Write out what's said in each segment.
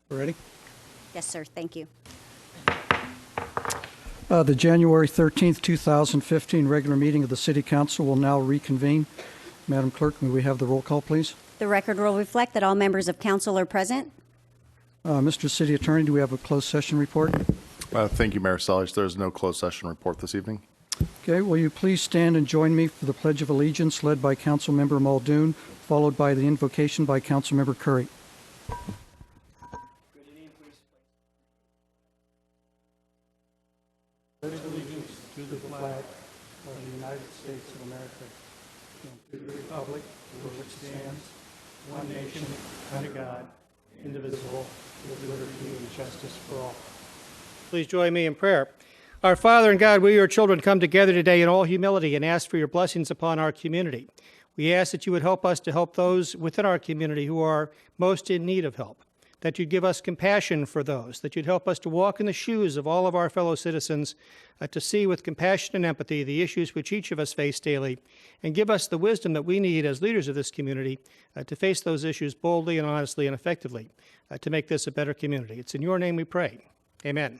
Ready? Yes, sir. Thank you. The January 13th, 2015 regular meeting of the City Council will now reconvene. Madam Clerk, may we have the roll call, please? The record will reflect that all members of council are present. Mr. City Attorney, do we have a closed session report? Thank you, Mayor Sellich. There is no closed session report this evening. Okay, will you please stand and join me for the Pledge of Allegiance led by Councilmember Muldoon, followed by the invocation by Councilmember Curry. Pledge allegiance to the flag of the United States of America and to the republic for which stands one nation, under God, indivisible, with liberty and justice for all. Please join me in prayer. Our Father and God, we, your children, come together today in all humility and ask for your blessings upon our community. We ask that you would help us to help those within our community who are most in need of help, that you'd give us compassion for those, that you'd help us to walk in the shoes of all of our fellow citizens, to see with compassion and empathy the issues which each of us face daily, and give us the wisdom that we need as leaders of this community to face those issues boldly and honestly and effectively, to make this a better community. It's in your name we pray. Amen.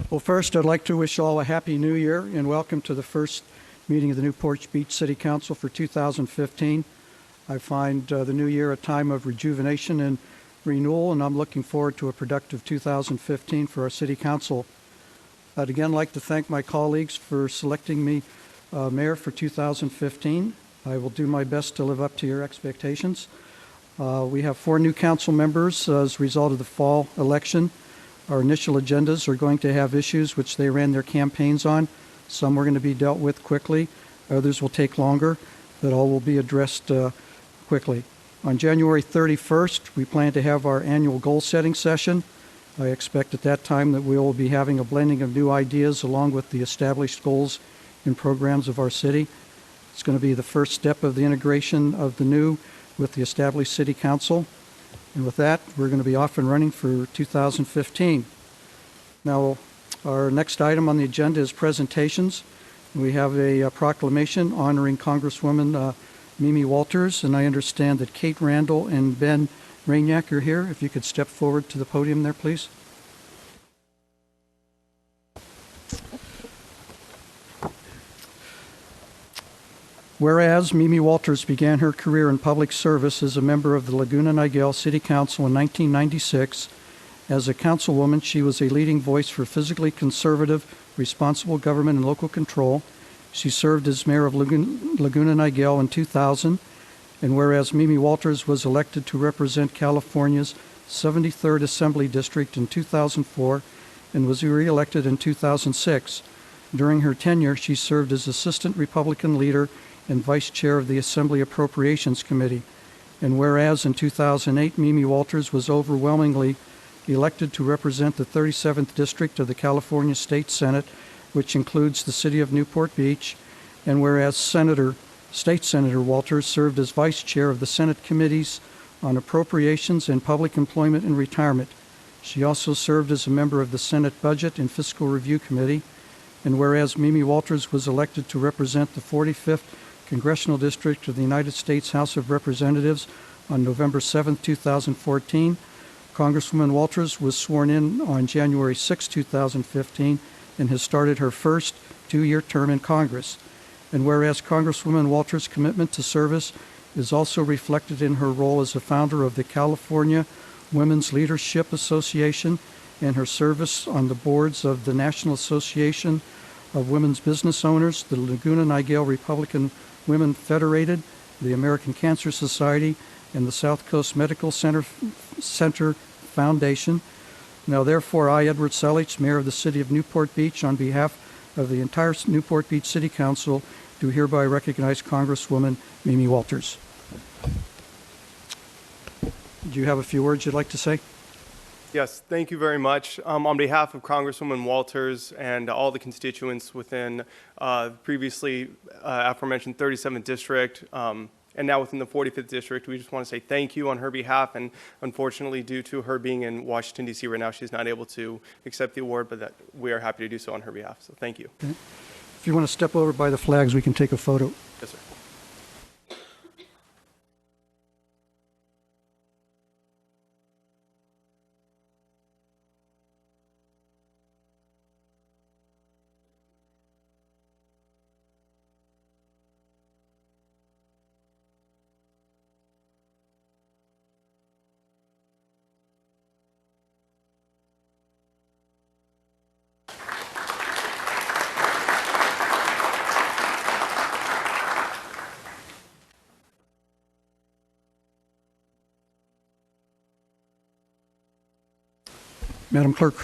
Well, first, I'd like to wish all a happy new year and welcome to the first meeting of the Newport Beach City Council for 2015. I find the new year a time of rejuvenation and renewal, and I'm looking forward to a productive 2015 for our City Council. I'd again like to thank my colleagues for selecting me mayor for 2015. I will do my best to live up to your expectations. We have 4 new council members as a result of the fall election. Our initial agendas are going to have issues which they ran their campaigns on. Some are going to be dealt with quickly. Others will take longer, but all will be addressed quickly. On January 31st, we plan to have our annual goal-setting session. I expect at that time that we will be having a blending of new ideas along with the established goals and programs of our city. It's going to be the first step of the integration of the new with the established City Council. And with that, we're going to be off and running for 2015. Now, our next item on the agenda is presentations. We have a proclamation honoring Congresswoman Mimi Walters, and I understand that Kate Randall and Ben Rainiac are here. If you could step forward to the podium there, please. Whereas Mimi Walters began her career in public service as a member of the Laguna Niguel City Council in 1996, as a councilwoman, she was a leading voice for physically conservative, responsible government and local control. She served as mayor of Laguna Niguel in 2000, and whereas Mimi Walters was elected to represent California's 73rd Assembly District in 2004 and was re-elected in 2006. During her tenure, she served as Assistant Republican Leader and Vice Chair of the Assembly Appropriations Committee. And whereas in 2008, Mimi Walters was overwhelmingly elected to represent the 37th District of the California State Senate, which includes the city of Newport Beach, and whereas State Senator Walters served as Vice Chair of the Senate Committees on Appropriations and Public Employment and Retirement. She also served as a member of the Senate Budget and Fiscal Review Committee, and whereas Mimi Walters was elected to represent the 45th Congressional District of the United States House of Representatives on November 7, 2014, Congresswoman Walters was sworn in on January 6, 2015, and has started her first 2-year term in Congress. And whereas Congresswoman Walters' commitment to service is also reflected in her role as a founder of the California Women's Leadership Association and her service on the boards of the National Association of Women's Business Owners, the Laguna Niguel Republican Women Federated, the American Cancer Society, and the South Coast Medical Center Foundation. Now, therefore, I, Edward Sellich, Mayor of the City of Newport Beach, on behalf of the entire Newport Beach City Council, do hereby recognize Congresswoman Mimi Walters. Do you have a few words you'd like to say? Yes, thank you very much. On behalf of Congresswoman Walters and all the constituents within previously aforementioned 37th District and now within the 45th District. We just want to say thank you on her behalf, and unfortunately, due to her being in Washington, D.C. right now, she's not able to accept the award, but that we are happy to do so on her behalf. So thank you. Okay. If you want to step over by the flags, we can take a photo. Yes, sir. Madam Clerk.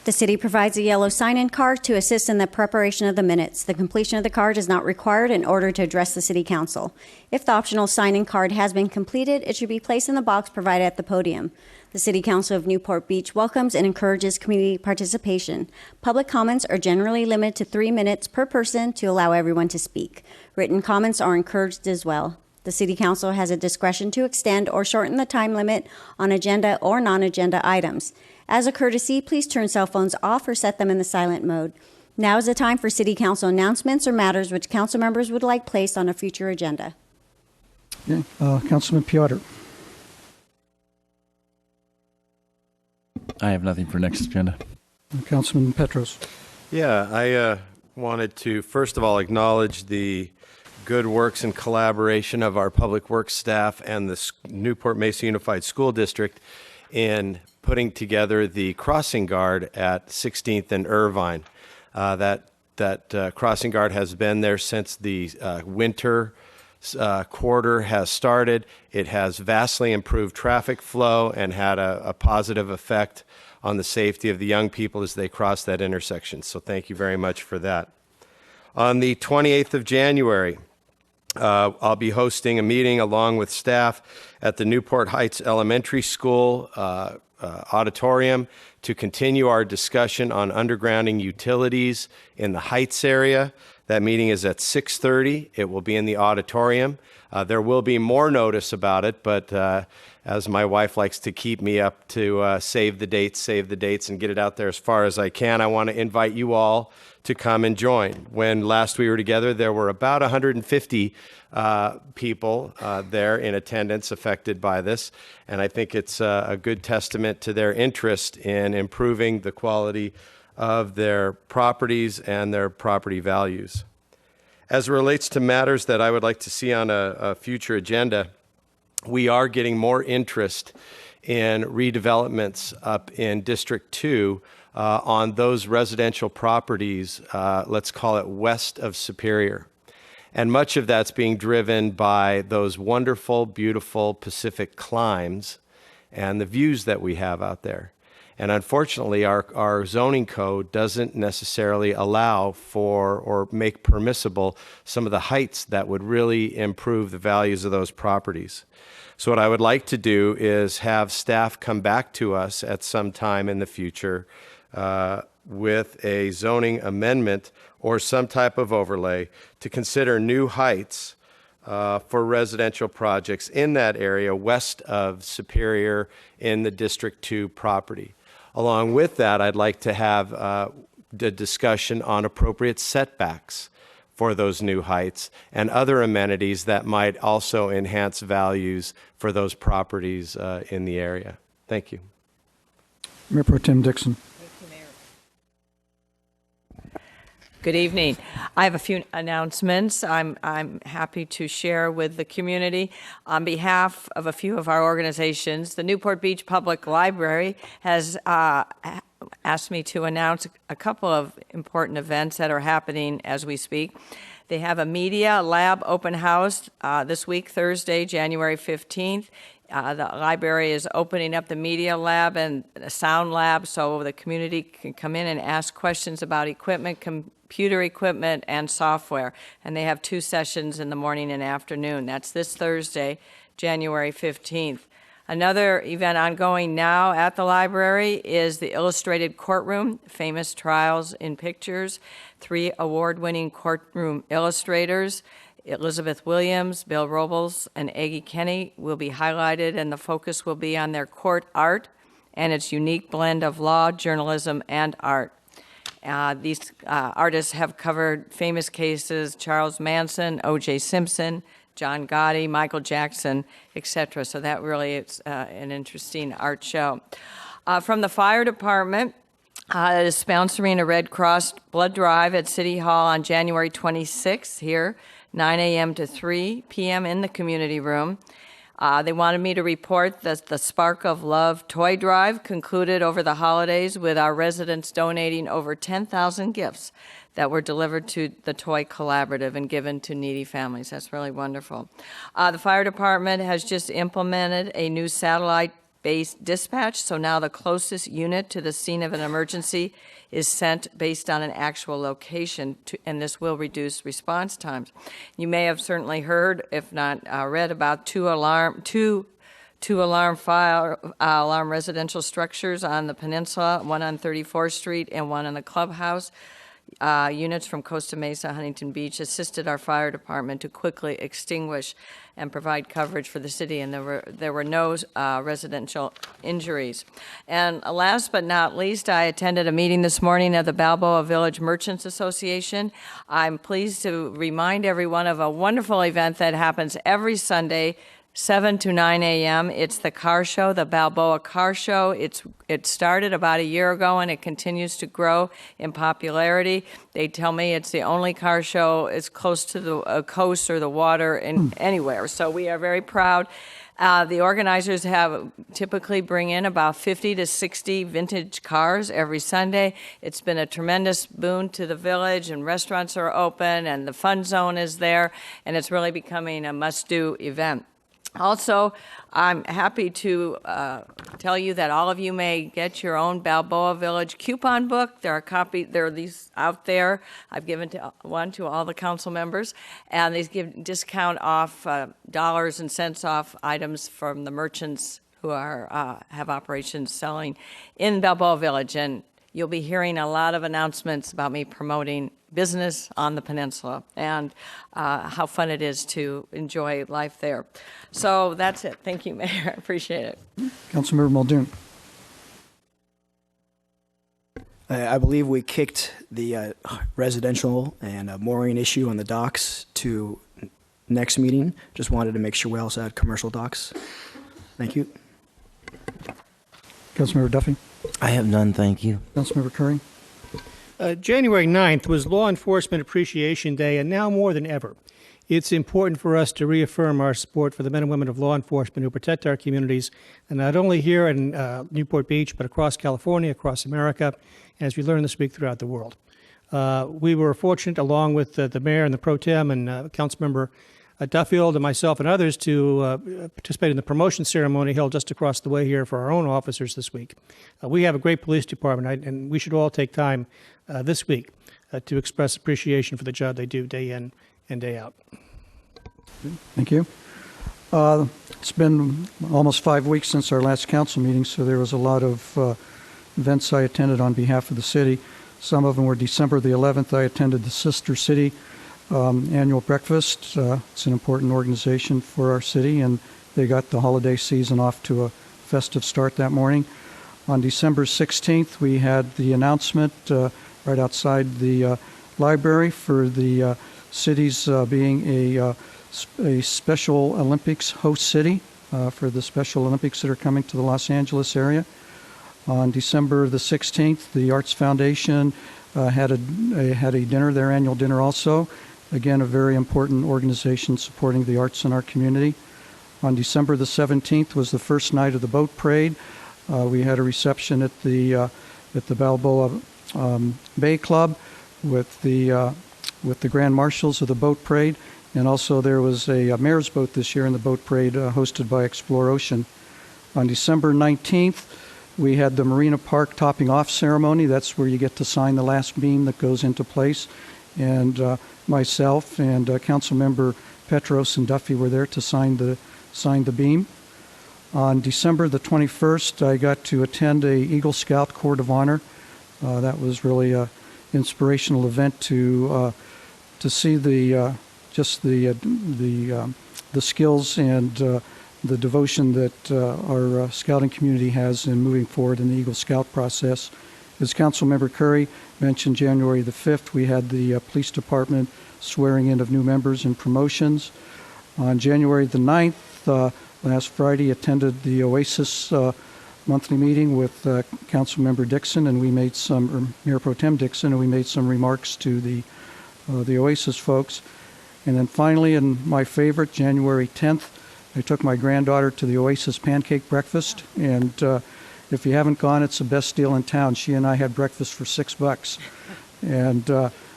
The city provides a yellow sign-in card to assist in the preparation of the minutes. The completion of the card is not required in order to address the city council. If the optional sign-in card has been completed, it should be placed in the box provided at the podium. The City Council of Newport Beach welcomes and encourages community participation. Public comments are generally limited to 3 minutes per person to allow everyone to speak. Written comments are encouraged as well. The City Council has a discretion to extend or shorten the time limit on agenda or non-agenda items. As a courtesy, please turn cell phones off or set them in the silent mode. Now is the time for City Council announcements or matters which council members would like placed on a future agenda. Okay. Councilman Piotr. I have nothing for next agenda. Councilman Petros. Yeah, I wanted to first of all acknowledge the good works and collaboration of our public works staff and the Newport Mesa Unified School District in putting together the crossing guard at 16th and Irvine. That crossing guard has been there since the winter quarter has started. It has vastly improved traffic flow and had a positive effect on the safety of the young people as they cross that intersection. So thank you very much for that. On the 28th of January, I'll be hosting a meeting along with staff at the Newport Heights Elementary School auditorium to continue our discussion on undergrounding utilities in the Heights area. That meeting is at 6:30. It will be in the auditorium. There will be more notice about it, but as my wife likes to keep me up to save the dates, and get it out there as far as I can, I want to invite you all to come and join. When last we were together, there were about 150 people there in attendance affected by this, and I think it's a good testament to their interest in improving the quality of their properties and their property values. As it relates to matters that I would like to see on a future agenda, we are getting more interest in redevelopments up in District 2 on those residential properties, let's call it west of Superior. And much of that's being driven by those wonderful, beautiful Pacific climes and the views that we have out there. And unfortunately, our zoning code doesn't necessarily allow for or make permissible some of the heights that would really improve the values of those properties. So what I would like to do is have staff come back to us at some time in the future with a zoning amendment or some type of overlay to consider new heights for residential projects in that area west of Superior in the District 2 property. Along with that, I'd like to have a discussion on appropriate setbacks for those new heights and other amenities that might also enhance values for those properties in the area. Thank you. Mayor Pro Tem Dixon. Good evening. I have a few announcements I'm happy to share with the community. On behalf of a few of our organizations, the Newport Beach Public Library has asked me to announce a couple of important events that are happening as we speak. They have a media lab open house this week, Thursday, January 15th. The library is opening up the media lab and a sound lab so the community can come in and ask questions about equipment, computer equipment, and software. And they have 2 sessions in the morning and afternoon. That's this Thursday, January 15th. Another event ongoing now at the library is the Illustrated Courtroom, Famous Trials in Pictures. 3 award-winning courtroom illustrators Elizabeth Williams, Bill Robles, and Aggie Kenny will be highlighted, and the focus will be on their court art and its unique blend of law, journalism, and art. These artists have covered famous cases: Charles Manson, O.J. Simpson, John Gotti, Michael Jackson, etc. So that really is an interesting art show. From the fire department, it is sponsoring a Red Cross blood drive at City Hall on January 26th here, 9 a.m. to 3 p.m. in the community room. They wanted me to report that the Spark of Love toy drive concluded over the holidays with our residents donating over 10,000 gifts that were delivered to the Toy Collaborative and given to needy families. That's really wonderful. The fire department has just implemented a new satellite-based dispatch, so now the closest unit to the scene of an emergency is sent based on an actual location, and this will reduce response times. You may have certainly heard, if not read, about two alarm residential structures on the peninsula, one on 34th Street and one on the clubhouse. Units from Costa Mesa, Huntington Beach assisted our fire department to quickly extinguish and provide coverage for the city, and there were no residential injuries. And last but not least, I attended a meeting this morning of the Balboa Village Merchants Association. I'm pleased to remind everyone of a wonderful event that happens every Sunday, 7 to 9 a.m. It's the car show, the Balboa Car Show. It started about a year ago, and it continues to grow in popularity. They tell me it's the only car show as close to the coast or the water anywhere. So we are very proud. The organizers have typically bring in about 50 to 60 vintage cars every Sunday. It's been a tremendous boon to the village, and restaurants are open, and the fun zone is there, and it's really becoming a must-do event. Also, I'm happy to tell you that all of you may get your own Balboa Village coupon book. There are these out there. I've given one to all the council members, and these give discount off dollars and cents off items from the merchants who have operations selling in Balboa Village. And you'll be hearing a lot of announcements about me promoting business on the peninsula and how fun it is to enjoy life there. So that's it. Thank you, Mayor. I appreciate it. Councilmember Muldoon. I believe we kicked the residential and mooring issue on the docks to next meeting. Just wanted to make sure we also had commercial docks. Thank you. Councilmember Duffy. I have none, thank you. Councilmember Curry. January 9th was Law Enforcement Appreciation Day, and now more than ever, it's important for us to reaffirm our support for the men and women of law enforcement who protect our communities, and not only here in Newport Beach, but across California, across America, and as we learn this week throughout the world. We were fortunate, along with the mayor and the pro tem and Councilmember Duffield and myself and others, to participate in the promotion ceremony held just across the way here for our own officers this week. We have a great police department, and we should all take time this week to express appreciation for the job they do day in and day out. Thank you. It's been almost 5 weeks since our last council meeting, so there was a lot of events I attended on behalf of the city. Some of them were December the 11th. I attended the Sister City annual breakfast. It's an important organization for our city, and they got the holiday season off to a festive start that morning. On December 16th, we had the announcement right outside the library for the city's being a Special Olympics host city for the Special Olympics that are coming to the Los Angeles area. On December the 16th, the Arts Foundation had a dinner, their annual dinner also. Again, a very important organization supporting the arts in our community. On December the 17th was the first night of the boat parade. We had a reception at the Balboa Bay Club with the Grand Marshals of the boat parade, and also there was a mayor's boat this year in the boat parade hosted by Explore Ocean. On December 19th, we had the Marina Park topping off ceremony. That's where you get to sign the last beam that goes into place, and myself and Councilmember Petros and Duffy were there to sign the beam. On December the 21st, I got to attend a Eagle Scout Court of Honor. That was really an inspirational event to see the just the skills and the devotion that our scouting community has in moving forward in the Eagle Scout process. As Councilmember Curry mentioned, January the 5th, we had the police department swearing in of new members and promotions. On January the 9th, last Friday, attended the Oasis monthly meeting with Councilmember Dixon, and we made some, or Mayor Pro Tem Dixon, and we made some remarks to the Oasis folks. And then finally, and my favorite, January 10th, I took my granddaughter to the Oasis pancake breakfast, and if you haven't gone, it's the best deal in town. She and I had breakfast for $6, and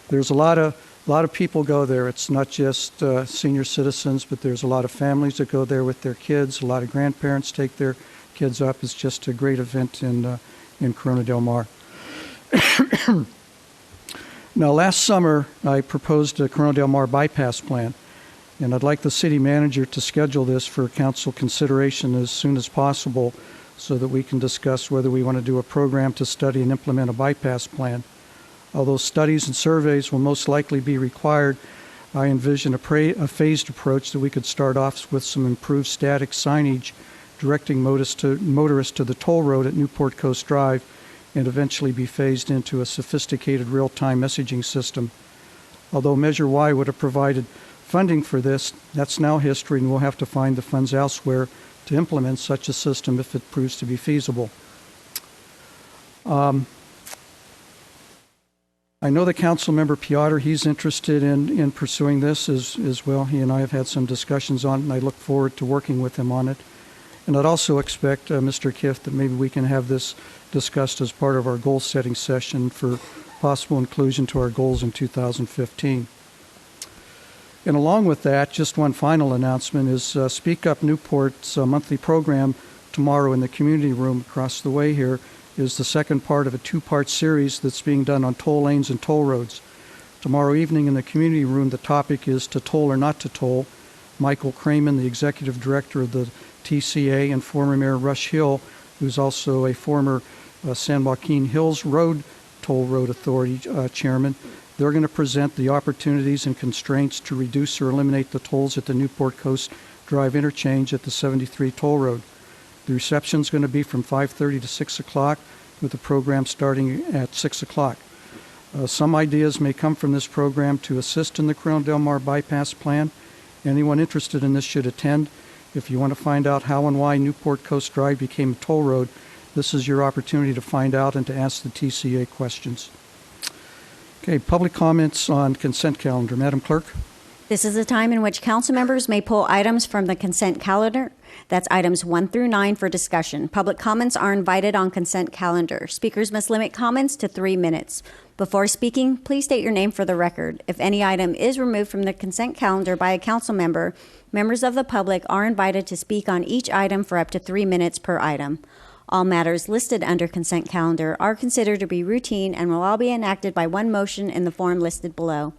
there's a lot of people go there. It's not just senior citizens, but there's a lot of families that go there with their kids. A lot of grandparents take their kids up. It's just a great event in Corona Del Mar. Now, last summer, I proposed a Corona Del Mar bypass plan, and I'd like the city manager to schedule this for council consideration as soon as possible so that we can discuss whether we want to do a program to study and implement a bypass plan. Although studies and surveys will most likely be required, I envision a phased approach that we could start off with some improved static signage directing motorists to the toll road at Newport Coast Drive, and eventually be phased into a sophisticated real-time messaging system. Although Measure Y would have provided funding for this, that's now history, and we'll have to find the funds elsewhere to implement such a system if it proves to be feasible. I know that Councilmember Piotr, he's interested in pursuing this as well. He and I have had some discussions on it, and I look forward to working with him on it. And I'd also expect, Mr. Kiff, that maybe we can have this discussed as part of our goal-setting session for possible inclusion to our goals in 2015. And along with that, just one final announcement is Speak Up Newport's monthly program tomorrow in the community room across the way here is the second part of a two-part series that's being done on toll lanes and toll roads. Tomorrow evening in the community room, the topic is to toll or not to toll. Michael Kramen, the executive director of the TCA, and former Mayor Rush Hill, who's also a former San Joaquin Hills Toll Road Authority chairman. They're going to present the opportunities and constraints to reduce or eliminate the tolls at the Newport Coast Drive interchange at the 73 toll road. The reception is going to be from 5:30 to 6 o'clock, with the program starting at 6 o'clock. Some ideas may come from this program to assist in the Corona Del Mar bypass plan. Anyone interested in this should attend. If you want to find out how and why Newport Coast Drive became a toll road, this is your opportunity to find out and to ask the TCA questions. Okay, public comments on consent calendar. Madam Clerk? This is a time in which council members may pull items from the consent calendar. That's items 1 through 9 for discussion. Public comments are invited on consent calendar. Speakers must limit comments to 3 minutes. Before speaking, please state your name for the record. If any item is removed from the consent calendar by a council member, members of the public are invited to speak on each item for up to 3 minutes per item. All matters listed under consent calendar are considered to be routine and will all be enacted by one motion in the form listed below.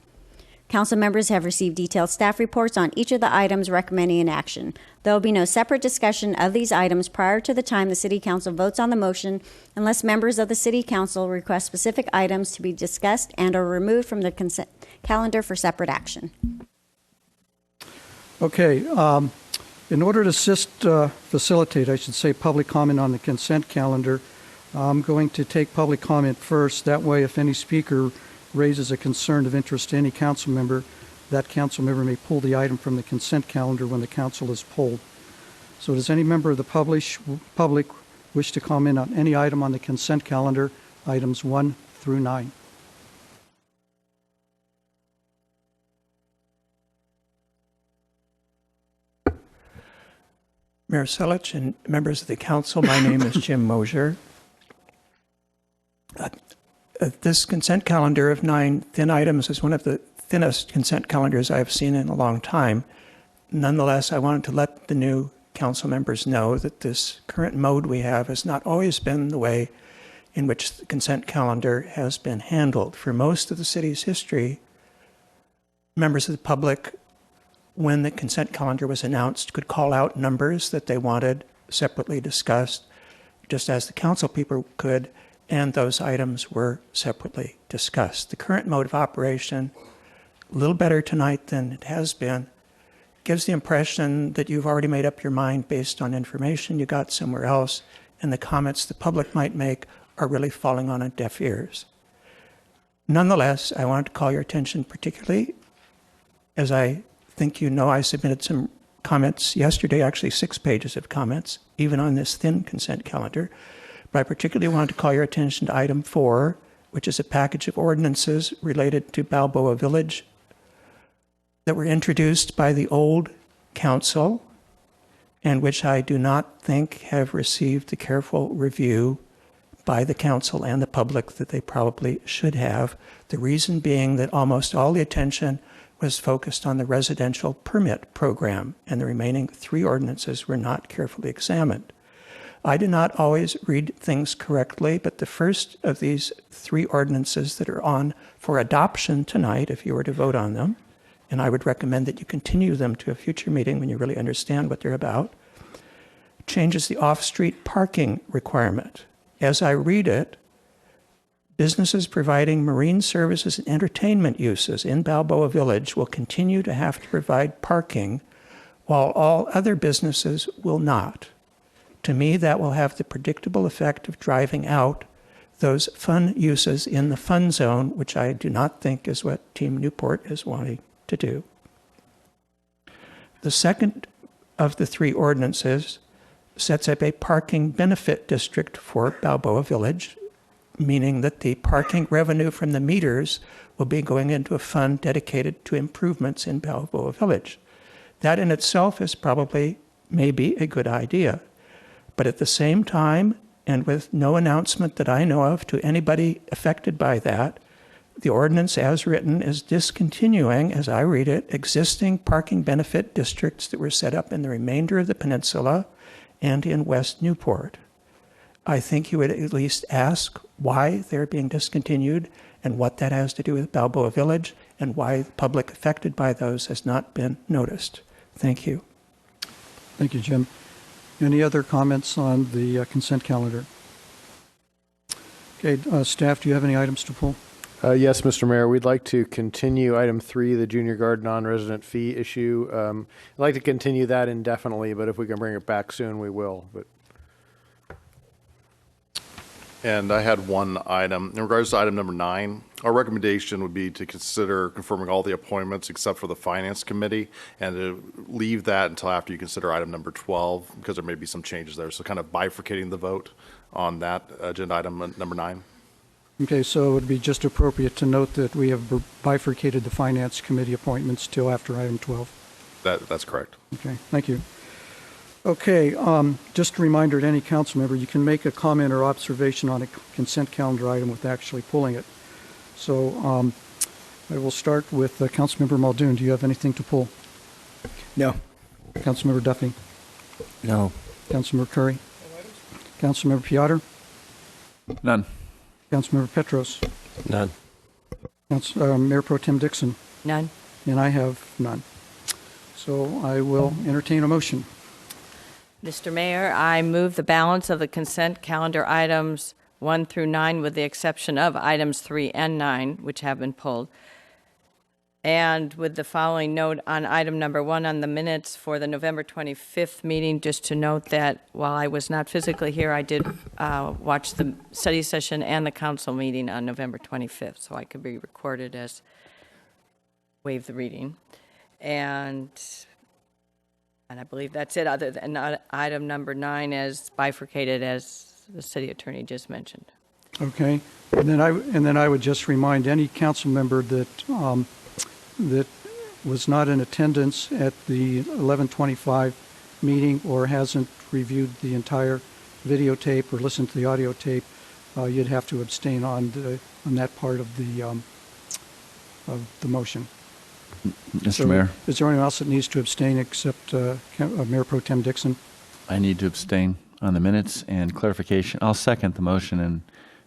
Council members have received detailed staff reports on each of the items recommending an action. There will be no separate discussion of these items prior to the time the City Council votes on the motion unless members of the City Council request specific items to be discussed and are removed from the consent calendar for separate action. Okay, in order to facilitate, I should say, public comment on the consent calendar, I'm going to take public comment first. That way, if any speaker raises a concern of interest to any council member, that council member may pull the item from the consent calendar when the council is polled. So does any member of the public wish to comment on any item on the consent calendar, items 1 through 9? Mayor Selich and members of the council, my name is Jim Mosier. This consent calendar of 9 thin items is one of the thinnest consent calendars I've seen in a long time. Nonetheless, I wanted to let the new council members know that this current mode we have has not always been the way in which the consent calendar has been handled. For most of the city's history, members of the public, when the consent calendar was announced, could call out numbers that they wanted separately discussed, just as the council people could, and those items were separately discussed. The current mode of operation a little better tonight than it has been. Gives the impression that you've already made up your mind based on information you got somewhere else, and the comments the public might make are really falling on deaf ears. Nonetheless, I wanted to call your attention particularly, as I think you know, I submitted some comments yesterday, actually 6 pages of comments, even on this thin consent calendar. But I particularly wanted to call your attention to item 4, which is a package of ordinances related to Balboa Village that were introduced by the old council and which I do not think have received the careful review by the council and the public that they probably should have. The reason being that almost all the attention was focused on the residential permit program, and the remaining 3 ordinances were not carefully examined. I do not always read things correctly, but the first of these 3 ordinances that are on for adoption tonight, if you were to vote on them, and I would recommend that you continue them to a future meeting when you really understand what they're about, changes the off-street parking requirement. As I read it, businesses providing marine services and entertainment uses in Balboa Village will continue to have to provide parking, while all other businesses will not. To me, that will have the predictable effect of driving out those fun uses in the fun zone, which I do not think is what Team Newport is wanting to do. The second of the 3 ordinances sets up a parking benefit district for Balboa Village, meaning that the parking revenue from the meters will be going into a fund dedicated to improvements in Balboa Village. That in itself is probably maybe a good idea. But at the same time, and with no announcement that I know of to anybody affected by that, the ordinance as written is discontinuing, as I read it, existing parking benefit districts that were set up in the remainder of the peninsula and in West Newport. I think you would at least ask why they're being discontinued and what that has to do with Balboa Village and why the public affected by those has not been noticed. Thank you. Thank you, Jim. Any other comments on the consent calendar? Okay, staff, do you have any items to pull? Yes, Mr. Mayor, we'd like to continue item 3, the junior guard non-resident fee issue. I'd like to continue that indefinitely, but if we can bring it back soon, we will. But And I had one item. In regards to item number 9, our recommendation would be to consider confirming all the appointments except for the Finance Committee and to leave that until after you consider item number 12 because there may be some changes there. So kind of bifurcating the vote on that agenda item number 9. Okay, so it would be just appropriate to note that we have bifurcated the Finance Committee appointments till after item 12. That's correct. Okay, thank you. Okay, just a reminder to any council member, you can make a comment or observation on a consent calendar item with actually pulling it. So I will start with Councilmember Muldoon. Do you have anything to pull? No. Councilmember Duffy? No. Councilmember Curry? Councilmember Piotr? None. Councilmember Petros? None. Mayor Pro Tem Dixon? None. And I have none. So I will entertain a motion. Mr. Mayor, I move the balance of the consent calendar items 1 through 9 with the exception of items 3 and 9, which have been pulled. And with the following note on item number 1 on the minutes for the November 25th meeting, just to note that while I was not physically here, I did watch the study session and the council meeting on November 25th, so I could be recorded as waive the reading. And I believe that's it, other than item number 9 as bifurcated as the city attorney just mentioned. Okay, and then I would just remind any council member that that was not in attendance at the 11:25 meeting or hasn't reviewed the entire videotape or listened to the audio tape, you'd have to abstain on that part of the motion. Mr. Mayor, Is there anyone else that needs to abstain except Mayor Pro Tem Dixon? I need to abstain on the minutes and clarification. I'll second the motion and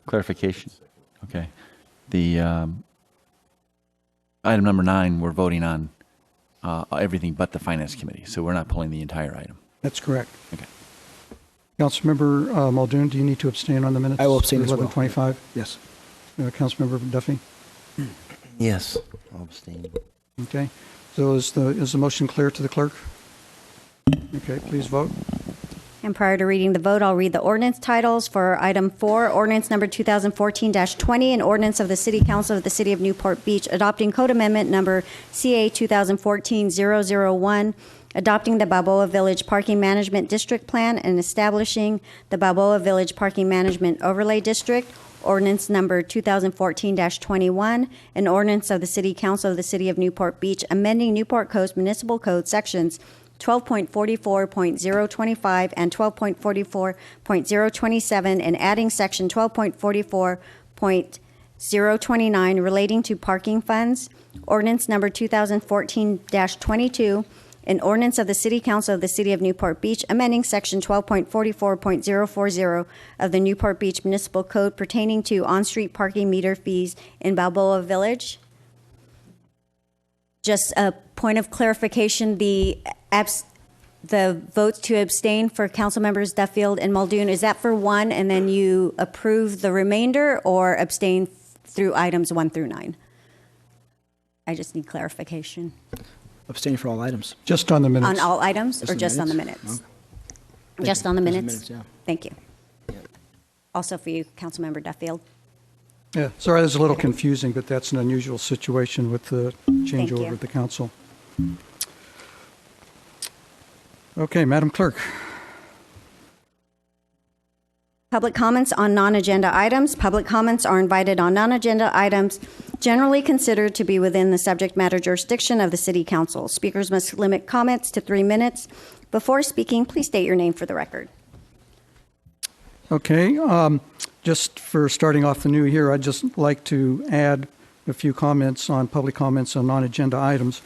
clarification. Okay. The item number 9, we're voting on everything but the Finance Committee, so we're not pulling the entire item. That's correct. Okay. Councilmember Muldoon, do you need to abstain on the minutes? I will abstain as well. 11:25. Yes. Councilmember Duffy? Yes. I'll abstain. Okay. So is the motion clear to the clerk? Okay, please vote. And prior to reading the vote, I'll read the ordinance titles for item 4, ordinance number 2014-20, an ordinance of the City Council of the City of Newport Beach adopting Code Amendment number CA 2014-001, adopting the Balboa Village Parking Management District Plan and establishing the Balboa Village Parking Management Overlay District. Ordinance number 2014-21, an ordinance of the City Council of the City of Newport Beach amending Newport Coast Municipal Code sections 12.44.025 and 12.44.027 and adding section 12.44.029 relating to parking funds. Ordinance number 2014-22, an ordinance of the City Council of the City of Newport Beach amending section 12.44.040 of the Newport Beach Municipal Code pertaining to on-street parking meter fees in Balboa Village. Just a point of clarification, the votes to abstain for council members Duffield and Muldoon, is that for one and then you approve the remainder, or abstain through items 1 through 9? I just need clarification. Abstain for all items. Just on the minutes. On all items or the just on the minutes? Okay. Just on the Just the minutes? yeah. Thank you. Also for you, Councilmember Duffield. Yeah, sorry, that's a little confusing, but that's an unusual situation with the changeover you. of the council. Okay, Madam Clerk. Public comments on non-agenda items. Public comments are invited on non-agenda items generally considered to be within the subject matter jurisdiction of the City Council. Speakers must limit comments to 3 minutes. Before speaking, please state your name for the record. Okay, just for starting off the new year, I'd just like to add a few comments on public comments on non-agenda items.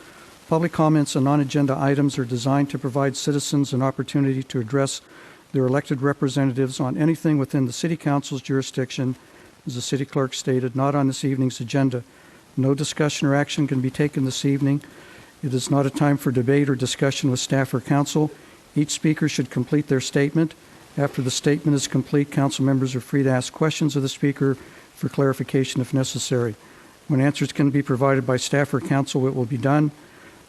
Public comments on non-agenda items are designed to provide citizens an opportunity to address their elected representatives on anything within the City Council's jurisdiction, as the City Clerk stated, not on this evening's agenda. No discussion or action can be taken this evening. It is not a time for debate or discussion with staff or council. Each speaker should complete their statement. After the statement is complete, council members are free to ask questions of the speaker for clarification if necessary. When answers can be provided by staff or council, it will be done.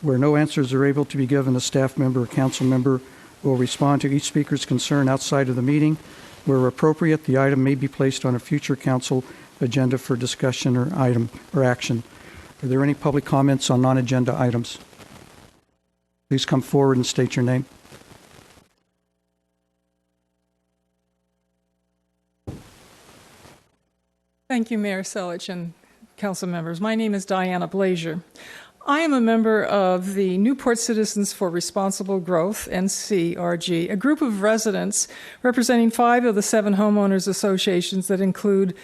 Where no answers are able to be given, a staff member or council member will respond to each speaker's concern outside of the meeting. Where appropriate, the item may be placed on a future council agenda for discussion or item or action. Are there any public comments on non-agenda items? Please come forward and state your name. Thank you, Mayor Selich and council members. My name is Diana Blazier. I am a member of the Newport Citizens for Responsible Growth, NCRG, a group of residents representing 5 of the 7 homeowners associations that include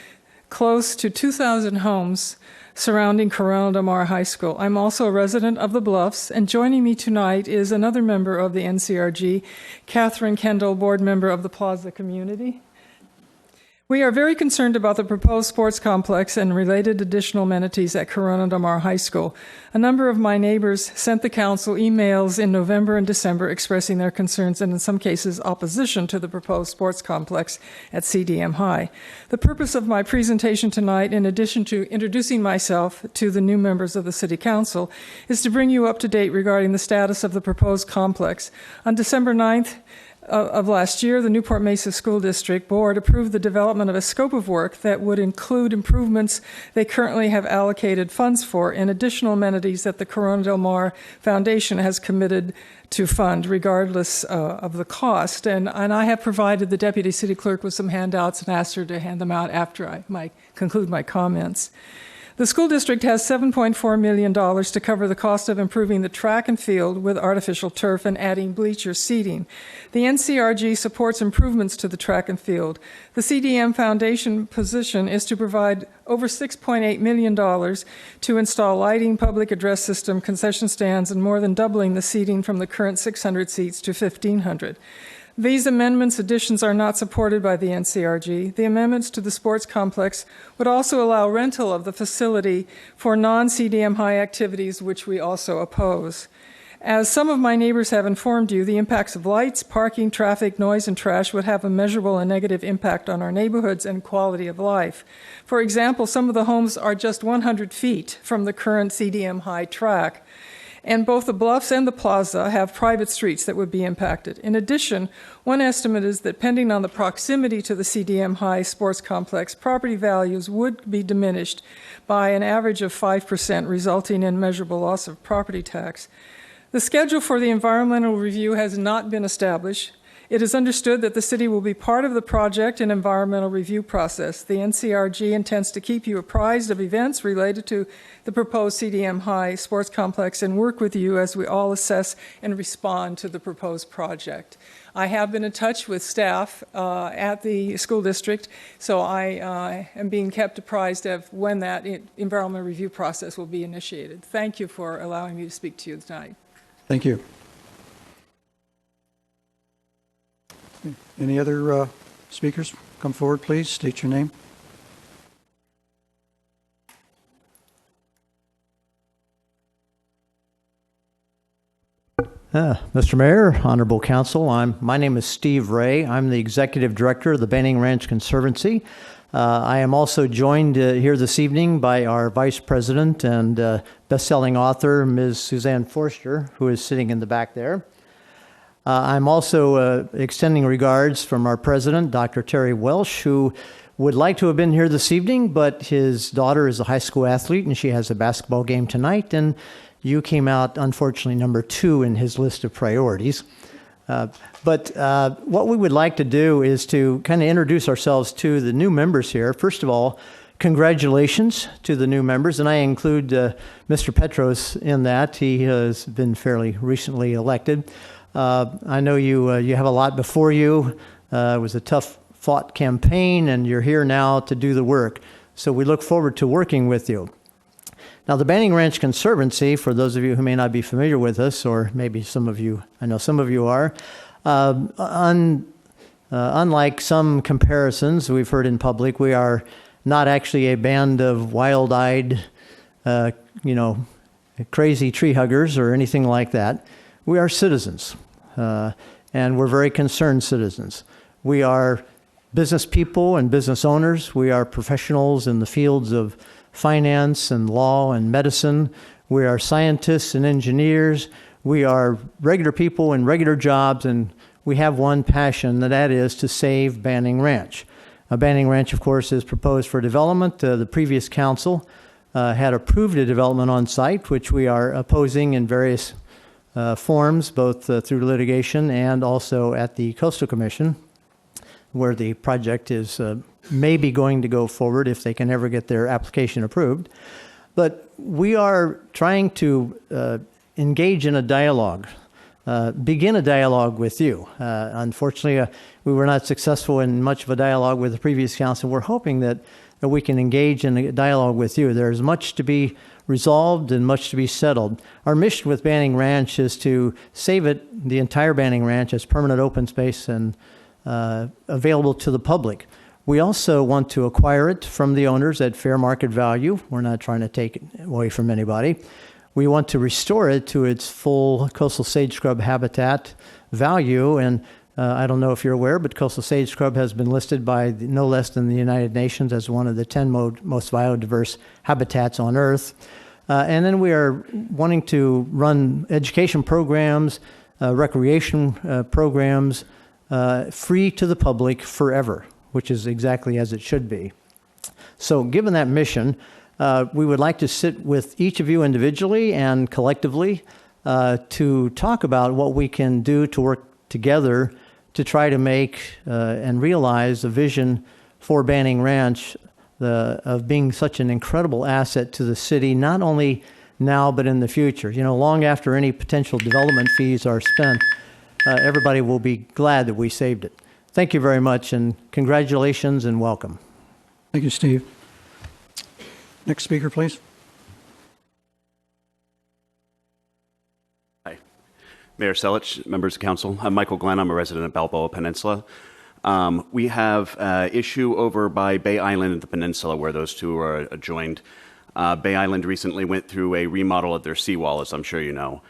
close to 2,000 homes surrounding Corona Del Mar High School. I'm also a resident of the Bluffs, and joining me tonight is another member of the NCRG, Catherine Kendall, board member of the Plaza community. We are very concerned about the proposed sports complex and related additional amenities at Corona Del Mar High School. A number of my neighbors sent the council emails in November and December expressing their concerns and in some cases opposition to the proposed sports complex at CDM High. The purpose of my presentation tonight, in addition to introducing myself to the new members of the City Council, is to bring you up to date regarding the status of the proposed complex. On December 9th, of last year, the Newport Mesa School District Board approved the development of a scope of work that would include improvements they currently have allocated funds for and additional amenities that the Corona Del Mar Foundation has committed to fund, regardless of the cost. And I have provided the Deputy City Clerk with some handouts and asked her to hand them out after I conclude my comments. The school district has $7.4 million to cover the cost of improving the track and field with artificial turf and adding bleacher seating. The NCRG supports improvements to the track and field. The CDM Foundation position is to provide over $6.8 million to install lighting, public address system, concession stands, and more than doubling the seating from the current 600 seats to 1,500. These additions are not supported by the NCRG. The amendments to the sports complex would also allow rental of the facility for non-CDM high activities, which we also oppose. As some of my neighbors have informed you, the impacts of lights, parking, traffic, noise, and trash would have a measurable and negative impact on our neighborhoods and quality of life. For example, some of the homes are just 100 feet from the current CDM High track, and both the Bluffs and the Plaza have private streets that would be impacted. In addition, one estimate is that pending on the proximity to the CDM High sports complex, property values would be diminished by an average of 5%, resulting in measurable loss of property tax. The schedule for the environmental review has not been established. It is understood that the city will be part of the project and environmental review process. The NCRG intends to keep you apprised of events related to the proposed CDM High sports complex and work with you as we all assess and respond to the proposed project. I have been in touch with staff at the school district, so I am being kept apprised of when that environmental review process will be initiated. Thank you for allowing me to speak to you tonight. Thank you. Any other speakers? Come forward, please. State your name. Mr. Mayor, Honorable Council, my name is Steve Ray. I'm the Executive Director of the Banning Ranch Conservancy. I am also joined here this evening by our Vice President and best-selling author, Ms. Suzanne Forster, who is sitting in the back there. I'm also extending regards from our President, Dr. Terry Welsh, who would like to have been here this evening, but his daughter is a high school athlete and she has a basketball game tonight, and you came out, unfortunately, number 2 in his list of priorities. But what we would like to do is to kind of introduce ourselves to the new members here. First of all, congratulations to the new members, and I include Mr. Petros in that. He has been fairly recently elected. I know you have a lot before you. It was a tough-fought campaign, and you're here now to do the work. So we look forward to working with you. Now, the Banning Ranch Conservancy, for those of you who may not be familiar with us, or maybe some of you, I know some of you are, unlike some comparisons we've heard in public, we are not actually a band of wild-eyed, crazy tree huggers or anything like that. We are citizens, and we're very concerned citizens. We are business people and business owners. We are professionals in the fields of finance and law and medicine. We are scientists and engineers. We are regular people in regular jobs, and we have one passion, and that is to save Banning Ranch. Banning Ranch, of course, is proposed for development. The previous council had approved a development on site, which we are opposing in various forms, both through litigation and also at the Coastal Commission, where the project is maybe going to go forward if they can ever get their application approved. But we are trying to engage in a dialogue, begin a dialogue with you. Unfortunately, we were not successful in much of a dialogue with the previous council. We're hoping that we can engage in a dialogue with you. There's much to be resolved and much to be settled. Our mission with Banning Ranch is to save it, the entire Banning Ranch, as permanent open space and available to the public. We also want to acquire it from the owners at fair market value. We're not trying to take it away from anybody. We want to restore it to its full coastal sage scrub habitat value. And I don't know if you're aware, but coastal sage scrub has been listed by no less than the United Nations as one of the 10 most biodiverse habitats on Earth. And then we are wanting to run education programs, recreation programs, free to the public forever, which is exactly as it should be. So given that mission, we would like to sit with each of you individually and collectively to talk about what we can do to work together to try to make and realize a vision for Banning Ranch of being such an incredible asset to the city, not only now but in the future. You know, long after any potential development fees are spent, everybody will be glad that we saved it. Thank you very much, and congratulations and welcome. Thank you, Steve. Next speaker, please. Hi. Mayor Selich, members of council. I'm Michael Glenn. I'm a resident of Balboa Peninsula. We have an issue over by Bay Island and the peninsula where those two are adjoined. Bay Island recently went through a remodel of their seawall, as I'm sure you know.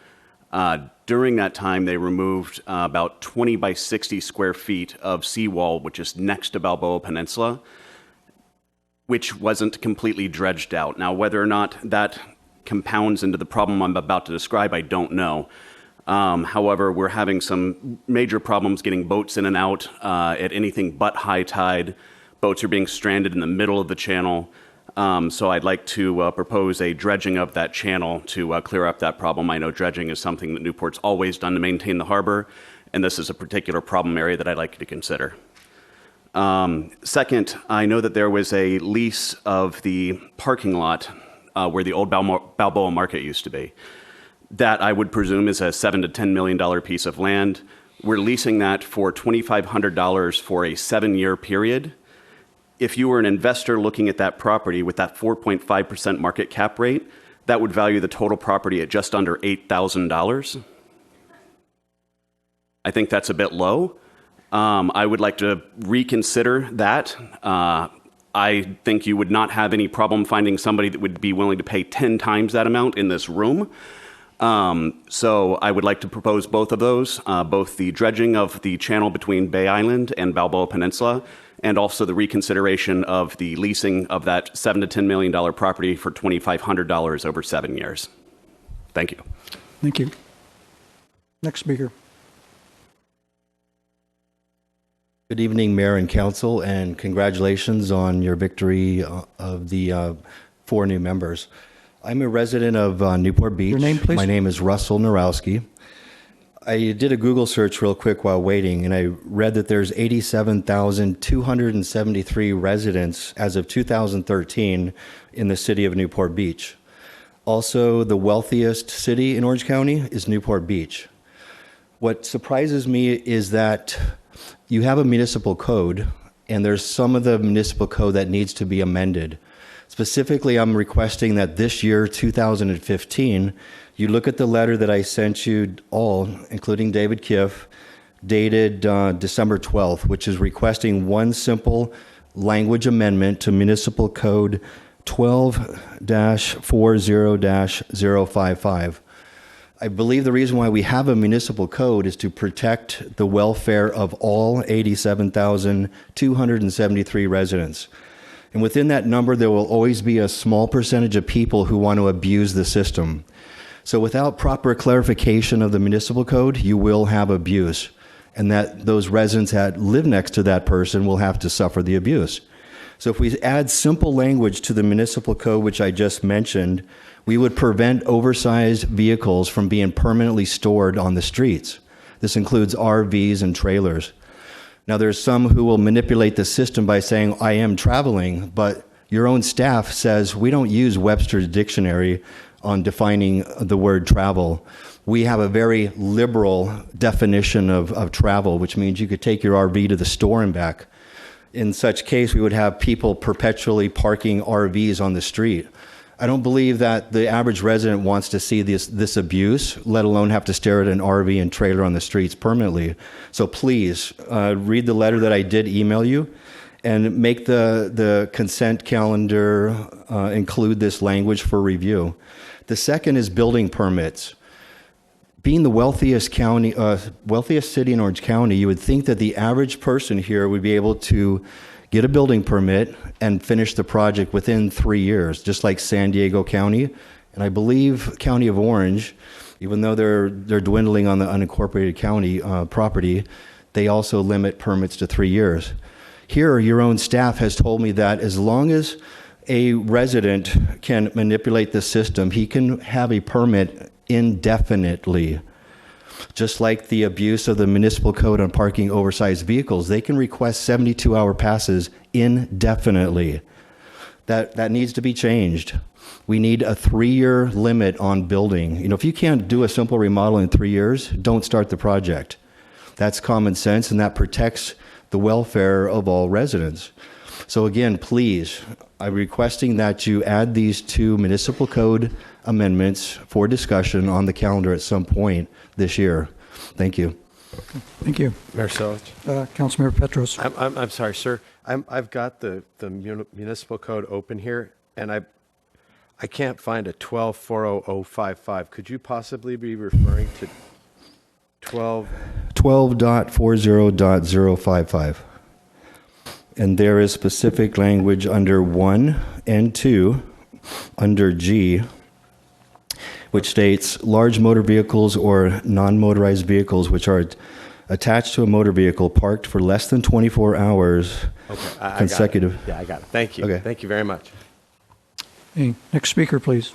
During that time, they removed about 20 by 60 square feet of seawall, which is next to Balboa Peninsula, which wasn't completely dredged out. Now, whether or not that compounds into the problem I'm about to describe, I don't know. However, we're having some major problems getting boats in and out at anything but high tide. Boats are being stranded in the middle of the channel. So I'd like to propose a dredging of that channel to clear up that problem. I know dredging is something that Newport's always done to maintain the harbor, and this is a particular problem area that I'd like you to consider. Second, I know that there was a lease of the parking lot where the old Balboa Market used to be. That I would presume is a $7 to $10 million piece of land. We're leasing that for $2,500 for a 7-year period. If you were an investor looking at that property with that 4.5% market cap rate, that would value the total property at just under $8,000. I think that's a bit low. I would like to reconsider that. I think you would not have any problem finding somebody that would be willing to pay 10 times that amount in this room. So I would like to propose both of those, both the dredging of the channel between Bay Island and Balboa Peninsula, and also the reconsideration of the leasing of that $7 to $10 million property for $2,500 over 7 years. Thank you. Thank you. Next speaker. Good evening, Mayor and Council, and congratulations on your victory of the 4 new members. I'm a resident of Newport Beach. Your name, please? My name is Russell Narowski. I did a Google search real quick while waiting, and I read that there's 87,273 residents as of 2013 in the city of Newport Beach. Also, the wealthiest city in Orange County is Newport Beach. What surprises me is that you have a municipal code, and there's some of the municipal code that needs to be amended. Specifically, I'm requesting that this year, 2015, you look at the letter that I sent you all, including David Kiff, dated December 12th, which is requesting one simple language amendment to Municipal Code 12-40-055. I believe the reason why we have a municipal code is to protect the welfare of all 87,273 residents. And within that number, there will always be a small percentage of people who want to abuse the system. So without proper clarification of the municipal code, you will have abuse. And that those residents that live next to that person will have to suffer the abuse. So if we add simple language to the municipal code, which I just mentioned, we would prevent oversized vehicles from being permanently stored on the streets. This includes RVs and trailers. Now, there's some who will manipulate the system by saying, I am traveling, but your own staff says we don't use Webster's dictionary on defining the word travel. We have a very liberal definition of travel, which means you could take your RV to the store and back. In such case, we would have people perpetually parking RVs on the street. I don't believe that the average resident wants to see this abuse, let alone have to stare at an RV and trailer on the streets permanently. So please, read the letter that I did email you and make the consent calendar include this language for review. The second is building permits. Being the wealthiest city in Orange County, you would think that the average person here would be able to get a building permit and finish the project within 3 years, just like San Diego County. And I believe County of Orange, even though they're dwindling on the unincorporated county property, they also limit permits to 3 years. Here, your own staff has told me that as long as a resident can manipulate the system, he can have a permit indefinitely. Just like the abuse of the municipal code on parking oversized vehicles, they can request 72-hour passes indefinitely. That needs to be changed. We need a 3-year limit on building. You know, if you can't do a simple remodel in 3 years, don't start the project. That's common sense, and that protects the welfare of all residents. So again, please, I'm requesting that you add these 2 municipal code amendments for discussion on the calendar at some point this year. Thank you. Thank you. Mayor Selich. Councilmember Petros. I'm sorry, sir. I've got the municipal code open here, and I can't find a 1240055. Could you possibly be referring to 12? 12.40.055. And there is specific language under 1 and 2, under G, which states large motor vehicles or non-motorized vehicles which are attached to a motor vehicle parked for less than 24 hours consecutive. I got it. Yeah, I got it. Thank you. Okay. Thank you very much. Hey, next speaker, please.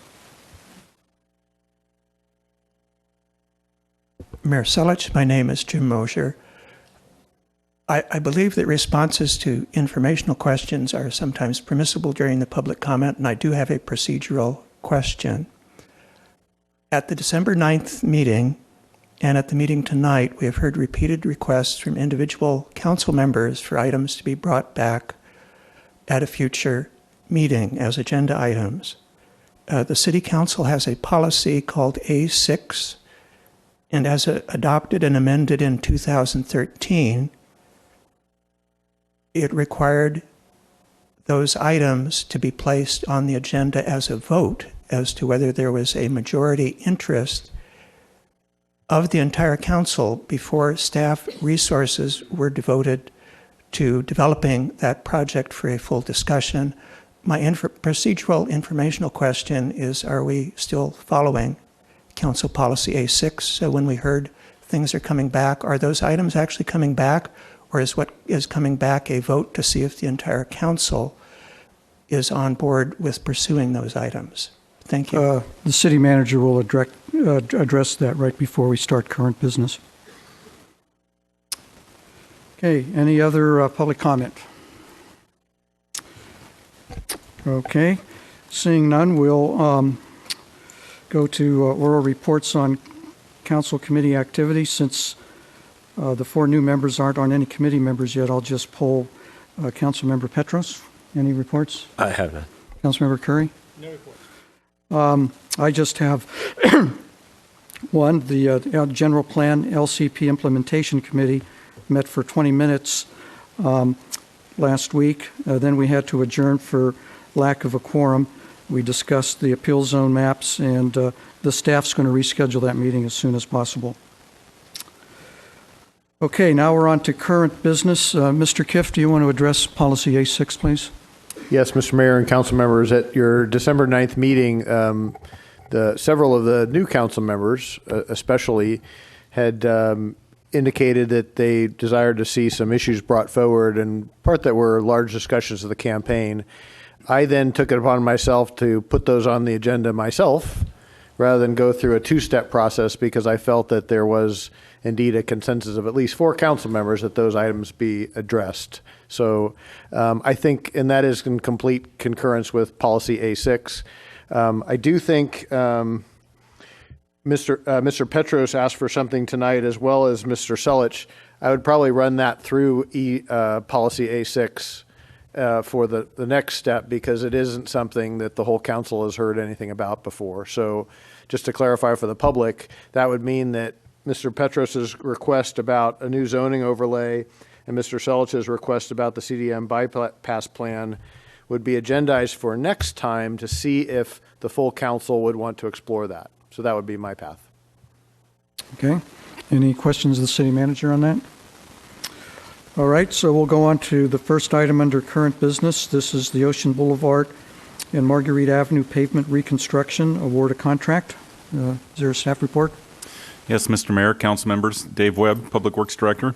Mayor Selich, my name is Jim Mosher. I believe that responses to informational questions are sometimes permissible during the public comment, and I do have a procedural question. At the December 9th meeting and at the meeting tonight, we have heard repeated requests from individual council members for items to be brought back at a future meeting as agenda items. The City Council has a policy called A6, and as adopted and amended in 2013, it required those items to be placed on the agenda as a vote as to whether there was a majority interest of the entire council before staff resources were devoted to developing that project for a full discussion. My procedural informational question is, are we still following Council Policy A6? So when we heard things are coming back, are those items actually coming back, or is what is coming back a vote to see if the entire council is on board with pursuing those items? Thank you. The city manager will address that right before we start current business. Okay, any other public comment? Okay, seeing none, we'll go to oral reports on council committee activities. Since the 4 new members aren't on any committee members yet, I'll just poll Councilmember Petros. Any reports? I have none. Councilmember Curry? No report. I just have one. The General Plan LCP Implementation Committee met for 20 minutes last week. Then we had to adjourn for lack of a quorum. We discussed the appeal zone maps, and the staff's going to reschedule that meeting as soon as possible. Okay, now we're on to current business. Mr. Kiff, do you want to address Policy A6, please? Yes, Mr. Mayor and council members, at your December 9th meeting, several of the new council members, especially, had indicated that they desired to see some issues brought forward, and part that were large discussions of the campaign. I then took it upon myself to put those on the agenda myself, rather than go through a 2-step process, because I felt that there was indeed a consensus of at least 4 council members that those items be addressed. So I think, and that is in complete concurrence with Policy A6. I do think Mr. Petros asked for something tonight, as well as Mr. Selich. I would probably run that through Policy A6 for the next step, because it isn't something that the whole council has heard anything about before. So just to clarify for the public, that would mean that Mr. Petros's request about a new zoning overlay and Mr. Selich's request about the CDM bypass plan would be agendized for next time to see if the full council would want to explore that. So that would be my path. Okay. Any questions of the city manager on that? All right, so we'll go on to the first item under current business. This is the Ocean Boulevard and Marguerite Avenue pavement reconstruction, award a contract. Is there a staff report? Yes, Mr. Mayor, council members, Dave Webb, Public Works Director.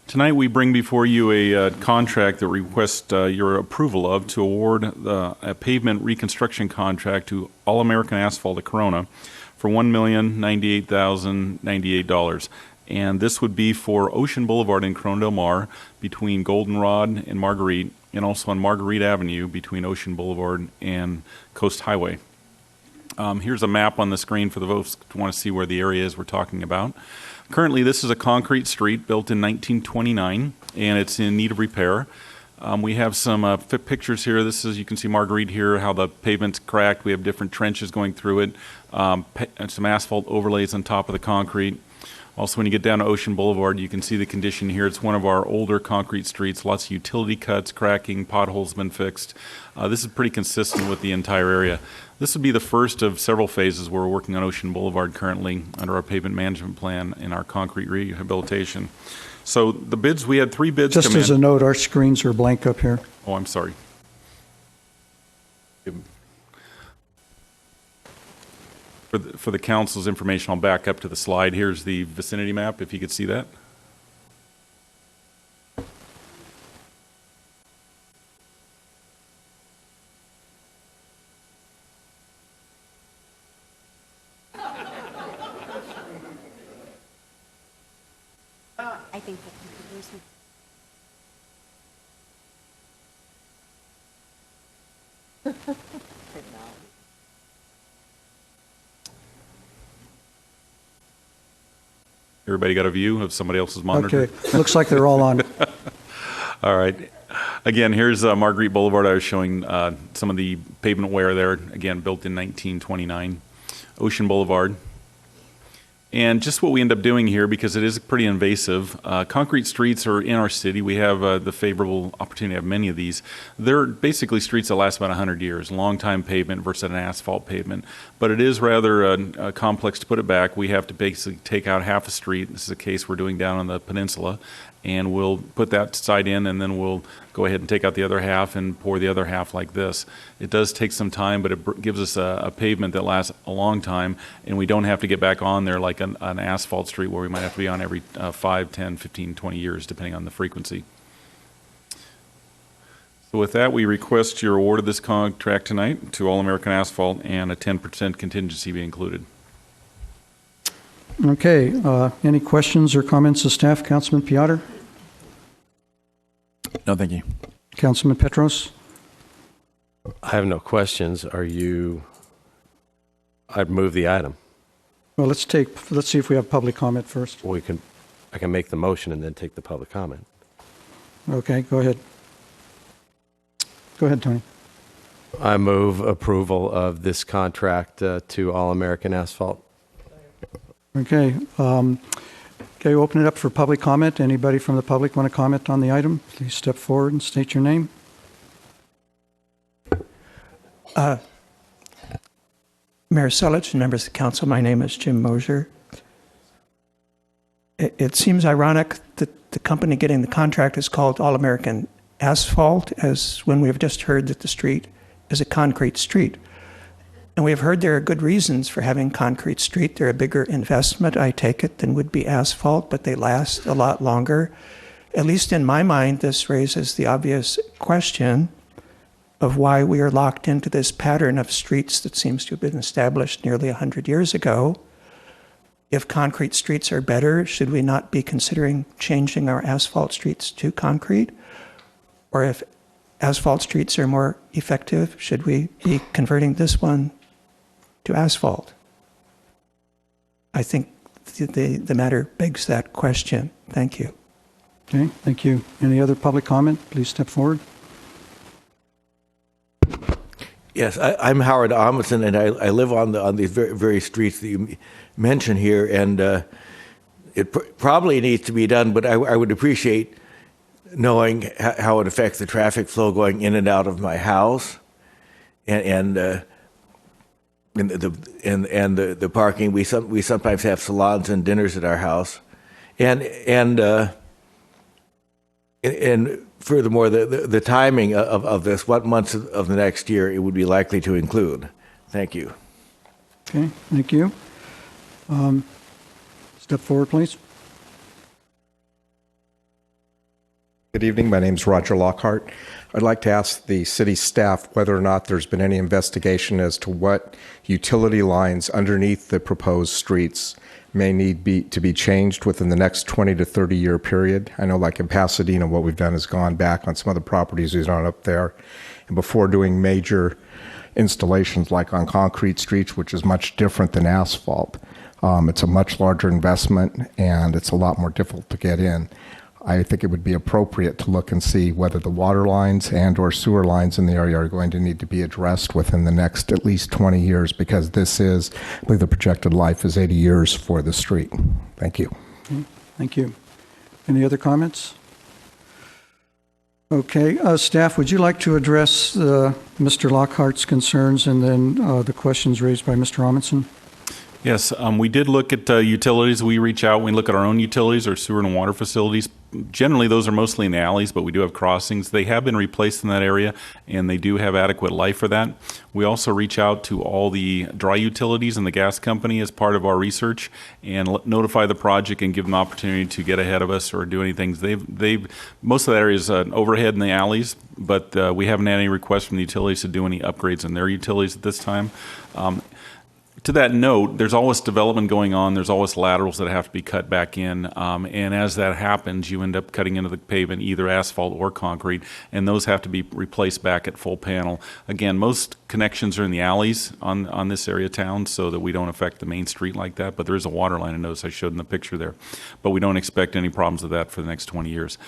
Tonight we bring before you a contract that requests your approval of to award a pavement reconstruction contract to All American Asphalt of Corona for $1,098,098. And this would be for Ocean Boulevard in Corona Del Mar between Goldenrod and Marguerite, and also on Marguerite Avenue between Ocean Boulevard and Coast Highway. Here's a map on the screen for the folks who want to see where the area is we're talking about. Currently, this is a concrete street built in 1929, and it's in need of repair. We have some pictures here. This is, you can see Marguerite here, how the pavement's cracked. We have different trenches going through it, and some asphalt overlays on top of the concrete. Also, when you get down to Ocean Boulevard, you can see the condition here. It's one of our older concrete streets, lots of utility cuts, cracking, potholes been fixed. This is pretty consistent with the entire area. This would be the first of several phases where we're working on Ocean Boulevard currently under our pavement management plan in our concrete rehabilitation. So the bids, we had 3 bids Just come in. as a note, our screens are blank up here. Oh, I'm sorry. For the council's information, I'll back up to the slide. Here's the vicinity map, if you could see that. I think Everybody got a view of somebody else's monitor? Okay, looks like they're all on. All right. Again, here's Marguerite Boulevard. I was showing some of the pavement wear there, again, built in 1929. Ocean Boulevard. And just what we end up doing here, because it is pretty invasive, concrete streets are in our city. We have the favorable opportunity to have many of these. They're basically streets that last about 100 years, long time pavement versus an asphalt pavement. But it is rather complex to put it back. We have to basically take out half a street. This is a case we're doing down on the peninsula. And we'll put that side in, and then we'll go ahead and take out the other half and pour the other half like this. It does take some time, but it gives us a pavement that lasts a long time, and we don't have to get back on there like an asphalt street where we might have to be on every 5, 10, 15, 20 years, depending on the frequency. So with that, we request your award of this contract tonight to All American Asphalt and a 10% contingency be included. Okay, any questions or comments of staff? Councilman Piotr? No, thank you. Councilman Petros? I have no questions. I'd move the item. Well, let's see if we have public comment first. I can make the motion and then take the public comment. Okay, go ahead. Go ahead, Tony. I move approval of this contract to All American Asphalt. Okay, open it up for public comment. Anybody from the public want to comment on the item? Please step forward and state your name. Mayor Selich and members of the council, my name is Jim Mosier. It seems ironic that the company getting the contract is called All American Asphalt, as when we have just heard that the street is a concrete street. And we have heard there are good reasons for having concrete street. They're a bigger investment, I take it, than would be asphalt, but they last a lot longer. At least in my mind, this raises the obvious question of why we are locked into this pattern of streets that seems to have been established nearly 100 years ago. If concrete streets are better, should we not be considering changing our asphalt streets to concrete? Or if asphalt streets are more effective, should we be converting this one to asphalt? I think the matter begs that question. Thank you. Okay, thank you. Any other public comment? Please step forward. Yes, I'm Howard Amundsen, and I live on these very streets that you mentioned here, and it probably needs to be done, but I would appreciate knowing how it affects the traffic flow going in and out of my house, and the parking. We sometimes have salons and dinners at our house, and furthermore, the timing of this, what months of the next year it would be likely to include. Thank you. Okay, thank you. Step forward, please. Good evening. My name is Roger Lockhart. I'd like to ask the city staff whether or not there's been any investigation as to what utility lines underneath the proposed streets may need to be changed within the next 20 to 30 year period. I know like in Pasadena, what we've done is gone back on some other properties that aren't up there. And before doing major installations like on concrete streets, which is much different than asphalt, it's a much larger investment and it's a lot more difficult to get in. I think it would be appropriate to look and see whether the water lines and or sewer lines in the area are going to need to be addressed within the next at least 20 years, because this is, I believe the projected life is 80 years for the street. Thank you. Okay, thank you. Any other comments? Okay, staff, would you like to address Mr. Lockhart's concerns and then the questions raised by Mr. Amundson? Yes, we did look at utilities. We reach out, we look at our own utilities, our sewer and water facilities. Generally, those are mostly in the alleys, but we do have crossings. They have been replaced in that area, and they do have adequate life for that. We also reach out to all the dry utilities and the gas company as part of our research and notify the project and give them opportunity to get ahead of us or do any things. Most of that area is overhead in the alleys, but we haven't had any requests from the utilities to do any upgrades in their utilities at this time. To that note, there's always development going on. There's always laterals that have to be cut back in. And as that happens, you end up cutting into the pavement, either asphalt or concrete, and those have to be replaced back at full panel. Again, most connections are in the alleys on this area of town so that we don't affect the main street like that. But there is a water line, I notice I showed in the picture there. But we don't expect any problems with that for the next 20 years.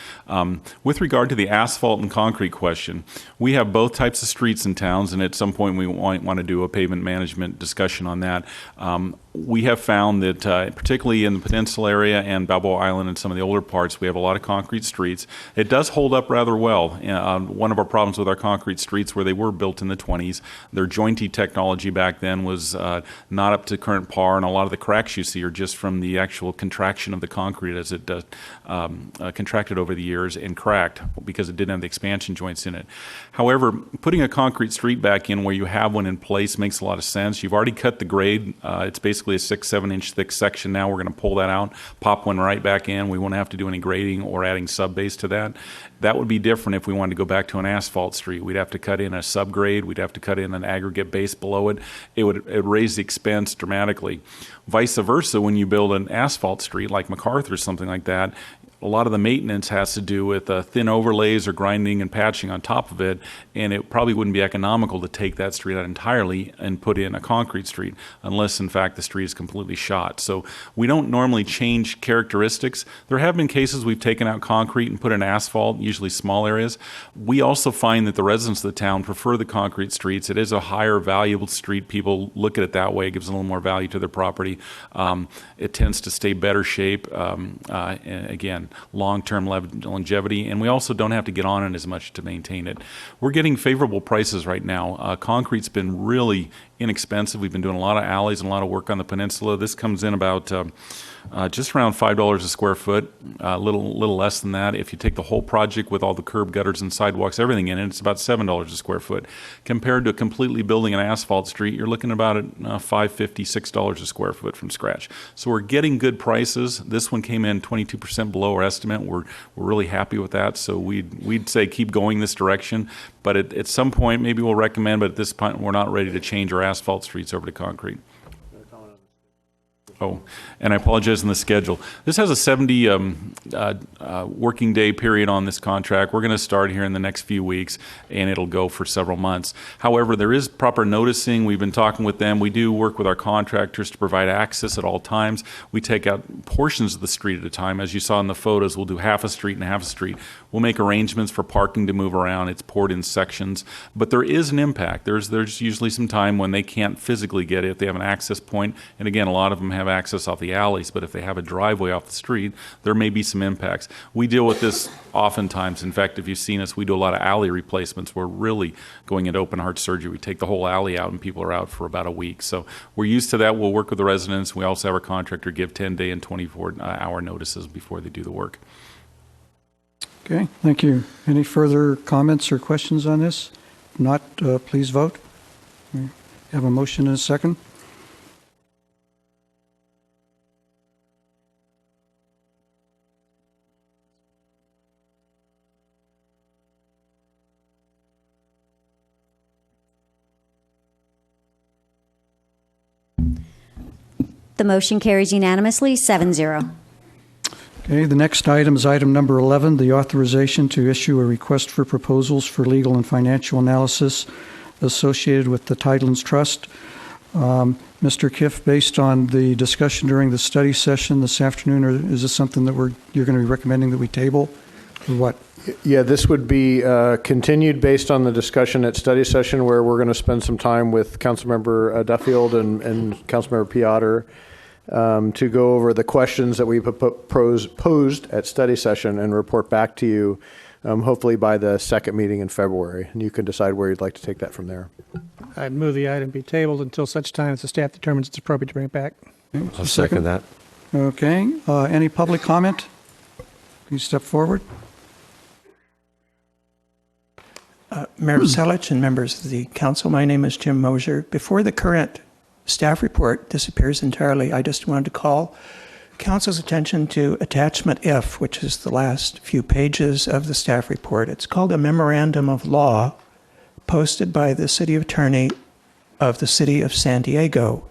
With regard to the asphalt and concrete question, we have both types of streets in towns, and at some point we want to do a pavement management discussion on that. We have found that particularly in the Peninsula area and Balboa Island and some of the older parts, we have a lot of concrete streets. It does hold up rather well. One of our problems with our concrete streets where they were built in the 20s, their jointy technology back then was not up to current par, and a lot of the cracks you see are just from the actual contraction of the concrete as it contracted over the years and cracked because it didn't have the expansion joints in it. However, putting a concrete street back in where you have one in place makes a lot of sense. You've already cut the grade. It's basically a 6-7 inch thick section now. We're going to pull that out, pop one right back in. We won't have to do any grading or adding sub-base to that. That would be different if we wanted to go back to an asphalt street. We'd have to cut in a subgrade. We'd have to cut in an aggregate base below it. It would raise the expense dramatically. Vice versa, when you build an asphalt street like MacArthur or something like that, a lot of the maintenance has to do with thin overlays or grinding and patching on top of it, and it probably wouldn't be economical to take that street out entirely and put in a concrete street unless, in fact, the street is completely shot. So we don't normally change characteristics. There have been cases we've taken out concrete and put in asphalt, usually small areas. We also find that the residents of the town prefer the concrete streets. It is a higher valuable street. People look at it that way. It gives a little more value to their property. It tends to stay better shape. Again, long-term longevity, and we also don't have to get on it as much to maintain it. We're getting favorable prices right now. Concrete's been really inexpensive. We've been doing a lot of alleys and a lot of work on the peninsula. This comes in about just around $5 a square foot, a little less than that. If you take the whole project with all the curb gutters and sidewalks, everything in it, it's about $7 a square foot. Compared to completely building an asphalt street, you're looking about at $5.50, $6 a square foot from scratch. So we're getting good prices. This one came in 22% below our estimate. We're really happy with that. So we'd say keep going this direction. But at some point, maybe we'll recommend, but at this point, we're not ready to change our asphalt streets over to concrete. Oh, and I apologize on the schedule. This has a 70 working day period on this contract. We're going to start here in the next few weeks, and it'll go for several months. However, there is proper noticing. We've been talking with them. We do work with our contractors to provide access at all times. We take out portions of the street at a time. As you saw in the photos, we'll do half a street and half a street. We'll make arrangements for parking to move around. It's poured in sections. But there is an impact. There's usually some time when they can't physically get it if they have an access point. And again, a lot of them have access off the alleys, but if they have a driveway off the street, there may be some impacts. We deal with this oftentimes. In fact, if you've seen us, we do a lot of alley replacements. We're really going into open heart surgery. We take the whole alley out and people are out for about a week. So we're used to that. We'll work with the residents. We also have our contractor give 10-day and 24-hour notices before they do the work. Okay, thank you. Any further comments or questions on this? If not, please vote. We have a motion and a second. The motion carries unanimously, 7-0. Okay, the next item is item number 11, the authorization to issue a request for proposals for legal and financial analysis associated with the Tidelands Trust. Mr. Kiff, based on the discussion during the study session this afternoon, or is this something that you're going to be recommending that we table, or what? Yeah, this would be continued based on the discussion at study session, where we're going to spend some time with Councilmember Duffield and Councilmember Piotr to go over the questions that we posed at study session and report back to you, hopefully by the second meeting in February. And you can decide where you'd like to take that from there. I'd move the item be tabled until such time as the staff determines it's appropriate to bring it back. I'll second that. Okay. Any public comment? Please step forward. Mayor Selich and members of the council, my name is Jim Mosier. Before the current staff report disappears entirely, I just wanted to call council's attention to attachment F, which is the last few pages of the staff report. It's called a memorandum of law posted by the city attorney of the city of San Diego.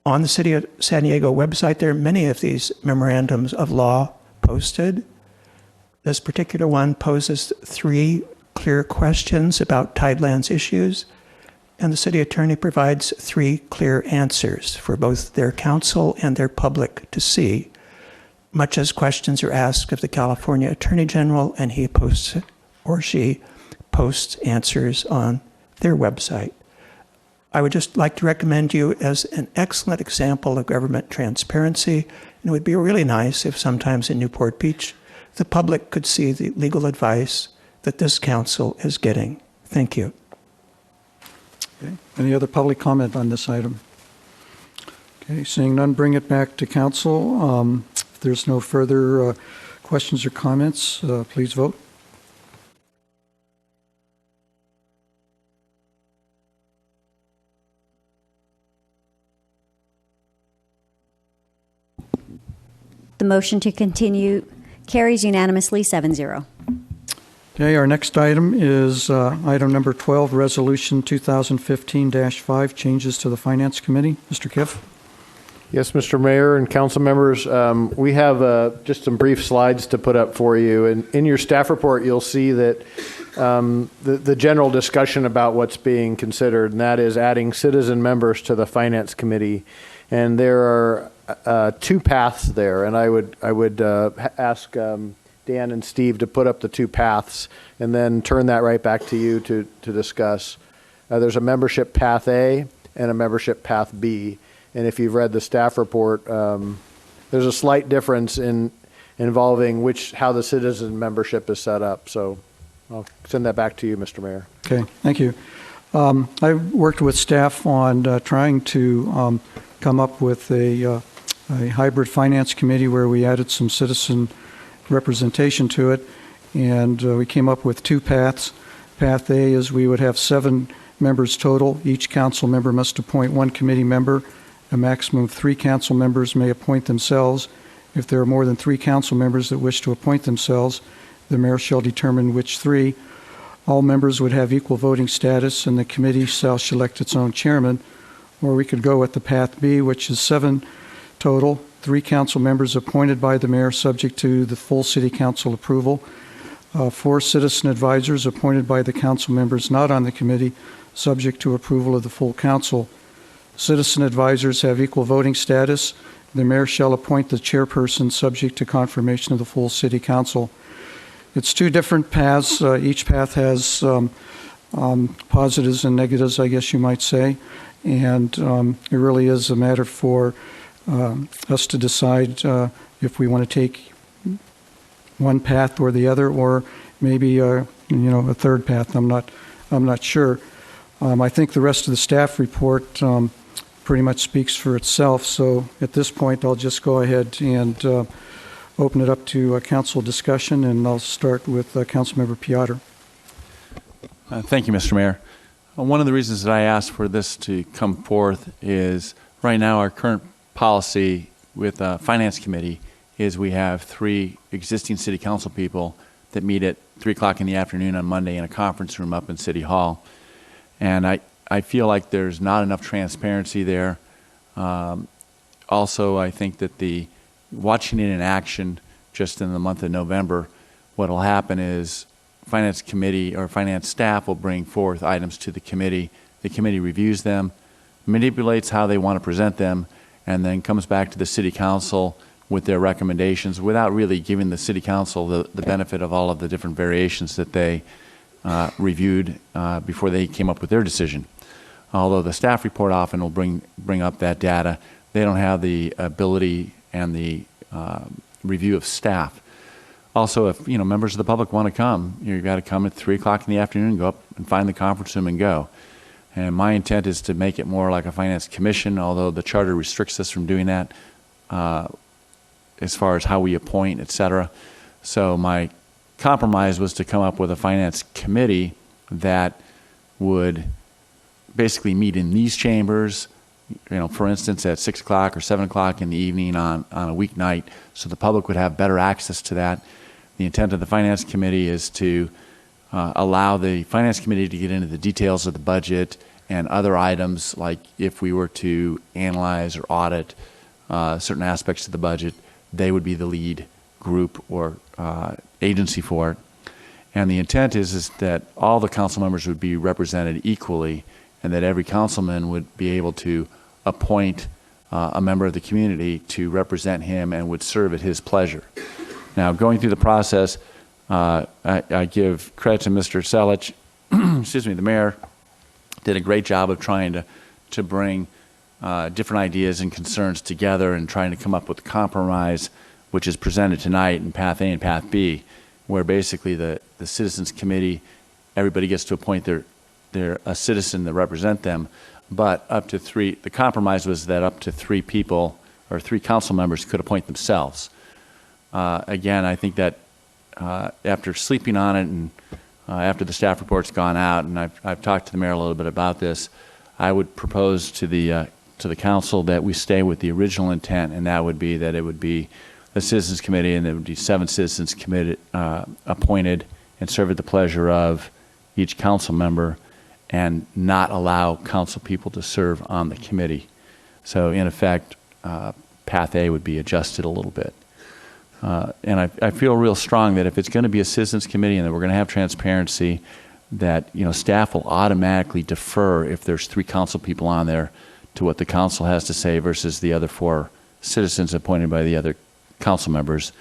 On the city of San Diego website, there are many of these memorandums of law posted. This particular one poses 3 clear questions about Tidelands issues, and the city attorney provides 3 clear answers for both their council and their public to see, much as questions are asked of the California Attorney General, and he posts or she posts answers on their website. I would just like to recommend you as an excellent example of government transparency, and it would be really nice if sometimes in Newport Beach the public could see the legal advice that this council is getting. Thank you. Okay. Any other public comment on this item? Okay, seeing none, bring it back to council. If there's no further questions or comments, please vote. The motion to continue carries unanimously 7-0. Okay, our next item is item number 12, Resolution 2015-5, changes to the Finance Committee. Mr. Kiff? Yes, Mr. Mayor and council members, we have just some brief slides to put up for you. And in your staff report, you'll see that the general discussion about what's being considered, and that is adding citizen members to the Finance Committee. And there are 2 paths there, and I would ask Dan and Steve to put up the 2 paths and then turn that right back to you to discuss. There's a membership path A and a membership path B. And if you've read the staff report, there's a slight difference involving how the citizen membership is set up. So I'll send that back to you, Mr. Mayor. Okay, thank you. I worked with staff on trying to come up with a hybrid finance committee where we added some citizen representation to it, and we came up with 2 paths. Path A is we would have 7 members total. Each council member must appoint 1 committee member. A maximum of 3 council members may appoint themselves. If there are more than 3 council members that wish to appoint themselves, the mayor shall determine which 3. All members would have equal voting status, and the committee shall select its own chairman. Or we could go with the path B, which is 7 total, 3 council members appointed by the mayor subject to the full city council approval, 4 citizen advisors appointed by the council members not on the committee subject to approval of the full council. Citizen advisors have equal voting status. The mayor shall appoint the chairperson subject to confirmation of the full city council. It's 2 different paths. Each path has positives and negatives, I guess you might say, and it really is a matter for us to decide if we want to take one path or the other, or maybe a 3rd path. I'm not sure. I think the rest of the staff report pretty much speaks for itself. So at this point, I'll just go ahead and open it up to council discussion, and I'll start with Councilmember Piotr. Thank you, Mr. Mayor. One of the reasons that I asked for this to come forth is right now our current policy with the Finance Committee is we have 3 existing city council people that meet at 3 o'clock in the afternoon on Monday in a conference room up in City Hall. And I feel like there's not enough transparency there. Also, I think that watching it in action just in the month of November, what will happen is Finance Committee or Finance staff will bring forth items to the committee. The committee reviews them, manipulates how they want to present them, and then comes back to the city council with their recommendations without really giving the city council the benefit of all of the different variations that they reviewed before they came up with their decision. Although the staff report often will bring up that data, they don't have the ability and the review of staff. Also, if members of the public want to come, you've got to come at 3 o'clock in the afternoon, go up and find the conference room and go. And my intent is to make it more like a finance commission, although the charter restricts us from doing that as far as how we appoint, et cetera. So my compromise was to come up with a finance committee that would basically meet in these chambers, for instance, at 6 o'clock or 7 o'clock in the evening on a weeknight, so the public would have better access to that. The intent of the finance committee is to allow the finance committee to get into the details of the budget and other items, like if we were to analyze or audit certain aspects of the budget, they would be the lead group or agency for it. And the intent is that all the council members would be represented equally, and that every councilman would be able to appoint a member of the community to represent him and would serve at his pleasure. Now, going through the process, I give credit to Mr. Selich, excuse me, the mayor did a great job of trying to bring different ideas and concerns together and trying to come up with a compromise, which is presented tonight in Path A and Path B, where basically the Citizens Committee, everybody gets to appoint a citizen to represent them, but up to 3, the compromise was that up to 3 people or 3 council members could appoint themselves. Again, I think that after sleeping on it and after the staff report's gone out, and I've talked to the mayor a little bit about this, I would propose to the council that we stay with the original intent, and that would be that it would be the Citizens Committee, and there would be 7 citizens committed, appointed and serve at the pleasure of each council member, and not allow council people to serve on the committee. So in effect, Path A would be adjusted a little bit. And I feel real strong that if it's going to be a citizens committee and that we're going to have transparency, that staff will automatically defer if there's 3 council people on there to what the council has to say versus the other 4 citizens appointed by the other council members.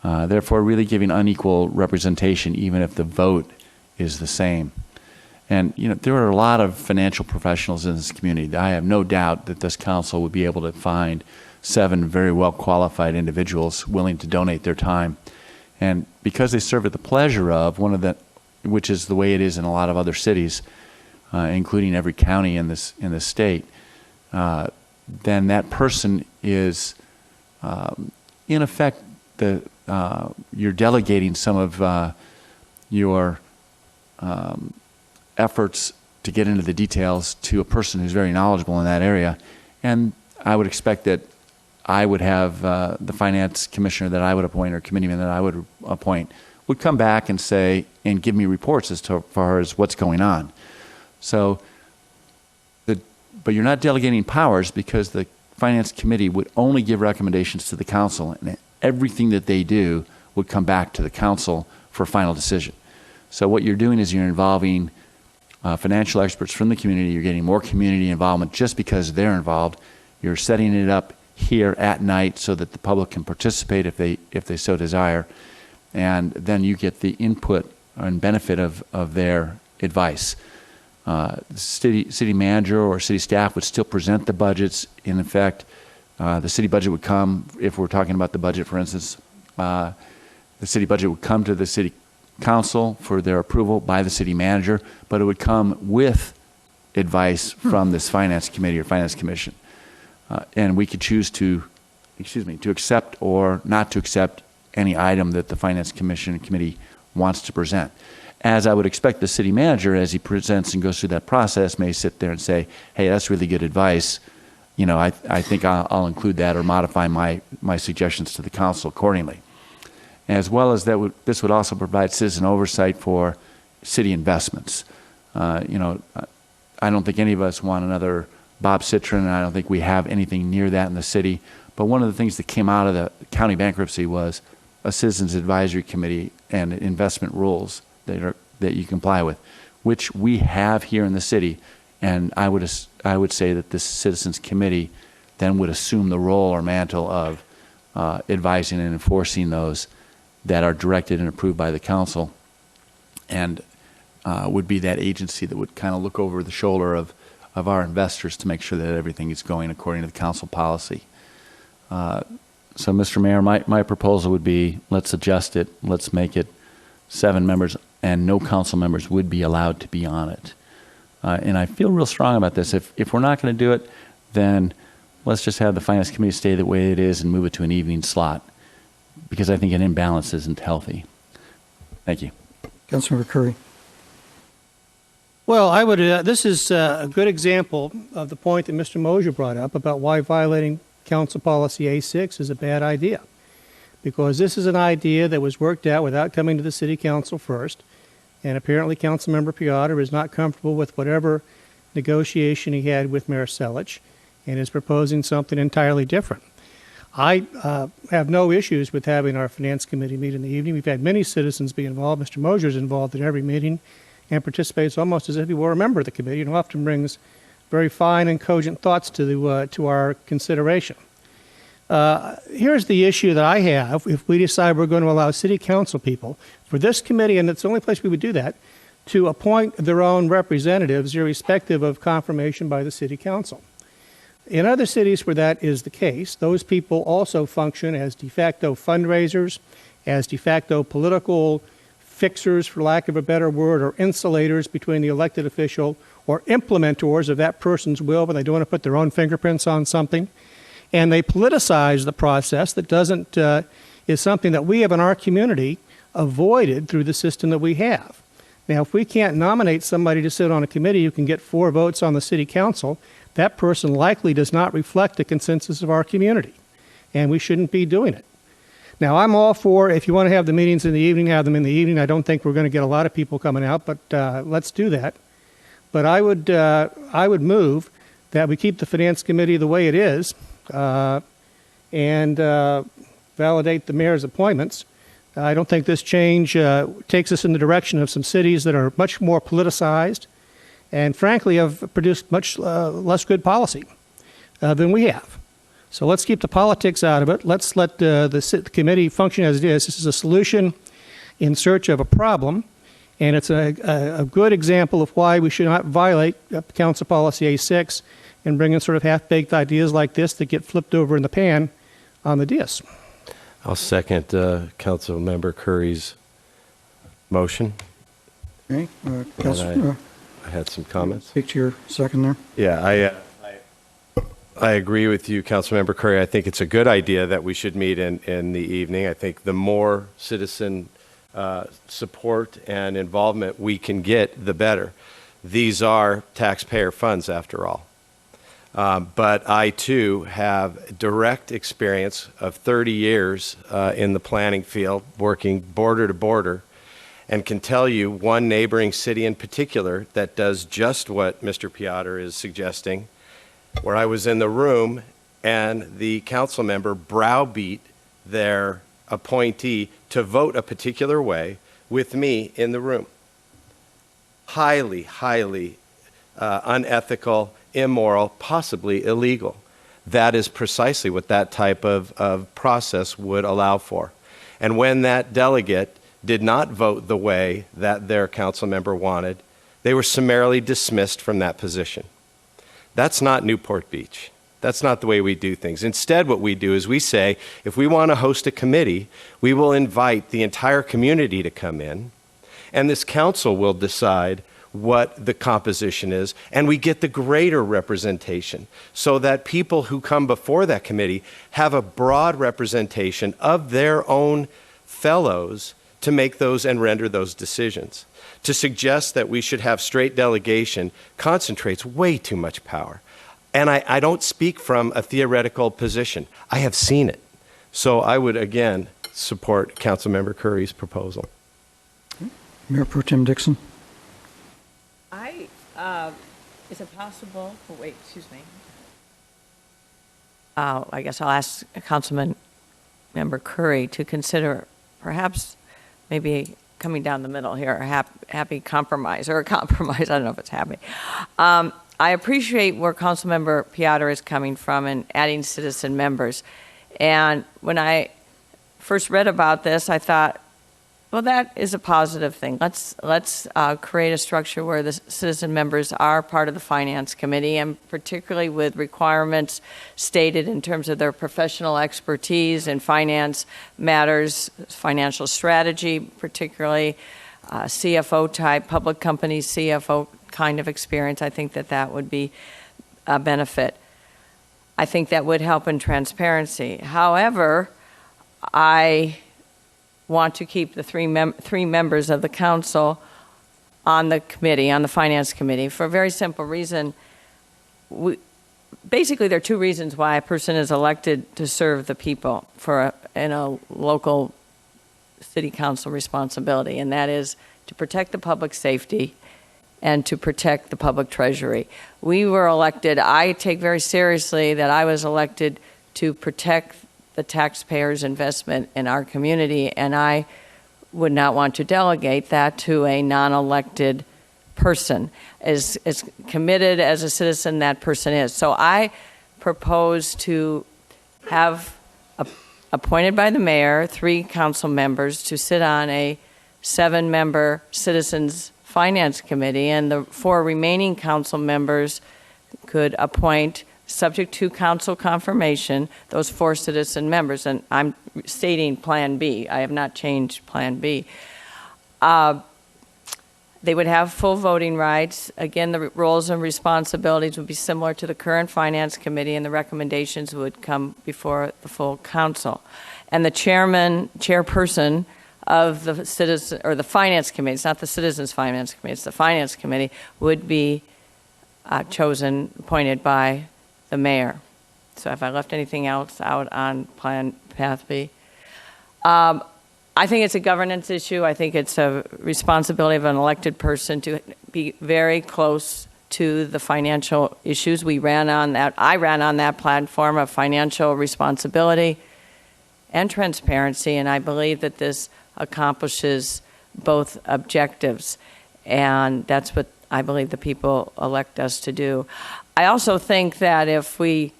Therefore, really giving unequal representation even if the vote is the same. And there are a lot of financial professionals in this community. I have no doubt that this council would be able to find 7 very well qualified individuals willing to donate their time. And because they serve at the pleasure of which is the way it is in a lot of other cities, including every county in this state, then that person is, in effect, you're delegating some of your efforts to get into the details to a person who's very knowledgeable in that area. And I would expect that I would have the finance commissioner that I would appoint or committeeman that I would appoint would come back and say and give me reports as far as what's going on. So, but you're not delegating powers, because the finance committee would only give recommendations to the council, and everything that they do would come back to the council for a final decision. So what you're doing is you're involving financial experts from the community. You're getting more community involvement just because they're involved. You're setting it up here at night so that the public can participate if they so desire, and then you get the input and benefit of their advice. The city manager or city staff would still present the budgets. In effect, the city budget would come, if we're talking about the budget, for instance, the city budget would come to the city council for their approval by the city manager, but it would come with advice from this finance committee or finance commission. And we could choose to accept or not to accept any item that the finance commission committee wants to present. As I would expect the city manager, as he presents and goes through that process, may sit there and say, hey, that's really good advice. I think I'll include that or modify my suggestions to the council accordingly. As well as that, this would also provide citizen oversight for city investments. I don't think any of us want another Bob Citron, and I don't think we have anything near that in the city. But one of the things that came out of the county bankruptcy was a citizens advisory committee and investment rules that you comply with, which we have here in the city, And I would say that this Citizens Committee then would assume the role or mantle of advising and enforcing those that are directed and approved by the council, and would be that agency that would kind of look over the shoulder of our investors to make sure that everything is going according to the council policy. So, Mr. Mayor, my proposal would be, let's adjust it. Let's make it 7 members, and no council members would be allowed to be on it. And I feel real strong about this. If we're not going to do it, then let's just have the Finance Committee stay the way it is and move it to an evening slot, because I think an imbalance isn't healthy. Thank you. Councilmember Curry. Well, I would. This is a good example of the point that Mr. Mosier brought up about why violating Council Policy A6 is a bad idea. Because this is an idea that was worked out without coming to the City Council first, and apparently Councilmember Piotr is not comfortable with whatever negotiation he had with Mayor Selich, and is proposing something entirely different. I have no issues with having our Finance Committee meet in the evening. We've had many citizens be involved. Mr. Mosier is involved in every meeting and participates almost as if he were a member of the committee, and often brings very fine and cogent thoughts to our consideration. Here's the issue that I have if we decide we're going to allow City Council people for this committee, and it's the only place we would do that, to appoint their own representatives irrespective of confirmation by the City Council. In other cities where that is the case, those people also function as de facto fundraisers, as de facto political fixers, for lack of a better word, or insulators between the elected official or implementors of that person's will when they don't want to put their own fingerprints on something. And they politicize the process that doesn't, is something that we have in our community avoided through the system that we have. Now, if we can't nominate somebody to sit on a committee who can get 4 votes on the City Council, that person likely does not reflect the consensus of our community, and we shouldn't be doing it. Now, I'm all for, if you want to have the meetings in the evening, have them in the evening. I don't think we're going to get a lot of people coming out, but let's do that. But I would move that we keep the Finance Committee the way it is, and validate the mayor's appointments. I don't think this change takes us in the direction of some cities that are much more politicized and, frankly, have produced much less good policy than we have. So let's keep the politics out of it. Let's let the committee function as it is. This is a solution in search of a problem, and it's a good example of why we should not violate Council Policy A6 and bring in sort of half-baked ideas like this that get flipped over in the pan on the dais. I'll second Council Member Curry's motion. Okay. I had some comments. Speak to your second there. Yeah, I agree with you, Councilmember Curry. I think it's a good idea that we should meet in the evening. I think the more citizen support and involvement we can get, the better. These are taxpayer funds, after all. But I, too, have direct experience of 30 years in the planning field, working border to border, and can tell you one neighboring city in particular that does just what Mr. Piotr is suggesting, where I was in the room and the council member browbeat their appointee to vote a particular way with me in the room. Highly, highly unethical, immoral, possibly illegal. That is precisely what that type of process would allow for. And when that delegate did not vote the way that their council member wanted, they were summarily dismissed from that position. That's not Newport Beach. That's not the way we do things. Instead, what we do is we say, if we want to host a committee, we will invite the entire community to come in, and this council will decide what the composition is, and we get the greater representation so that people who come before that committee have a broad representation of their own fellows to make those and render those decisions. To suggest that we should have straight delegation concentrates way too much power. And I don't speak from a theoretical position. I have seen it. So I would, again, support Councilmember Curry's proposal. Mayor Pro Tem Dixon. Is it possible, excuse me. I guess I'll ask Councilman Member Curry to consider perhaps maybe coming down the middle here, a happy compromise, or a compromise, I don't know if it's happy. I appreciate where Councilmember Piotr is coming from and adding citizen members. And when I first read about this, I thought, well, that is a positive thing. Let's create a structure where the citizen members are part of the Finance Committee, and particularly with requirements stated in terms of their professional expertise in finance matters, financial strategy, particularly CFO type, public company CFO kind of experience. I think that would be a benefit. I think that would help in transparency. However, I want to keep the three members of the council on the committee, on the Finance Committee, for a very simple reason. Basically, there are two reasons why a person is elected to serve the people in a local city council responsibility, and that is to protect the public safety and to protect the public treasury. We were elected, I take very seriously that I was elected to protect the taxpayers' investment in our community, and I would not want to delegate that to a non-elected person, as committed as a citizen that person is. So I propose to have appointed by the mayor 3 council members to sit on a 7-member Citizens Finance Committee, and the 4 remaining council members could appoint, subject to council confirmation, those 4 citizen members. And I'm stating Plan B. I have not changed Plan B. They would have full voting rights. Again, the roles and responsibilities would be similar to the current Finance Committee, and the recommendations would come before the full council. And the chairperson of the citizen or the Finance Committee, it's not the Citizens Finance Committee, it's the Finance Committee, would be appointed by the mayor. So if I left anything else out on Path B. I think it's a governance issue. I think it's a responsibility of an elected person to be very close to the financial issues. I ran on that platform of financial responsibility and transparency, and I believe that this accomplishes both objectives, and that's what I believe the people elect us to do. I also think that if we,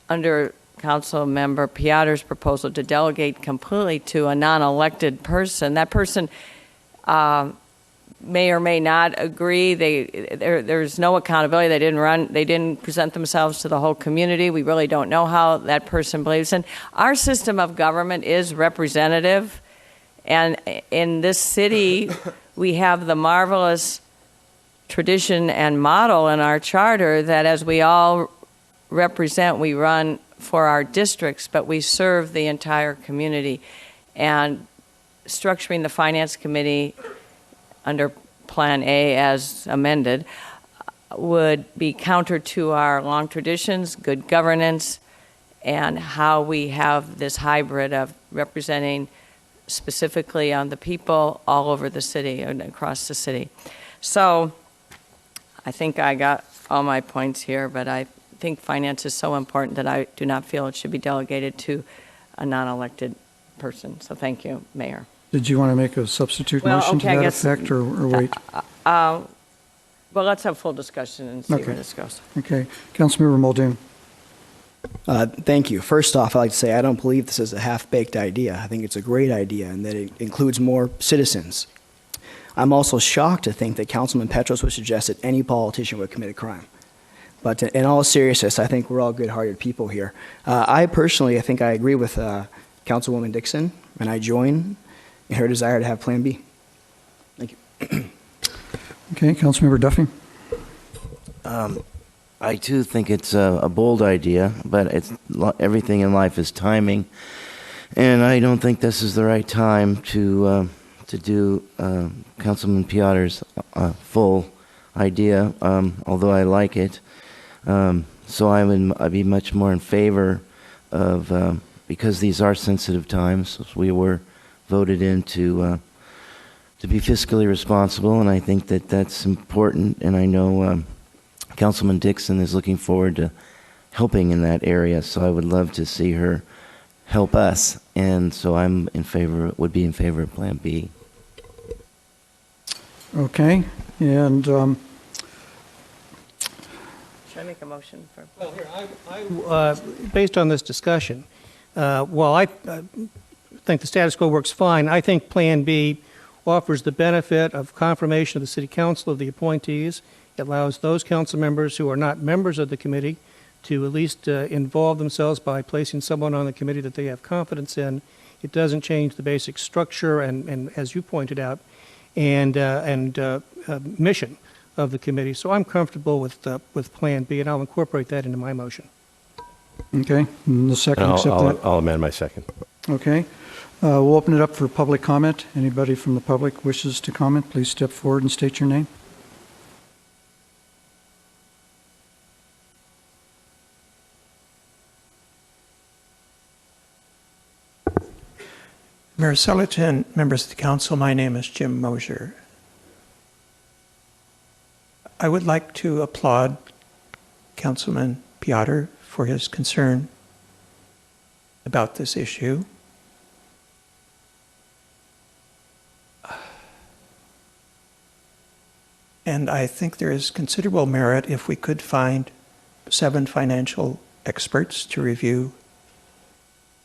under Council Member Piotr's proposal to delegate completely to a non-elected person, that person may or may not agree. There's no accountability. They didn't present themselves to the whole community. We really don't know how that person believes. And our system of government is representative. And in this city, we have the marvelous tradition and model in our charter that as we all represent, we run for our districts, but we serve the entire community. And structuring the Finance Committee under Plan A as amended would be counter to our long traditions, good governance, and how we have this hybrid of representing specifically on the people all over the city and across the city. So I think I got all my points here, but I think finance is so important that I do not feel it should be delegated to a non-elected person. So thank you, Mayor. Did you want to make a substitute motion to that effect, or wait? Well, let's have full discussion and see where this goes. Okay. Councilmember Muldoon. Thank you. First off, I'd like to say I don't believe this is a half-baked idea. I think it's a great idea and that it includes more citizens. I'm also shocked to think that Councilman Petros would suggest that any politician would commit a crime. But in all seriousness, I think we're all good-hearted people here. I think I agree with Councilwoman Dixon, and I join in her desire to have Plan B. Thank you. Okay, Councilmember Duffy. I too think it's a bold idea, but everything in life is timing, and I don't think this is the right time to do Councilman Piotr's full idea, although I like it. So I'd be much more in favor of, because these are sensitive times, we were voted in to be fiscally responsible, and I think that that's important, and I know Councilman Dixon is looking forward to helping in that area, so I would love to see her help us, and so would be in favor of Plan B. Okay, and Should I make a motion for? Well, here, based on this discussion, while I think the status quo works fine, I think Plan B offers the benefit of confirmation of the City Council of the appointees. It allows those council members who are not members of the committee to at least involve themselves by placing someone on the committee that they have confidence in. It doesn't change the basic structure and as you pointed out, and mission of the committee. So I'm comfortable with Plan B, and I'll incorporate that into my motion. Okay, and the second, accept that? I'll amend my second. Okay. We'll open it up for public comment. Anybody from the public wishes to comment, please step forward and state your name. Mayor Selich and members of the council, my name is Jim Mosier. I would like to applaud Councilman Piotr for his concern about this issue. And I think there is considerable merit if we could find 7 financial experts to review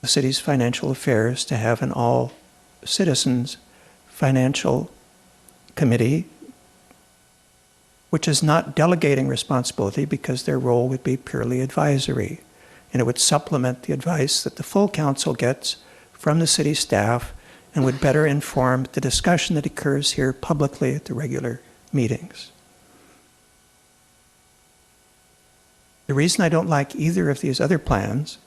the city's financial affairs, to have an all-citizens financial committee, which is not delegating responsibility because their role would be purely advisory. And it would supplement the advice that the full council gets from the city staff and would better inform the discussion that occurs here publicly at the regular meetings. The reason I don't like either of these other plans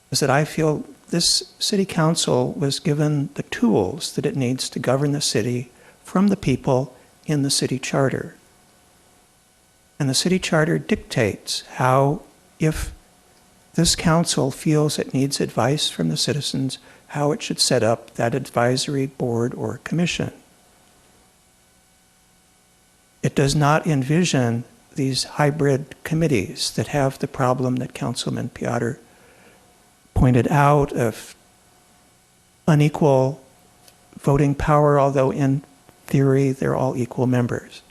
is that I feel this city council was given the tools that it needs to govern the city from the people in the city charter. And the city charter dictates how, if this council feels it needs advice from the citizens, how it should set up that advisory board or commission. It does not envision these hybrid committees that have the problem that Councilman Piotr pointed out of unequal voting power, although in theory they're all equal members.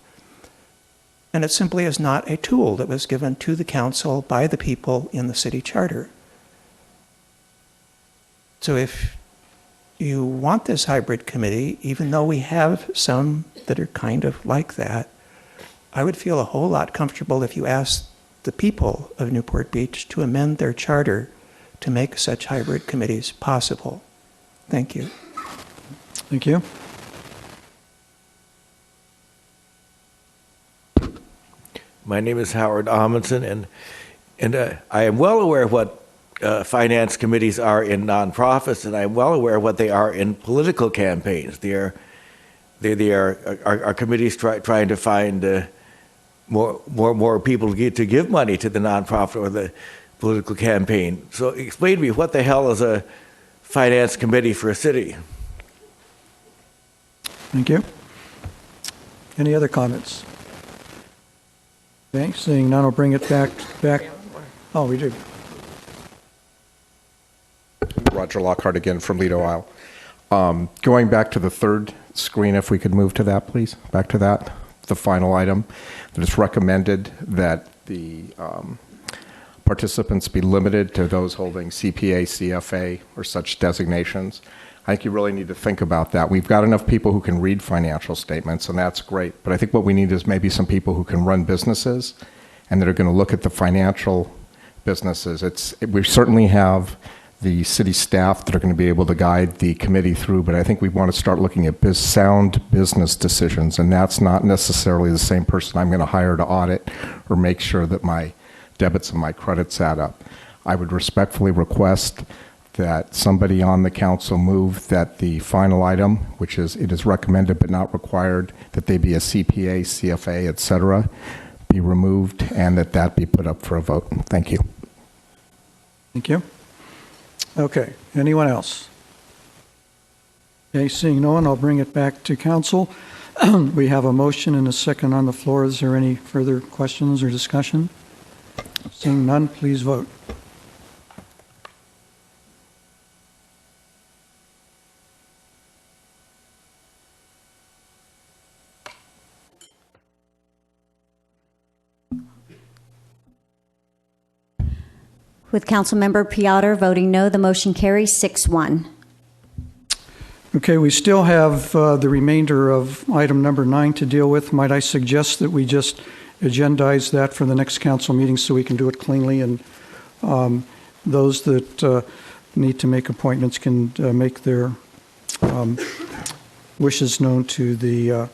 And it simply is not a tool that was given to the council by the people in the city charter. So if you want this hybrid committee, even though we have some that are kind of like that, I would feel a whole lot comfortable if you asked the people of Newport Beach to amend their charter to make such hybrid committees possible. Thank you. Thank you. My name is Howard Amundsen, and I am well aware of what finance committees are in nonprofits, and I'm well aware of what they are in political campaigns. They are committees trying to find more people to give money to the nonprofit or the political campaign. So explain to me, what the hell is a finance committee for a city? Thank you. Any other comments? Okay, seeing none, I'll bring it back. Oh, we do. Roger Lockhart again from Lido Isle. Going back to the third screen, if we could move to that, please. Back to that, the final item. That it's recommended that the participants be limited to those holding CPA, CFA, or such designations. I think you really need to think about that. We've got enough people who can read financial statements, and that's great. But I think what we need is maybe some people who can run businesses and that are going to look at the financial businesses. We certainly have the city staff that are going to be able to guide the committee through, but I think we want to start looking at sound business decisions, and that's not necessarily the same person I'm going to hire to audit or make sure that my debits and my credits add up. I would respectfully request that somebody on the council move that the final item, which is it is recommended but not required that they be a CPA, CFA, etc., be removed, and that be put up for a vote. Thank you. Thank you. Okay, anyone else? Okay, seeing no one, I'll bring it back to council. We have a motion and a second on the floor. Is there any further questions or discussion? Seeing none, please vote. With Councilmember Piotr voting no, the motion carries 6-1. Okay, we still have the remainder of item number 9 to deal with. Might I suggest that we just agendize that for the next council meeting so we can do it cleanly, and those that need to make appointments can make their wishes known to the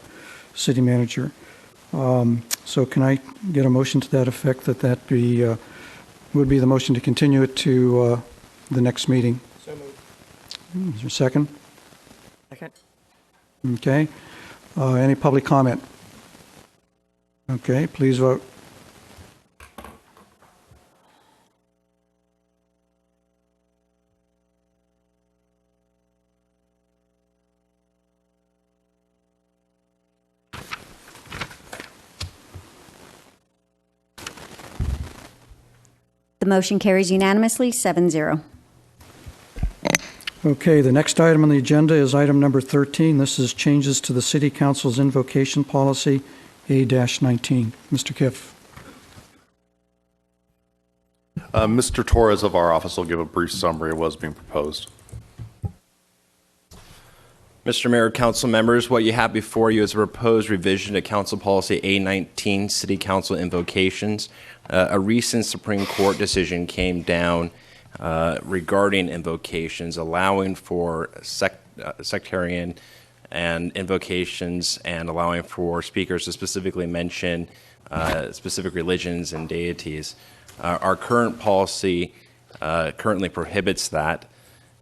city manager. So can I get a motion to that effect, that be would be the motion to continue it to the next meeting? So moved. Is there a second? Second. Okay. Any public comment? Okay, please vote. The motion carries unanimously, 7-0. Okay, the next item on the agenda is item number 13. This is changes to the City Council's invocation policy, A-19. Mr. Kiff. Mr. Torres of our office will give a brief summary of what's being proposed. Mr. Mayor, council members, what you have before you is a proposed revision to Council Policy A-19, City Council Invocations. A recent Supreme Court decision came down regarding invocations, allowing for sectarian and invocations and allowing for speakers to specifically mention specific religions and deities. Our current policy currently prohibits that.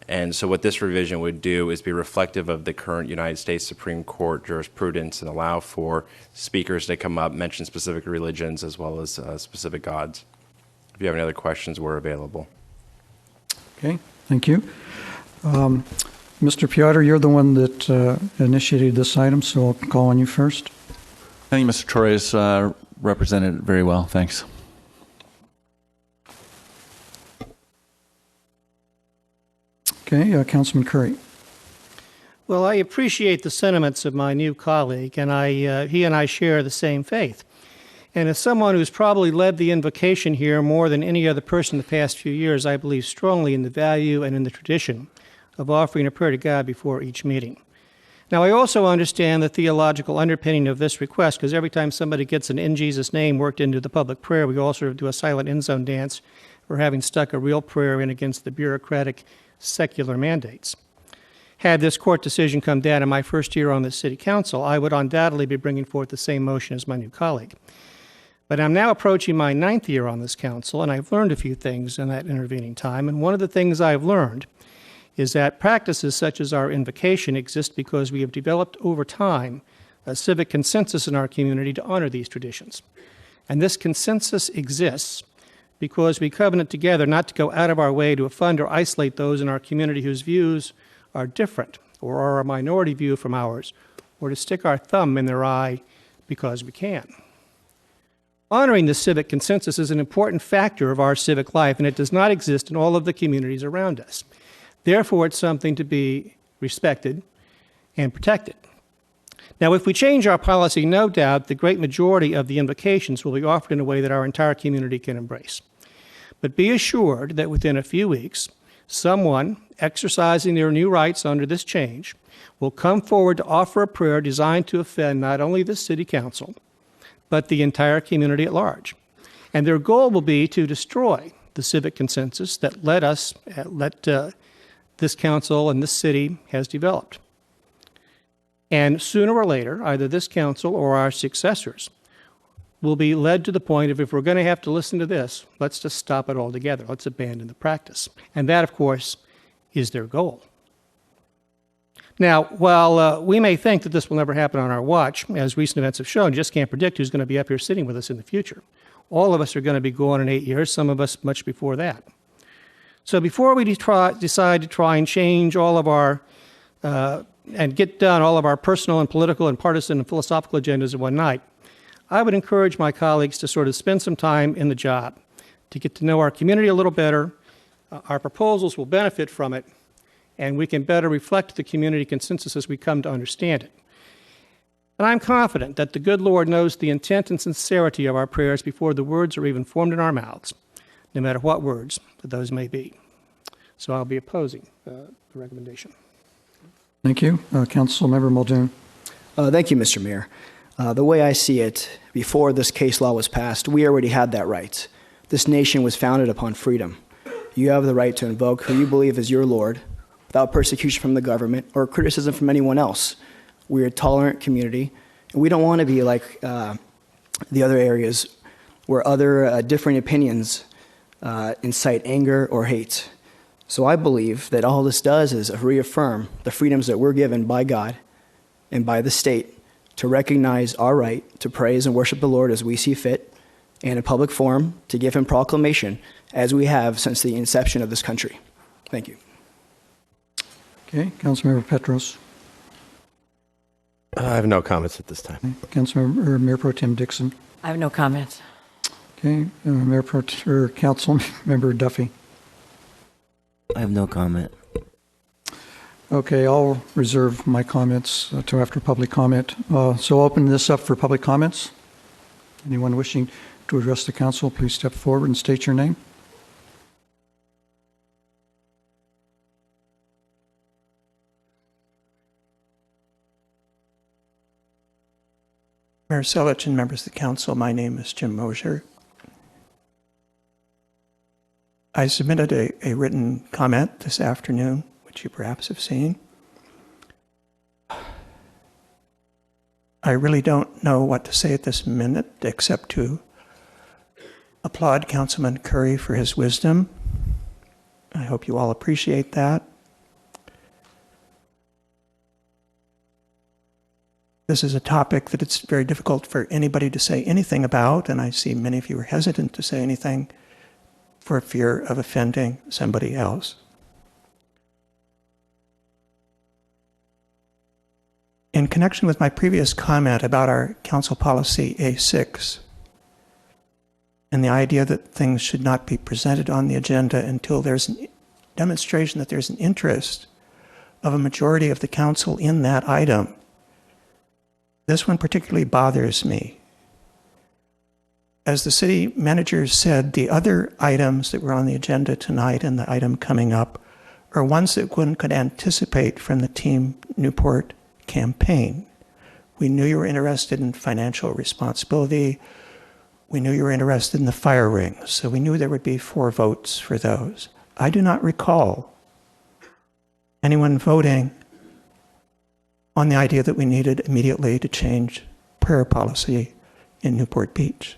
And so what this revision would do is be reflective of the current United States Supreme Court jurisprudence and allow for speakers to come up, mention specific religions as well as specific gods. If you have any other questions, we're available. Okay, thank you. Mr. Piotr, you're the one that initiated this item, so I'll call on you first. I think Mr. Torres represented it very well. Thanks. Okay, Councilman Curry. Well, I appreciate the sentiments of my new colleague, and he and I share the same faith. And as someone who's probably led the invocation here more than any other person in the past few years, I believe strongly in the value and in the tradition of offering a prayer to God before each meeting. Now, I also understand the theological underpinning of this request, because every time somebody gets an "in Jesus' name" worked into the public prayer, we all sort of do a silent end zone dance for having stuck a real prayer in against the bureaucratic secular mandates. Had this court decision come down in my first year on the city council, I would undoubtedly be bringing forth the same motion as my new colleague. But I'm now approaching my 9th year on this council, and I've learned a few things in that intervening time. And one of the things I've learned is that practices such as our invocation exist because we have developed over time a civic consensus in our community to honor these traditions. And this consensus exists because we covenant together not to go out of our way to offend or isolate those in our community whose views are different or are a minority view from ours, or to stick our thumb in their eye because we can. Honoring this civic consensus is an important factor of our civic life, and it does not exist in all of the communities around us. Therefore, it's something to be respected and protected. Now, if we change our policy, no doubt the great majority of the invocations will be offered in a way that our entire community can embrace. But be assured that within a few weeks, someone exercising their new rights under this change will come forward to offer a prayer designed to offend not only the city council, but the entire community at large. And their goal will be to destroy the civic consensus that this council and this city has developed. And sooner or later, either this council or our successors will be led to the point of, if we're going to have to listen to this, let's just stop it altogether. Let's abandon the practice. And that, of course, is their goal. Now, while we may think that this will never happen on our watch, as recent events have shown, you just can't predict who's going to be up here sitting with us in the future. All of us are going to be gone in 8 years, some of us much before that. So before we decide to try and change all of our and get done all of our personal and political and partisan and philosophical agendas in one night, I would encourage my colleagues to sort of spend some time in the job to get to know our community a little better. Our proposals will benefit from it, and we can better reflect the community consensus as we come to understand it. And I'm confident that the good Lord knows the intent and sincerity of our prayers before the words are even formed in our mouths. no matter what words those may be. So I'll be opposing the recommendation. Thank you. Councilmember Muldoon. Thank you, Mr. Mayor. The way I see it, before this case law was passed, we already had that right. This nation was founded upon freedom. You have the right to invoke who you believe is your Lord without persecution from the government or criticism from anyone else. We're a tolerant community, and we don't want to be like the other areas where other differing opinions incite anger or hate. So I believe that all this does is reaffirm the freedoms that we're given by God and by the state to recognize our right to praise and worship the Lord as we see fit, and in public forum to give him proclamation as we have since the inception of this country. Thank you. Okay, Councilmember Petros. I have no comments at this time. Councilmember Mayor Pro Tem Dixon. I have no comments. Okay, Councilmember Duffy. I have no comment. Okay, I'll reserve my comments to after public comment. So I'll open this up for public comments. Anyone wishing to address the council, please step forward and state your name. Mayor Selich and members of the council, my name is Jim Mosier. I submitted a written comment this afternoon, which you perhaps have seen. I really don't know what to say at this minute except to applaud Councilman Curry for his wisdom. I hope you all appreciate that. This is a topic that it's very difficult for anybody to say anything about, and I see many of you are hesitant to say anything for fear of offending somebody else. In connection with my previous comment about our council policy A6 and the idea that things should not be presented on the agenda until there's a demonstration that there's an interest of a majority of the council in that item, this one particularly bothers me. As the city manager said, the other items that were on the agenda tonight and the item coming up are ones that one could anticipate from the Team Newport campaign. We knew you were interested in financial responsibility. We knew you were interested in the fire rings, so we knew there would be 4 votes for those. I do not recall anyone voting on the idea that we needed immediately to change prayer policy in Newport Beach.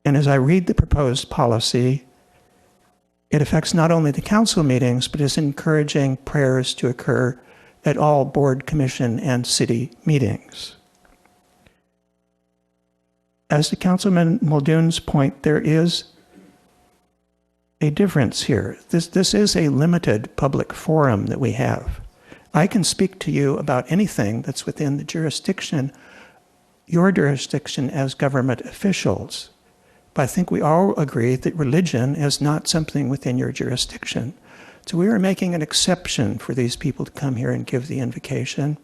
And as I read the proposed policy, it affects not only the council meetings, but is encouraging prayers to occur at all board, commission, and city meetings. As to Councilman Muldoon's point, there is a difference here. This is a limited public forum that we have. I can speak to you about anything that's within the jurisdiction, your jurisdiction as government officials. But I think we all agree that religion is not something within your jurisdiction. So we are making an exception for these people to come here and give the invocation.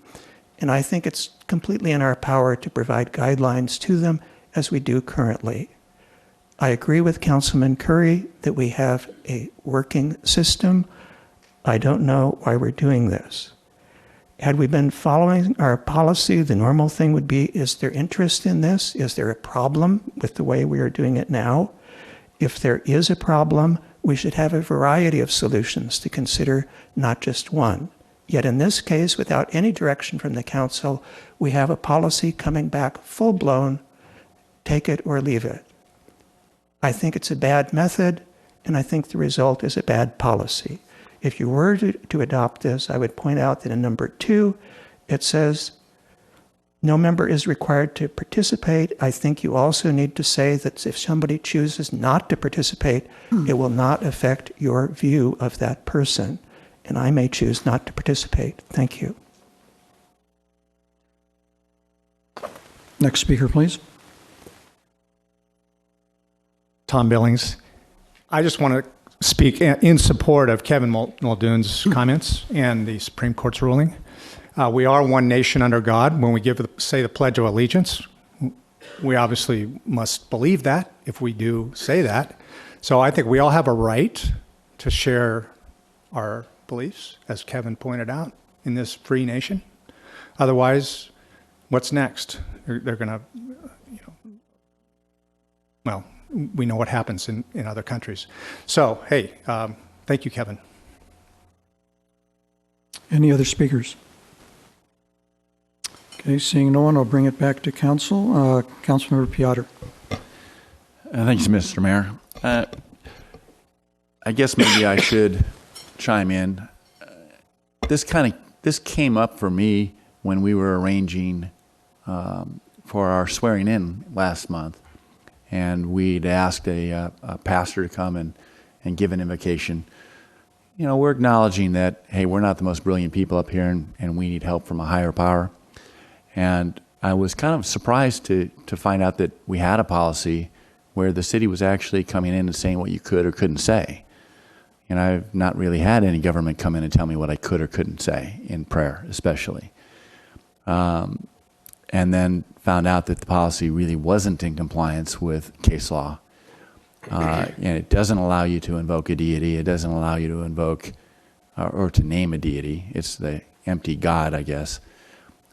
And I think it's completely in our power to provide guidelines to them as we do currently. I agree with Councilman Curry that we have a working system. I don't know why we're doing this. Had we been following our policy, the normal thing would be, is there interest in this? Is there a problem with the way we are doing it now? If there is a problem, we should have a variety of solutions to consider, not just one. Yet in this case, without any direction from the council, we have a policy coming back full-blown, take it or leave it. I think it's a bad method, and I think the result is a bad policy. If you were to adopt this, I would point out that in number 2, it says no member is required to participate. I think you also need to say that if somebody chooses not to participate, it will not affect your view of that person. And I may choose not to participate. Thank you. Next speaker, please. Tom Billings. I just want to speak in support of Kevin Muldoon's comments and the Supreme Court's ruling. We are one nation under God when we say the Pledge of Allegiance. we obviously must believe that if we do say that. So I think we all have a right to share our beliefs, as Kevin pointed out, in this free nation. Otherwise, what's next? They're going to, well, we know what happens in other countries. So, hey, thank you, Kevin. Any other speakers? Okay, seeing no one, I'll bring it back to council. Councilmember Piotr. Thanks, Mr. Mayor. I guess maybe I should chime in. This came up for me when we were arranging for our swearing in last month, and we'd asked a pastor to come and give an invocation. You know, we're acknowledging that, hey, we're not the most brilliant people up here, and we need help from a higher power. And I was kind of surprised to find out that we had a policy where the city was actually coming in and saying what you could or couldn't say. And I've not really had any government come in and tell me what I could or couldn't say, in prayer especially. And then found out that the policy really wasn't in compliance with case law. And it doesn't allow you to invoke a deity. It doesn't allow you to invoke or to name a deity. It's the empty God, I guess.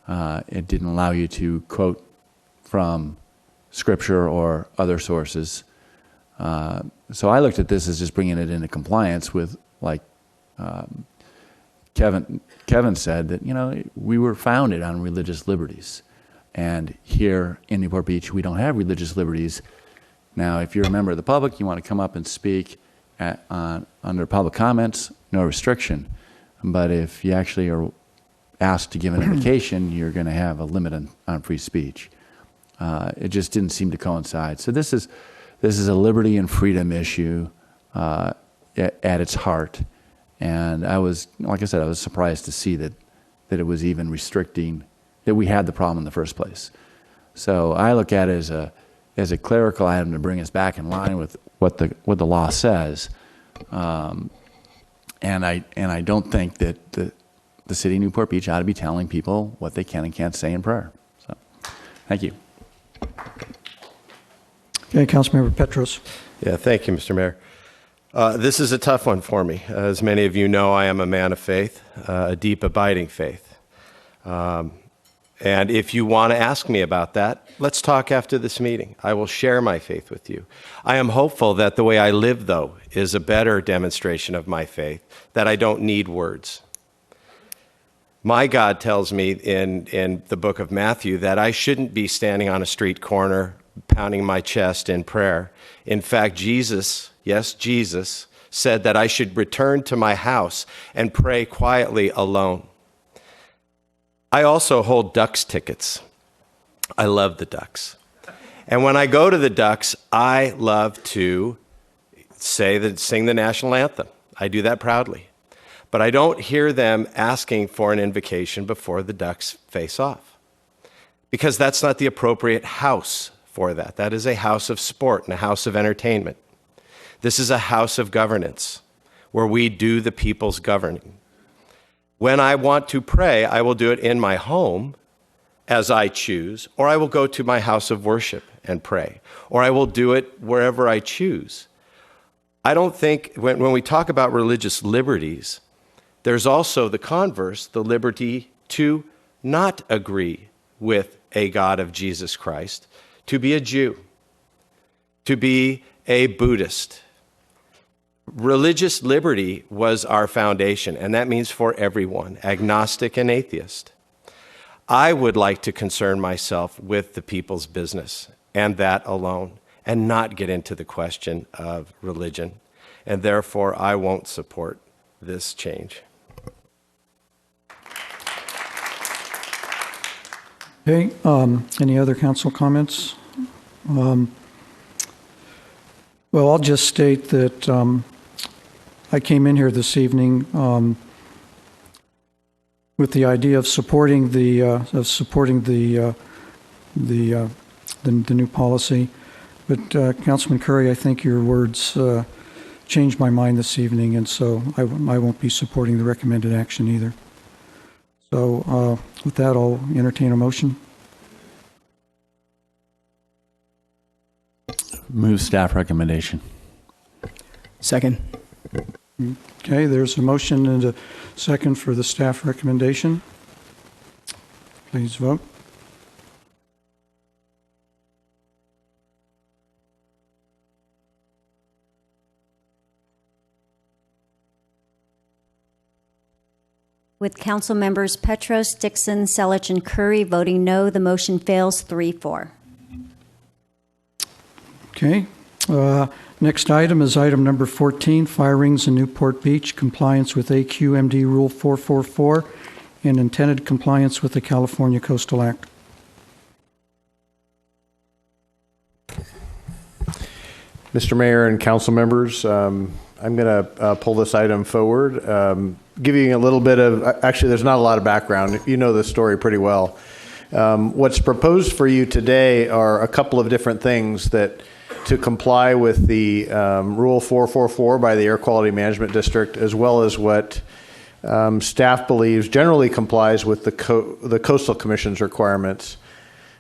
It didn't allow you to quote from Scripture or other sources. So I looked at this as just bringing it into compliance with, like Kevin said, that, you know, we were founded on religious liberties. And here in Newport Beach, we don't have religious liberties. Now, if you're a member of the public, you want to come up and speak under public comments, no restriction. But if you actually are asked to give an invocation, you're going to have a limit on free speech. It just didn't seem to coincide. So this is a liberty and freedom issue at its heart. And I was, like I said, I was surprised to see that it was even restricting, that we had the problem in the first place. So I look at it as a clerical item to bring us back in line with what the law says. And I don't think that the city of Newport Beach ought to be telling people what they can and can't say in prayer. So, thank you. Okay, Councilmember Petros. Yeah, thank you, Mr. Mayor. This is a tough one for me. As many of you know, I am a man of faith, a deep, abiding faith. And if you want to ask me about that, let's talk after this meeting. I will share my faith with you. I am hopeful that the way I live, though, is a better demonstration of my faith, that I don't need words. My God tells me in the book of Matthew that I shouldn't be standing on a street corner pounding my chest in prayer. In fact, Jesus, yes, Jesus, said that I should return to my house and pray quietly alone. I also hold Ducks tickets. I love the Ducks. And when I go to the Ducks, I love to sing the national anthem. I do that proudly. But I don't hear them asking for an invocation before the Ducks face off, because that's not the appropriate house for that. That is a house of sport and a house of entertainment. This is a house of governance where we do the people's governing. When I want to pray, I will do it in my home as I choose, or I will go to my house of worship and pray, or I will do it wherever I choose. I don't think, when we talk about religious liberties, there's also the converse, the liberty to not agree with a God of Jesus Christ, to be a Jew, to be a Buddhist. Religious liberty was our foundation, and that means for everyone, agnostic and atheist. I would like to concern myself with the people's business, and that alone, and not get into the question of religion. And therefore, I won't support this change. Okay, any other council comments? Well, I'll just state that I came in here this evening with the idea of supporting the new policy, but Councilman Curry, I think your words changed my mind this evening, and so I won't be supporting the recommended action either. So with that, I'll entertain a motion. Move staff recommendation. Second. Okay, there's a motion and a second for the staff recommendation. Please vote. With council members Petros, Dixon, Selich, and Curry voting no, the motion fails 3-4. Okay. Next item is item number 14, fire rings in Newport Beach, compliance with AQMD Rule 444 and intended compliance with the California Coastal Act. Mr. Mayor and council members, I'm going to pull this item forward. Give you a little bit of, actually, there's not a lot of background. You know this story pretty well. What's proposed for you today are a couple of different things that to comply with the Rule 444 by the Air Quality Management District, as well as what staff believes generally complies with the Coastal Commission's requirements.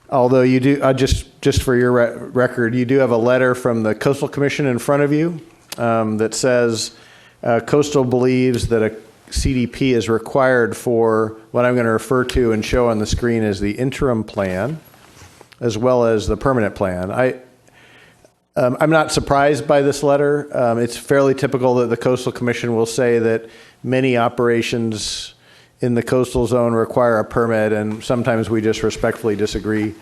Although you do, just for your record, you do have a letter from the Coastal Commission in front of you that says Coastal believes that a CDP is required for what I'm going to refer to and show on the screen as the interim plan, as well as the permanent plan. I'm not surprised by this letter. It's fairly typical that the Coastal Commission will say that many operations in the coastal zone require a permit, and sometimes we just respectfully disagree.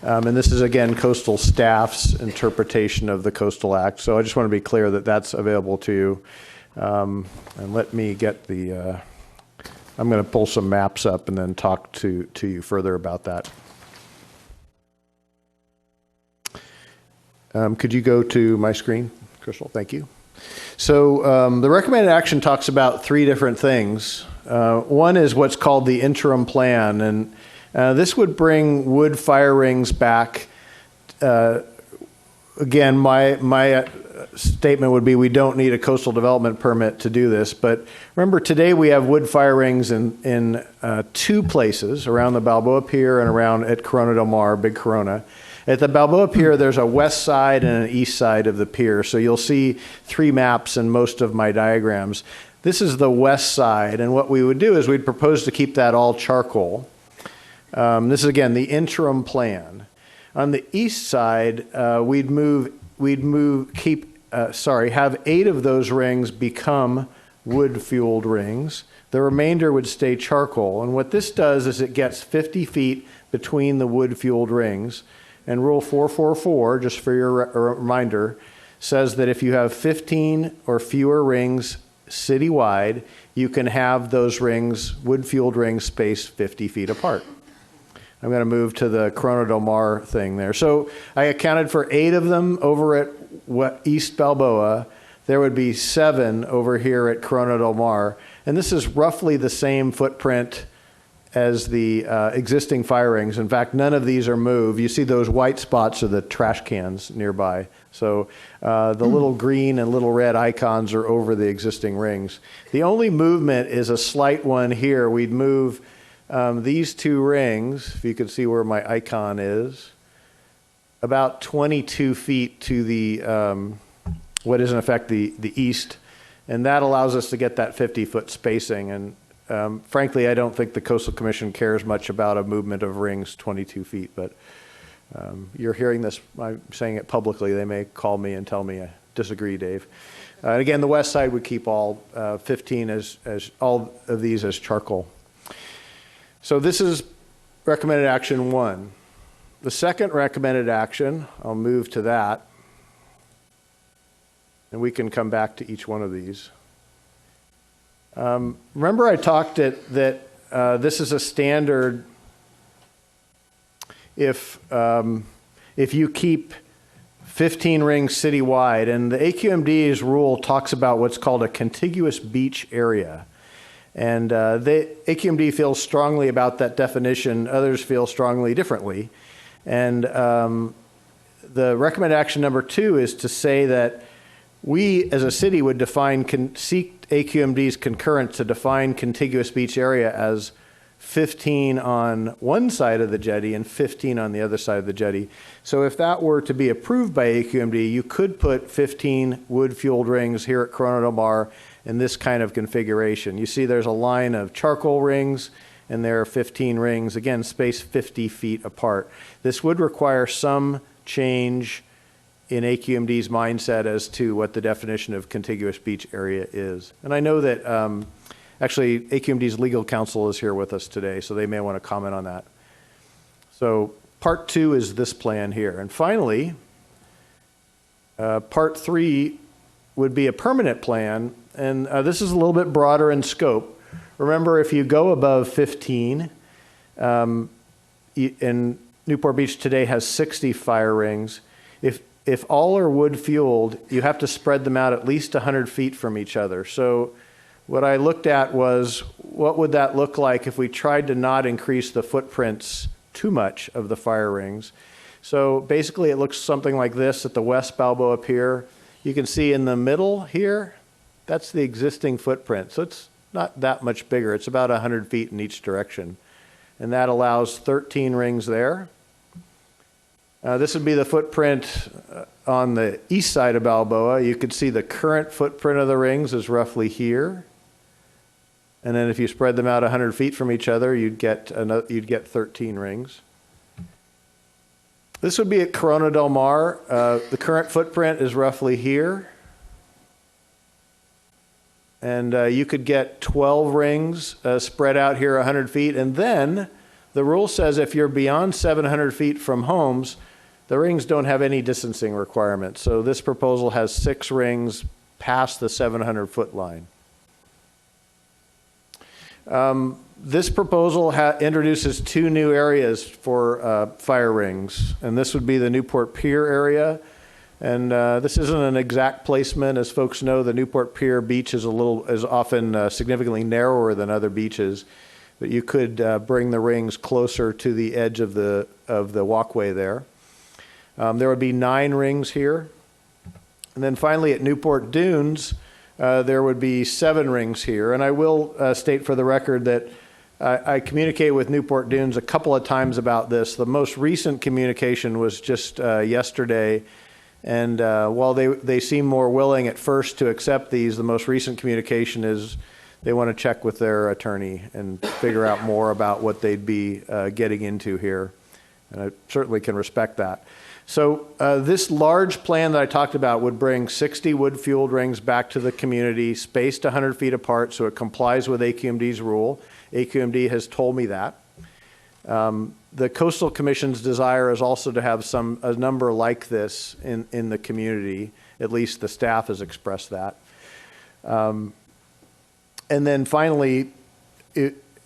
And this is, again, coastal staff's interpretation of the Coastal Act. So I just want to be clear that that's available to you. And let me get the, I'm going to pull some maps up and then talk to you further about that. Could you go to my screen, Crystal? Thank you. So the recommended action talks about three different things. One is what's called the interim plan, and this would bring wood fire rings back. Again, my statement would be we don't need a coastal development permit to do this, but remember today we have wood fire rings in two places, around the Balboa Pier and around at Corona del Mar, Big Corona. At the Balboa Pier, there's a west side and an east side of the pier. So you'll see three maps in most of my diagrams. This is the west side, and what we would do is we'd propose to keep that all charcoal. This is, again, the interim plan. On the east side, have 8 of those rings become wood-fueled rings. The remainder would stay charcoal. And what this does is it gets 50 feet between the wood-fueled rings. And Rule 444, just for your reminder, says that if you have 15 or fewer rings citywide, you can have those rings, wood-fueled rings, spaced 50 feet apart. I'm going to move to the Corona del Mar thing there. So I accounted for 8 of them over at East Balboa. There would be 7 over here at Corona del Mar. And this is roughly the same footprint as the existing fire rings. In fact, none of these are moved. You see those white spots are the trash cans nearby. So the little green and little red icons are over the existing rings. The only movement is a slight one here. We'd move these 2 rings, if you can see where my icon is, about 22 feet to the, what is in effect the east. And that allows us to get that 50-foot spacing. And frankly, I don't think the Coastal Commission cares much about a movement of rings 22 feet, but you're hearing this, I'm saying it publicly. They may call me and tell me I disagree, Dave. And again, the west side would keep all 15 as all of these as charcoal. So this is recommended action 1. The second recommended action, I'll move to that, and we can come back to each one of these. Remember I talked that this is a standard if you keep 15 rings citywide, and the AQMD's rule talks about what's called a contiguous beach area. And the AQMD feels strongly about that definition. Others feel strongly differently. And the recommended action number 2 is to say that we, as a city, would seek AQMD's concurrence to define contiguous beach area as 15 on one side of the jetty and 15 on the other side of the jetty. So if that were to be approved by AQMD, you could put 15 wood-fueled rings here at Corona Del Mar in this kind of configuration. You see there's a line of charcoal rings, and there are 15 rings, again, spaced 50 feet apart. This would require some change in AQMD's mindset as to what the definition of contiguous beach area is. And I know that actually AQMD's legal counsel is here with us today, so they may want to comment on that. So part 2 is this plan here. And finally, part 3 would be a permanent plan, and this is a little bit broader in scope. Remember, if you go above 15, and Newport Beach today has 60 fire rings, if all are wood fueled, you have to spread them out at least 100 feet from each other. So what I looked at was, what would that look like if we tried to not increase the footprints too much of the fire rings? So basically it looks something like this at the West Balboa Pier. You can see in the middle here, that's the existing footprint. So it's not that much bigger. It's about 100 feet in each direction. And that allows 13 rings there. This would be the footprint on the east side of Balboa. You could see the current footprint of the rings is roughly here. And then if you spread them out 100 feet from each other, you'd get 13 rings. This would be at Corona Del Mar. The current footprint is roughly here. And you could get 12 rings spread out here 100 feet. And then the rule says if you're beyond 700 feet from homes, the rings don't have any distancing requirements. So this proposal has 6 rings past the 700-foot line. This proposal introduces 2 new areas for fire rings, and this would be the Newport Pier area. And this isn't an exact placement. As folks know, the Newport Pier beach is often significantly narrower than other beaches, but you could bring the rings closer to the edge of the walkway there. There would be 9 rings here. And then finally at Newport Dunes, there would be 7 rings here. And I will state for the record that I communicate with Newport Dunes a couple of times about this. The most recent communication was just yesterday. And while they seem more willing at first to accept these, the most recent communication is they want to check with their attorney and figure out more about what they'd be getting into here. And I certainly can respect that. So this large plan that I talked about would bring 60 wood-fueled rings back to the community, spaced 100 feet apart, so it complies with AQMD's rule. AQMD has told me that. The Coastal Commission's desire is also to have a number like this in the community. At least the staff has expressed that. And then finally,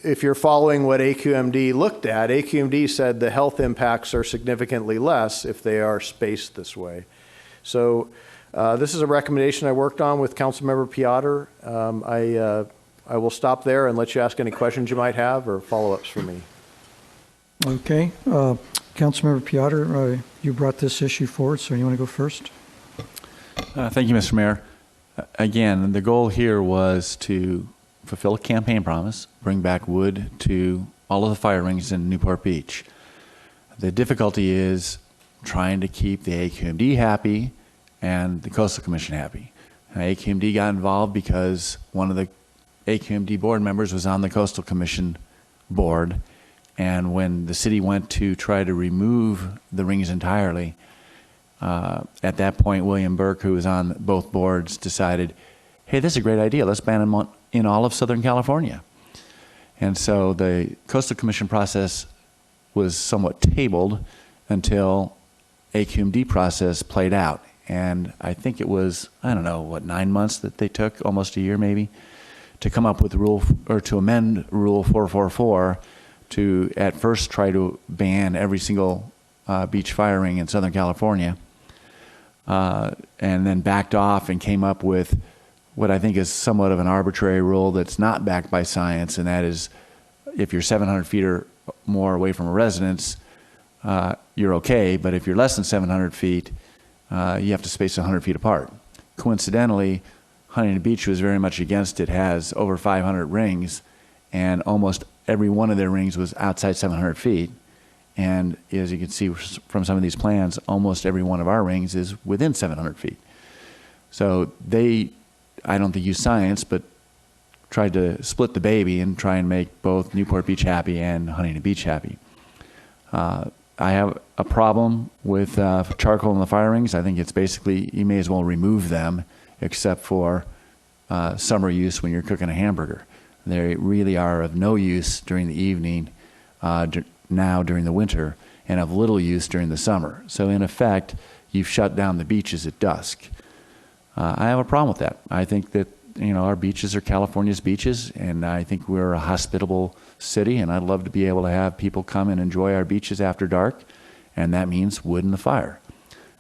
if you're following what AQMD looked at, AQMD said the health impacts are significantly less if they are spaced this way. So this is a recommendation I worked on with Councilmember Piotr. I will stop there and let you ask any questions you might have or follow-ups for me. Okay. Councilmember Piotr, you brought this issue forward, so you want to go first? Thank you, Mr. Mayor. Again, the goal here was to fulfill a campaign promise, bring back wood to all of the fire rings in Newport Beach. The difficulty is trying to keep the AQMD happy and the Coastal Commission happy. AQMD got involved because one of the AQMD board members was on the Coastal Commission board, and when the city went to try to remove the rings entirely, at that point William Burke, who was on both boards, decided, hey, this is a great idea, let's ban them in all of Southern California. And so the Coastal Commission process was somewhat tabled until AQMD process played out. And I think it was, 9 months that they took, almost a year maybe, to come up with to amend Rule 444 to at first try to ban every single beach fire ring in Southern California, and then backed off and came up with what I think is somewhat of an arbitrary rule that's not backed by science, and that is if you're 700 feet or more away from a residence, you're okay, but if you're less than 700 feet, you have to space 100 feet apart. Coincidentally, Huntington Beach was very much against it, has over 500 rings, and almost every one of their rings was outside 700 feet. And as you can see from some of these plans, almost every one of our rings is within 700 feet. So they, I don't think, use science, but tried to split the baby and try and make both Newport Beach happy and Huntington Beach happy. I have a problem with charcoal in the fire rings. I think it's basically, you may as well remove them except for summer use when you're cooking a hamburger. They really are of no use during the evening now during the winter, and of little use during the summer. So in effect, you've shut down the beaches at dusk. I have a problem with that. I think that, you know, our beaches are California's beaches, and I think we're a hospitable city, and I'd love to be able to have people come and enjoy our beaches after dark, and that means wood in the fire.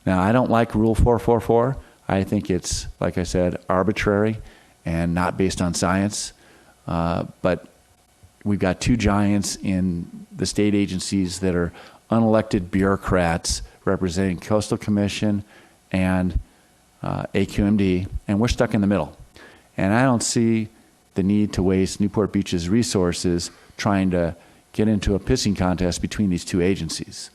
Now, I don't like Rule 444. I think it's, like I said, arbitrary and not based on science, but we've got two giants in the state agencies that are unelected bureaucrats representing Coastal Commission and AQMD, and we're stuck in the middle. And I don't see the need to waste Newport Beach's resources trying to get into a pissing contest between these two agencies.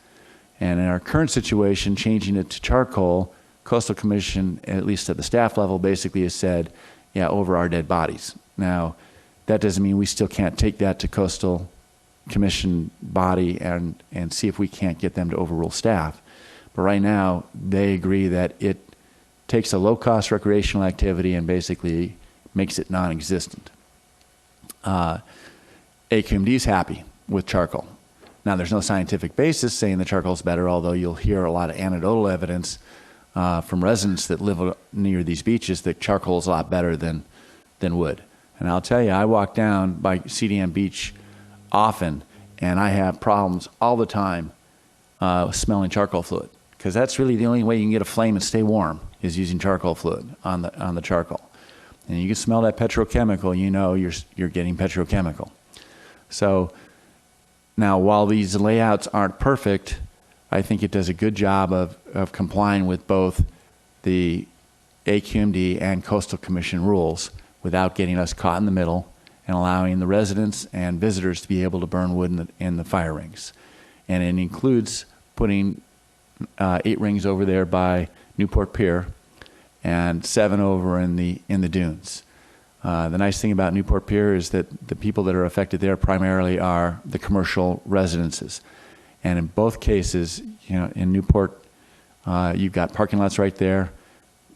And in our current situation, changing it to charcoal, Coastal Commission, at least at the staff level, basically has said, yeah, over our dead bodies. Now, that doesn't mean we still can't take that to Coastal Commission body and see if we can't get them to overrule staff. But right now, they agree that it takes a low-cost recreational activity and basically makes it non-existent. AQMD's happy with charcoal. Now, there's no scientific basis saying the charcoal is better, although you'll hear a lot of anecdotal evidence from residents that live near these beaches that charcoal is a lot better than wood. And I'll tell you, I walk down by CDM Beach often, and I have problems all the time smelling charcoal fluid, because that's really the only way you can get a flame and stay warm is using charcoal fluid on the charcoal. And you can smell that petrochemical, you know you're getting petrochemical. So now, while these layouts aren't perfect, I think it does a good job of complying with both the AQMD and Coastal Commission rules without getting us caught in the middle and allowing the residents and visitors to be able to burn wood in the fire rings. And it includes putting 8 rings over there by Newport Pier and 7 over in the dunes. The nice thing about Newport Pier is that the people that are affected there primarily are the commercial residences. And in both cases, you know, in Newport, you've got parking lots right there.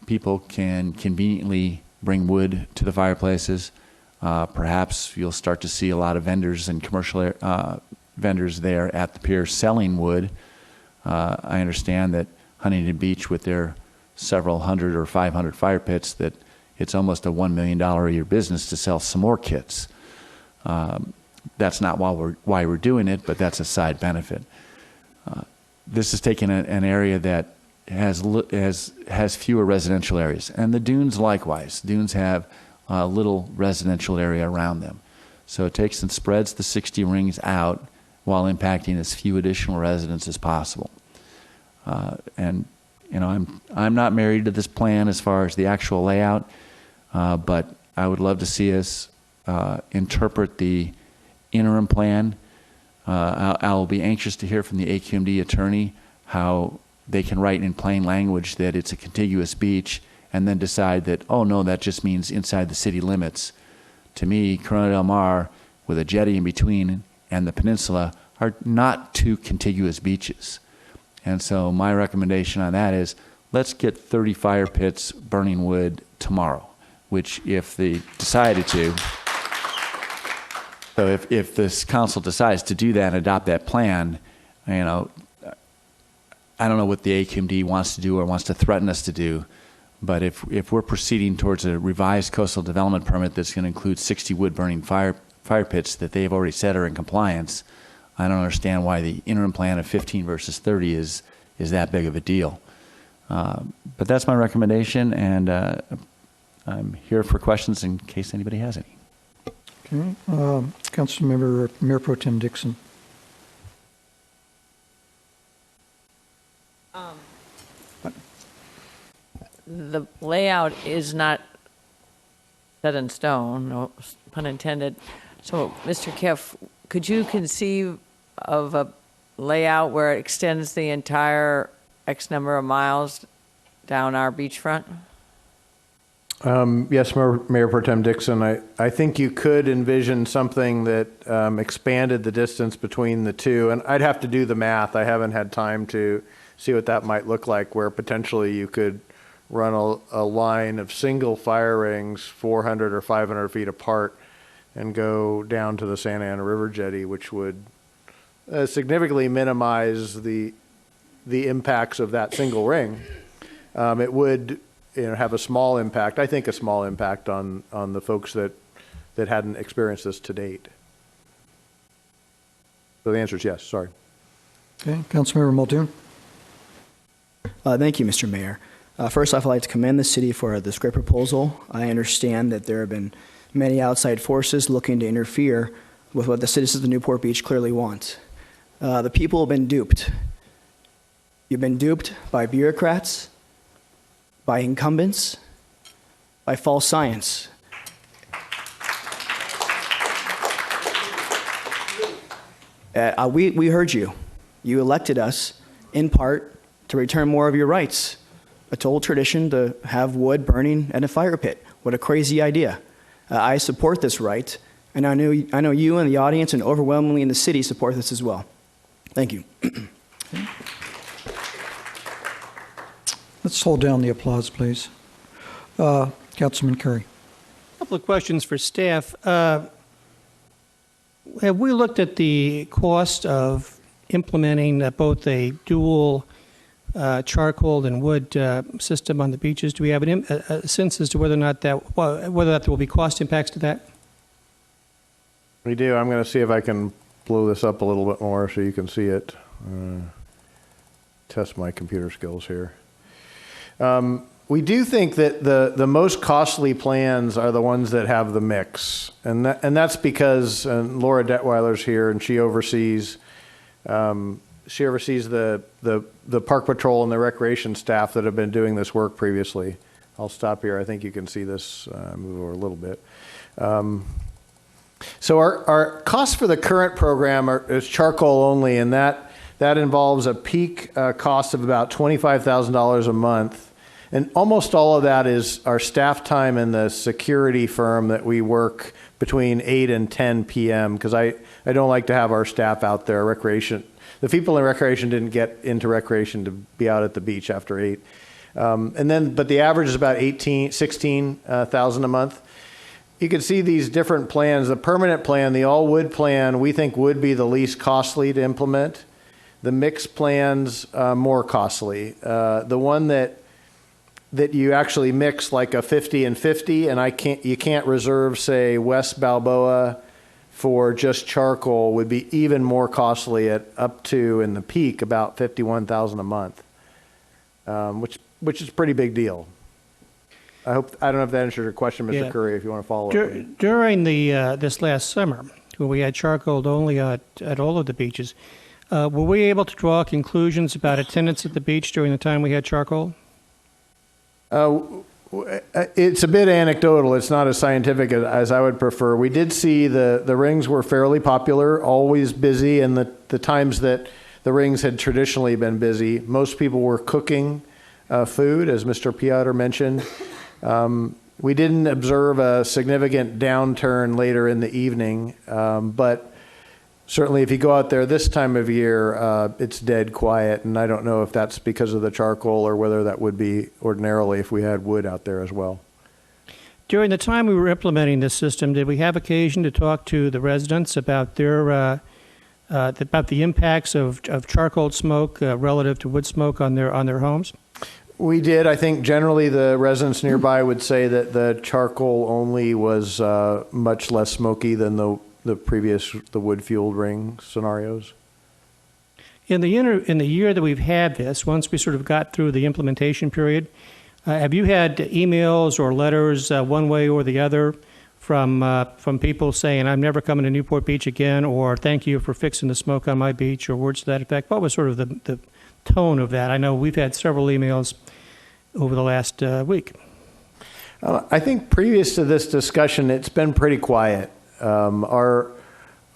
People can conveniently bring wood to the fireplaces. Perhaps you'll start to see a lot of vendors and commercial vendors there at the pier selling wood. I understand that Huntington Beach, with their several hundred or 500 fire pits, that it's almost a $1 million a year business to sell some more kits. That's not why we're doing it, but that's a side benefit. This is taking an area that has fewer residential areas, and the dunes likewise. Dunes have a little residential area around them. So it takes and spreads the 60 rings out while impacting as few additional residents as possible. And you know, I'm not married to this plan as far as the actual layout, but I would love to see us interpret the interim plan. I'll be anxious to hear from the AQMD attorney how they can write in plain language that it's a contiguous beach and then decide that, oh no, that just means inside the city limits. To me, Corona del Mar, with a jetty in between, and the peninsula are not two contiguous beaches. And so my recommendation on that is, let's get 30 fire pits burning wood tomorrow, which if they decided to, so if this council decides to do that and adopt that plan, you know, I don't know what the AQMD wants to do or wants to threaten us to do, but if we're proceeding towards a revised coastal development permit that's going to include 60 wood-burning fire pits that they've already said are in compliance, I don't understand why the interim plan of 15 versus 30 is that big of a deal. But that's my recommendation, and I'm here for questions in case anybody has any. Okay. Councilmember Mayor Pro Tem Dixon. The layout is not set in stone, no pun intended. So, Mr. Kiff, could you conceive of a layout where it extends the entire X number of miles down our beachfront? Yes, Mayor Pro Tem Dixon, I think you could envision something that expanded the distance between the two, and I'd have to do the math. I haven't had time to see what that might look like, where potentially you could run a line of single fire rings 400 or 500 feet apart and go down to the Santa Ana River jetty, which would significantly minimize the impacts of that single ring. It would have a small impact, I think a small impact on the folks that hadn't experienced this to date. So the answer is yes, sorry. Okay, Councilmember Muldoon. Thank you, Mr. Mayor. First off, I'd like to commend the city for this great proposal. I understand that there have been many outside forces looking to interfere with what the citizens of Newport Beach clearly want. The people have been duped. You've been duped by bureaucrats, by incumbents, by false science. We heard you. You elected us, in part, to return more of your rights. It's old tradition to have wood burning at a fire pit. What a crazy idea. I support this right, and I know you and the audience and overwhelmingly in the city support this as well. Thank you. Let's hold down the applause, please. Councilman Curry. A couple of questions for staff. Have we looked at the cost of implementing both a dual charcoal and wood system on the beaches? Do we have a sense as to whether or not there will be cost impacts to that? We do. I'm going to see if I can blow this up a little bit more so you can see it. Test my computer skills here. We do think that the most costly plans are the ones that have the mix, and that's because Laura Detweiler's here, and she oversees the Park Patrol and the recreation staff that have been doing this work previously. I'll stop here. I think you can see this move over a little bit. So our cost for the current program is charcoal only, and that involves a peak cost of about $25,000 a month. And almost all of that is our staff time in the security firm that we work between 8 and 10 p.m. because I don't like to have our staff out there. Recreation, the people in recreation didn't get into recreation to be out at the beach after 8. But the average is about $16,000 a month. You can see these different plans. The permanent plan, the all wood plan, we think would be the least costly to implement. The mixed plans, more costly. The one that you actually mix like a 50 and 50, and you can't reserve, say, West Balboa for just charcoal would be even more costly at up to, in the peak, about $51,000 a month, which is a pretty big deal. I don't know if that answers your question, Mr. Curry, if you want to follow up. During this last summer, when we had charcoal only at all of the beaches, were we able to draw conclusions about attendance at the beach during the time we had charcoal? It's a bit anecdotal. It's not as scientific as I would prefer. We did see the rings were fairly popular, always busy, and the times that the rings had traditionally been busy, most people were cooking food, as Mr. Piotr mentioned. We didn't observe a significant downturn later in the evening, but certainly if you go out there this time of year, it's dead quiet, and I don't know if that's because of the charcoal or whether that would be ordinarily if we had wood out there as well. During the time we were implementing this system, did we have occasion to talk to the residents about their about the impacts of charcoal smoke relative to wood smoke on their homes? We did. I think generally the residents nearby would say that the charcoal only was much less smoky than the wood-fueled ring scenarios. In the year that we've had this, once we sort of got through the implementation period, have you had emails or letters one way or the other from people saying, I'm never coming to Newport Beach again, or thank you for fixing the smoke on my beach, or words to that effect? What was sort of the tone of that? I know we've had several emails over the last week. I think previous to this discussion, it's been pretty quiet. Our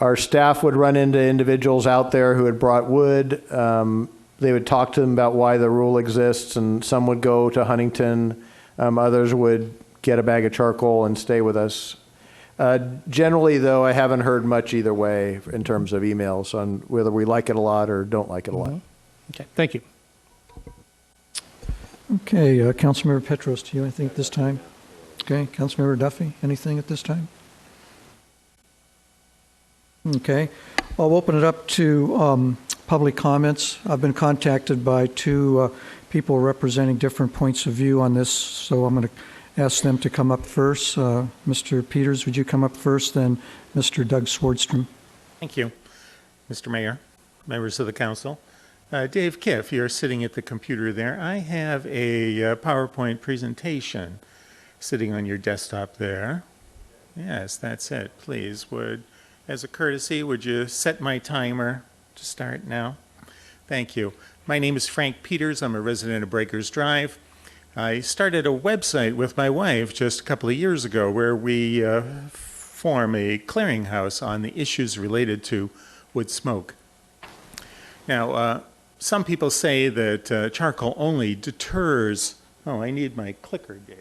our staff would run into individuals out there who had brought wood. They would talk to them about why the rule exists, and some would go to Huntington. Others would get a bag of charcoal and stay with us. Generally, though, I haven't heard much either way in terms of emails on whether we like it a lot or don't like it a lot. Okay, thank you. Okay, Councilmember Petros, do you have anything at this time? Okay, Councilmember Duffy, anything at this time? Okay, I'll open it up to public comments. I've been contacted by two people representing different points of view on this, so I'm going to ask them to come up first. Mr. Peters, would you come up first, then Mr. Doug Swardstrom. Thank you, Mr. Mayor, members of the council. Dave Kiff, you're sitting at the computer there. I have a PowerPoint presentation sitting on your desktop there. Yes, that's it. Please, as a courtesy, would you set my timer to start now? Thank you. My name is Frank Peters. I'm a resident of Breakers Drive. I started a website with my wife just a couple of years ago where we form a clearinghouse on the issues related to wood smoke. Now, some people say that charcoal only deters. Oh, I need my clicker, Dave.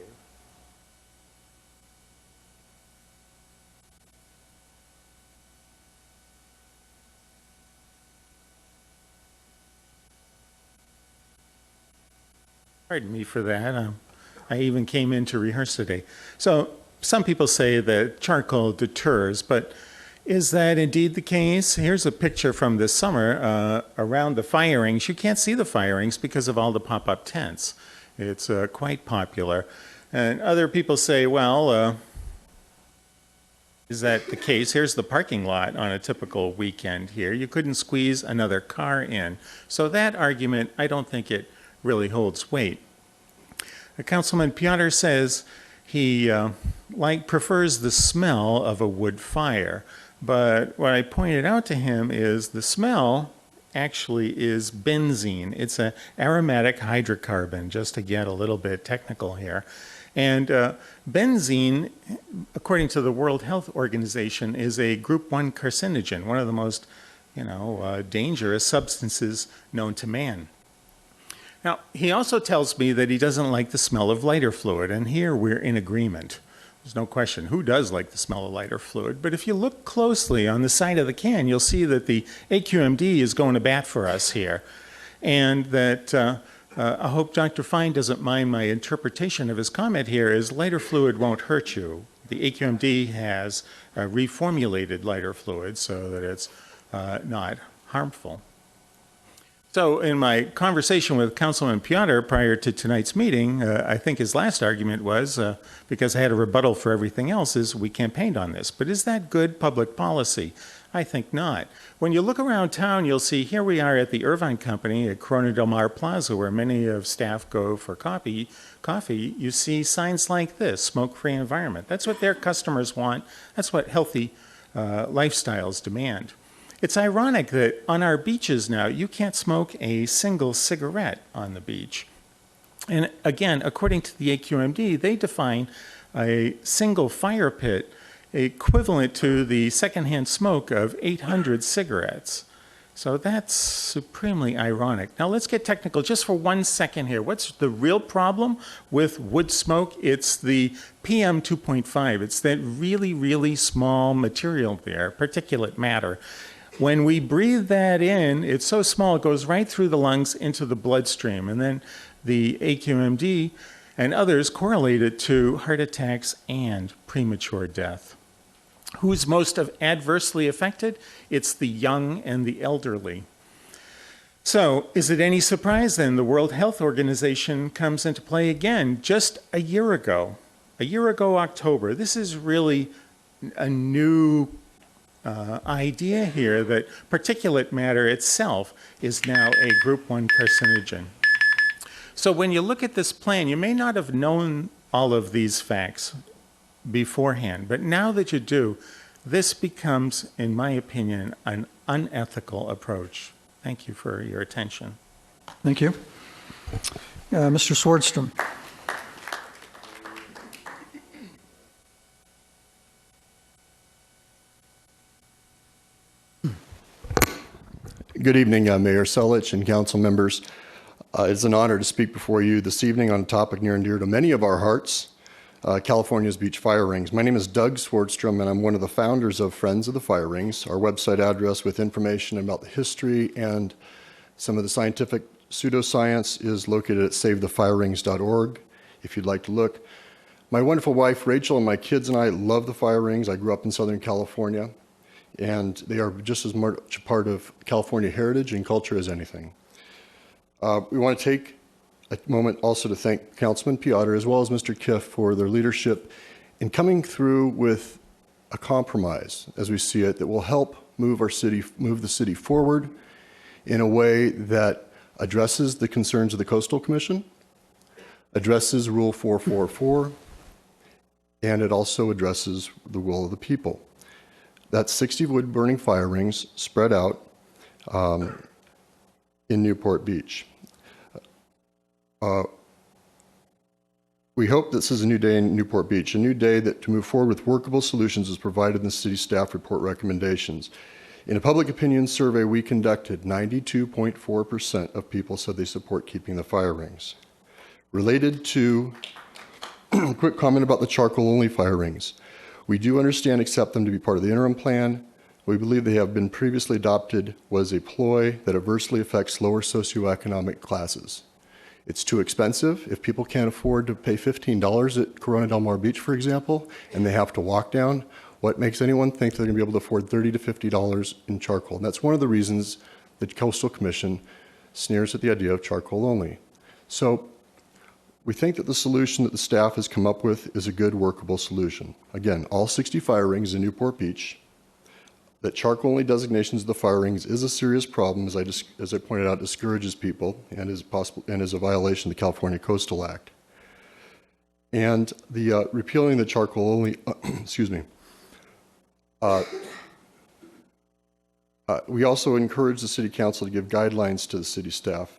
Pardon me for that. I even came in to rehearse today. So some people say that charcoal deters, but is that indeed the case? Here's a picture from this summer around the firings. You can't see the firings because of all the pop-up tents. It's quite popular. And other people say, well, is that the case? Here's the parking lot on a typical weekend here. You couldn't squeeze another car in. So that argument, I don't think it really holds weight. Councilman Piotr says he prefers the smell of a wood fire, but what I pointed out to him is the smell actually is benzene. It's an aromatic hydrocarbon, just to get a little bit technical here. And benzene, according to the World Health Organization, is a group 1 carcinogen, one of the most dangerous substances known to man. Now, he also tells me that he doesn't like the smell of lighter fluid, and here we're in agreement. There's no question. Who does like the smell of lighter fluid? But if you look closely on the side of the can, you'll see that the AQMD is going to bat for us here, and that I hope Dr. Fine doesn't mind my interpretation of his comment here is lighter fluid won't hurt you. The AQMD has reformulated lighter fluid so that it's not harmful. So in my conversation with Councilman Piotr prior to tonight's meeting, I think his last argument was, because I had a rebuttal for everything else, is we campaigned on this. But is that good public policy? I think not. When you look around town, you'll see here we are at the Irvine Company at Corona Del Mar Plaza, where many of staff go for coffee. You see signs like this, smoke-free environment. That's what their customers want. That's what healthy lifestyles demand. It's ironic that on our beaches now, you can't smoke a single cigarette on the beach. And again, according to the AQMD, they define a single fire pit equivalent to the secondhand smoke of 800 cigarettes. So that's supremely ironic. Now let's get technical just for 1 second here. What's the real problem with wood smoke? It's the PM 2.5. It's that really, really small material there, particulate matter. When we breathe that in, it's so small it goes right through the lungs into the bloodstream. And then the AQMD and others correlate it to heart attacks and premature death. Who's most adversely affected? It's the young and the elderly. So is it any surprise then the World Health Organization comes into play again just a year ago October? This is really a new idea here that particulate matter itself is now a group 1 carcinogen. So when you look at this plan, you may not have known all of these facts beforehand, but now that you do, this becomes, in my opinion, an unethical approach. Thank you for your attention. Thank you. Mr. Swardstrom. Good evening, Mayor Selich and council members. It's an honor to speak before you this evening on a topic near and dear to many of our hearts, California's beach fire rings. My name is Doug Swardstrom, and I'm one of the founders of Friends of the Fire Rings, our website address with information about the history and some of the scientific pseudoscience is located at savethefirerings.org, if you'd like to look. My wonderful wife, Rachel, and my kids and I love the fire rings. I grew up in Southern California, and they are just as much a part of California heritage and culture as anything. We want to take a moment also to thank Councilman Piotr as well as Mr. Kiff for their leadership in coming through with a compromise, as we see it, that will help move the city forward in a way that addresses the concerns of the Coastal Commission, addresses Rule 444, and it also addresses the will of the people. That's 60 wood-burning fire rings spread out in Newport Beach. We hope this is a new day in Newport Beach, a new day that to move forward with workable solutions is provided in the city staff report recommendations. In a public opinion survey we conducted, 92.4% of people said they support keeping the fire rings. Related to a quick comment about the charcoal-only fire rings. We do understand and accept them to be part of the interim plan. We believe they have been previously adopted was a ploy that adversely affects lower socioeconomic classes. It's too expensive. If people can't afford to pay $15 at Corona Del Mar Beach, for example, and they have to walk down, what makes anyone think they're going to be able to afford $30 to $50 in charcoal? And that's one of the reasons the Coastal Commission sneers at the idea of charcoal only. So we think that the solution that the staff has come up with is a good workable solution. Again, all 60 fire rings in Newport Beach, that charcoal-only designations of the fire rings is a serious problem, as I pointed out, discourages people and is a violation of the California Coastal Act. And the repealing the charcoal-only, excuse me. We also encourage the City Council to give guidelines to the city staff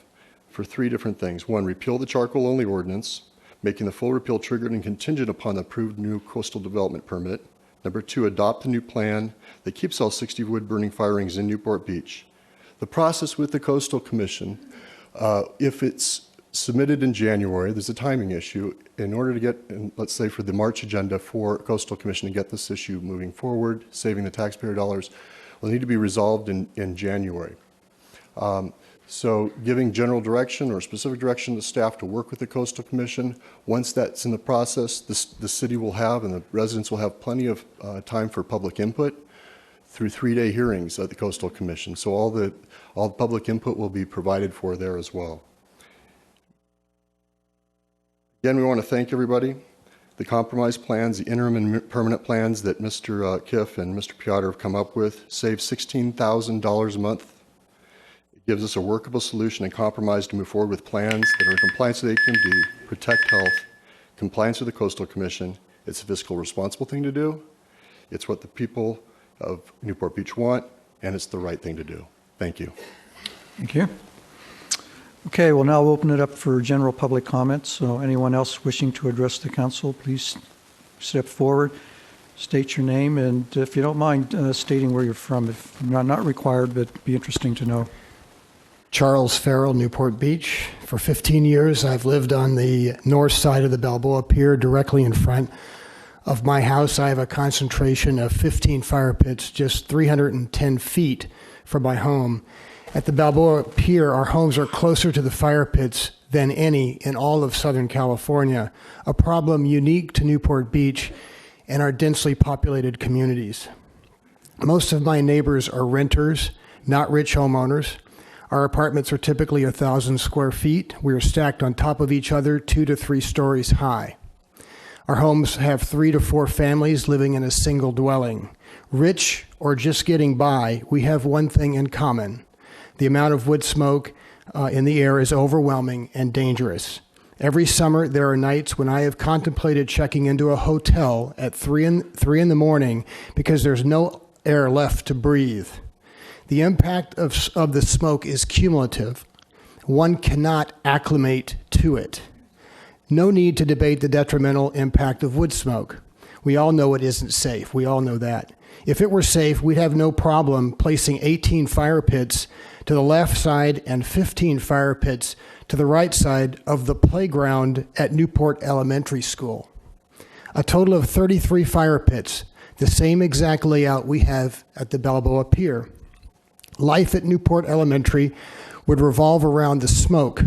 for 3 different things. 1, repeal the charcoal-only ordinance, making the full repeal triggered and contingent upon the approved new coastal development permit. Number 2, adopt a new plan that keeps all 60 wood-burning fire rings in Newport Beach. The process with the Coastal Commission, if it's submitted in January, there's a timing issue. In order to get, let's say for the March agenda for Coastal Commission to get this issue moving forward, saving the taxpayer dollars, will need to be resolved in January. So giving general direction or specific direction to staff to work with the Coastal Commission, once that's in the process, the city will have and the residents will have plenty of time for public input through 3-day hearings at the Coastal Commission. So all the public input will be provided for there as well. Again, we want to thank everybody. The compromise plans, the interim and permanent plans that Mr. Kiff and Mr. Piotr have come up with save $16,000 a month. Gives us a workable solution and compromise to move forward with plans that are in compliance with AQMD, protect health, compliance with the Coastal Commission. It's a fiscal responsible thing to do. It's what the people of Newport Beach want, and it's the right thing to do. Thank you. Thank you. Okay, we'll now open it up for general public comments. So anyone else wishing to address the council, please step forward, state your name, and if you don't mind stating where you're from, if not required, but it'd be interesting to know. Charles Farrell, Newport Beach. For 15 years, I've lived on the north side of the Balboa Pier, directly in front of my house. I have a concentration of 15 fire pits just 310 feet from my home. At the Balboa Pier, our homes are closer to the fire pits than any in all of Southern California, a problem unique to Newport Beach and our densely populated communities. Most of my neighbors are renters, not rich homeowners. Our apartments are typically 1,000 square feet. We are stacked on top of each other, 2 to 3 stories high. Our homes have 3 to 4 families living in a single dwelling. Rich or just getting by, we have one thing in common. The amount of wood smoke in the air is overwhelming and dangerous. Every summer, there are nights when I have contemplated checking into a hotel at 3 in the morning because there's no air left to breathe. The impact of the smoke is cumulative. One cannot acclimate to it. No need to debate the detrimental impact of wood smoke. We all know it isn't safe. We all know that. If it were safe, we'd have no problem placing 18 fire pits to the left side and 15 fire pits to the right side of the playground at Newport Elementary School. A total of 33 fire pits, the same exact layout we have at the Balboa Pier. Life at Newport Elementary would revolve around the smoke.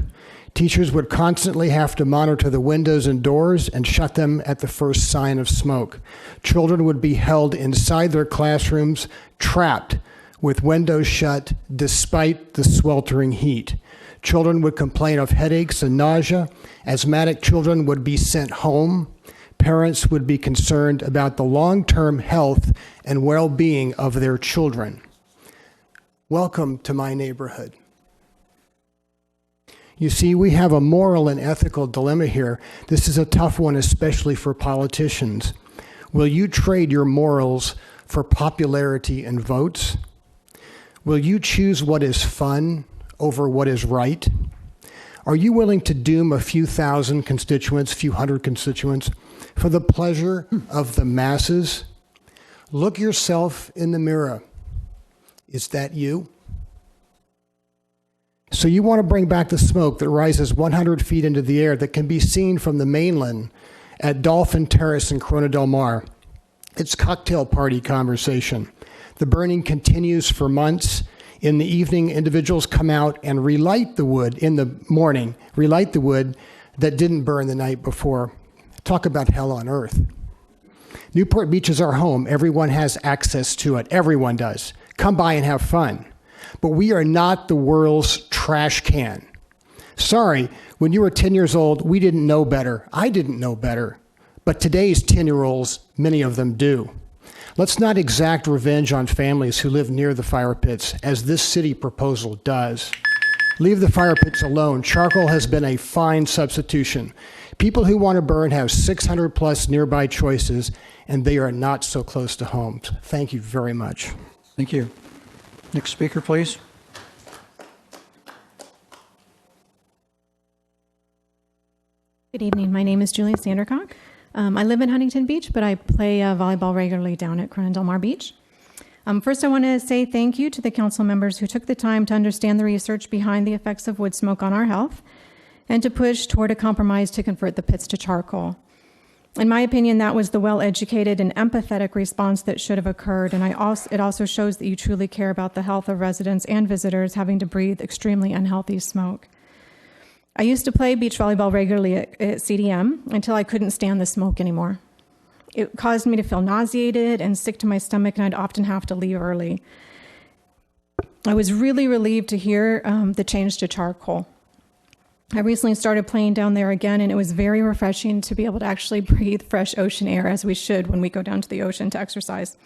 Teachers would constantly have to monitor the windows and doors and shut them at the first sign of smoke. Children would be held inside their classrooms, trapped with windows shut despite the sweltering heat. Children would complain of headaches and nausea. Asthmatic children would be sent home. Parents would be concerned about the long-term health and well-being of their children. Welcome to my neighborhood. You see, we have a moral and ethical dilemma here. This is a tough one, especially for politicians. Will you trade your morals for popularity and votes? Will you choose what is fun over what is right? Are you willing to doom a few thousand constituents, few hundred constituents, for the pleasure of the masses? Look yourself in the mirror. Is that you? So you want to bring back the smoke that rises 100 feet into the air that can be seen from the mainland at Dolphin Terrace in Corona del Mar. It's cocktail party conversation. The burning continues for months. In the evening, individuals come out and relight the wood in the morning, relight the wood that didn't burn the night before. Talk about hell on earth. Newport Beach is our home. Everyone has access to it. Everyone does. Come by and have fun. But we are not the world's trash can. Sorry, when you were 10 years old, we didn't know better. I didn't know better. But today's 10-year-olds, many of them do. Let's not exact revenge on families who live near the fire pits, as this city proposal does. Leave the fire pits alone. Charcoal has been a fine substitution. People who want to burn have 600 plus nearby choices, and they are not so close to homes. Thank you very much. Thank you. Next speaker, please. Good evening. My name is Julia Sandercock. I live in Huntington Beach, but I play volleyball regularly down at Corona del Mar Beach. First, I want to say thank you to the council members who took the time to understand the research behind the effects of wood smoke on our health and to push toward a compromise to convert the pits to charcoal. In my opinion, that was the well-educated and empathetic response that should have occurred, and it also shows that you truly care about the health of residents and visitors having to breathe extremely unhealthy smoke. I used to play beach volleyball regularly at CDM until I couldn't stand the smoke anymore. It caused me to feel nauseated and sick to my stomach, and I'd often have to leave early. I was really relieved to hear the change to charcoal. I recently started playing down there again, and it was very refreshing to be able to actually breathe fresh ocean air, as we should when we go down to the ocean to exercise.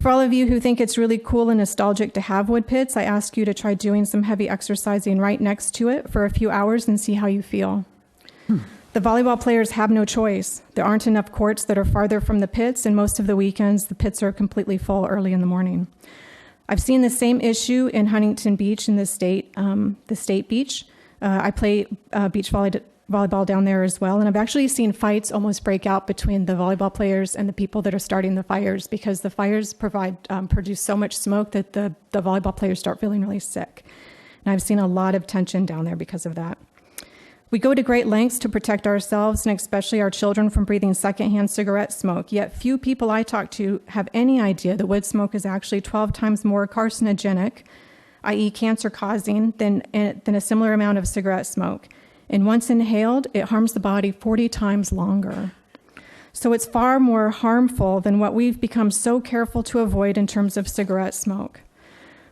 For all of you who think it's really cool and nostalgic to have wood pits, I ask you to try doing some heavy exercising right next to it for a few hours and see how you feel. The volleyball players have no choice. There aren't enough courts that are farther from the pits, and most of the weekends, the pits are completely full early in the morning. I've seen the same issue in Huntington Beach in the state beach. I play beach volleyball down there as well, and I've actually seen fights almost break out between the volleyball players and the people that are starting the fires, because the fires produce so much smoke that the volleyball players start feeling really sick. And I've seen a lot of tension down there because of that. We go to great lengths to protect ourselves and especially our children from breathing secondhand cigarette smoke, yet few people I talk to have any idea that wood smoke is actually 12 times more carcinogenic, i.e. cancer-causing, than a similar amount of cigarette smoke. And once inhaled, it harms the body 40 times longer. So it's far more harmful than what we've become so careful to avoid in terms of cigarette smoke.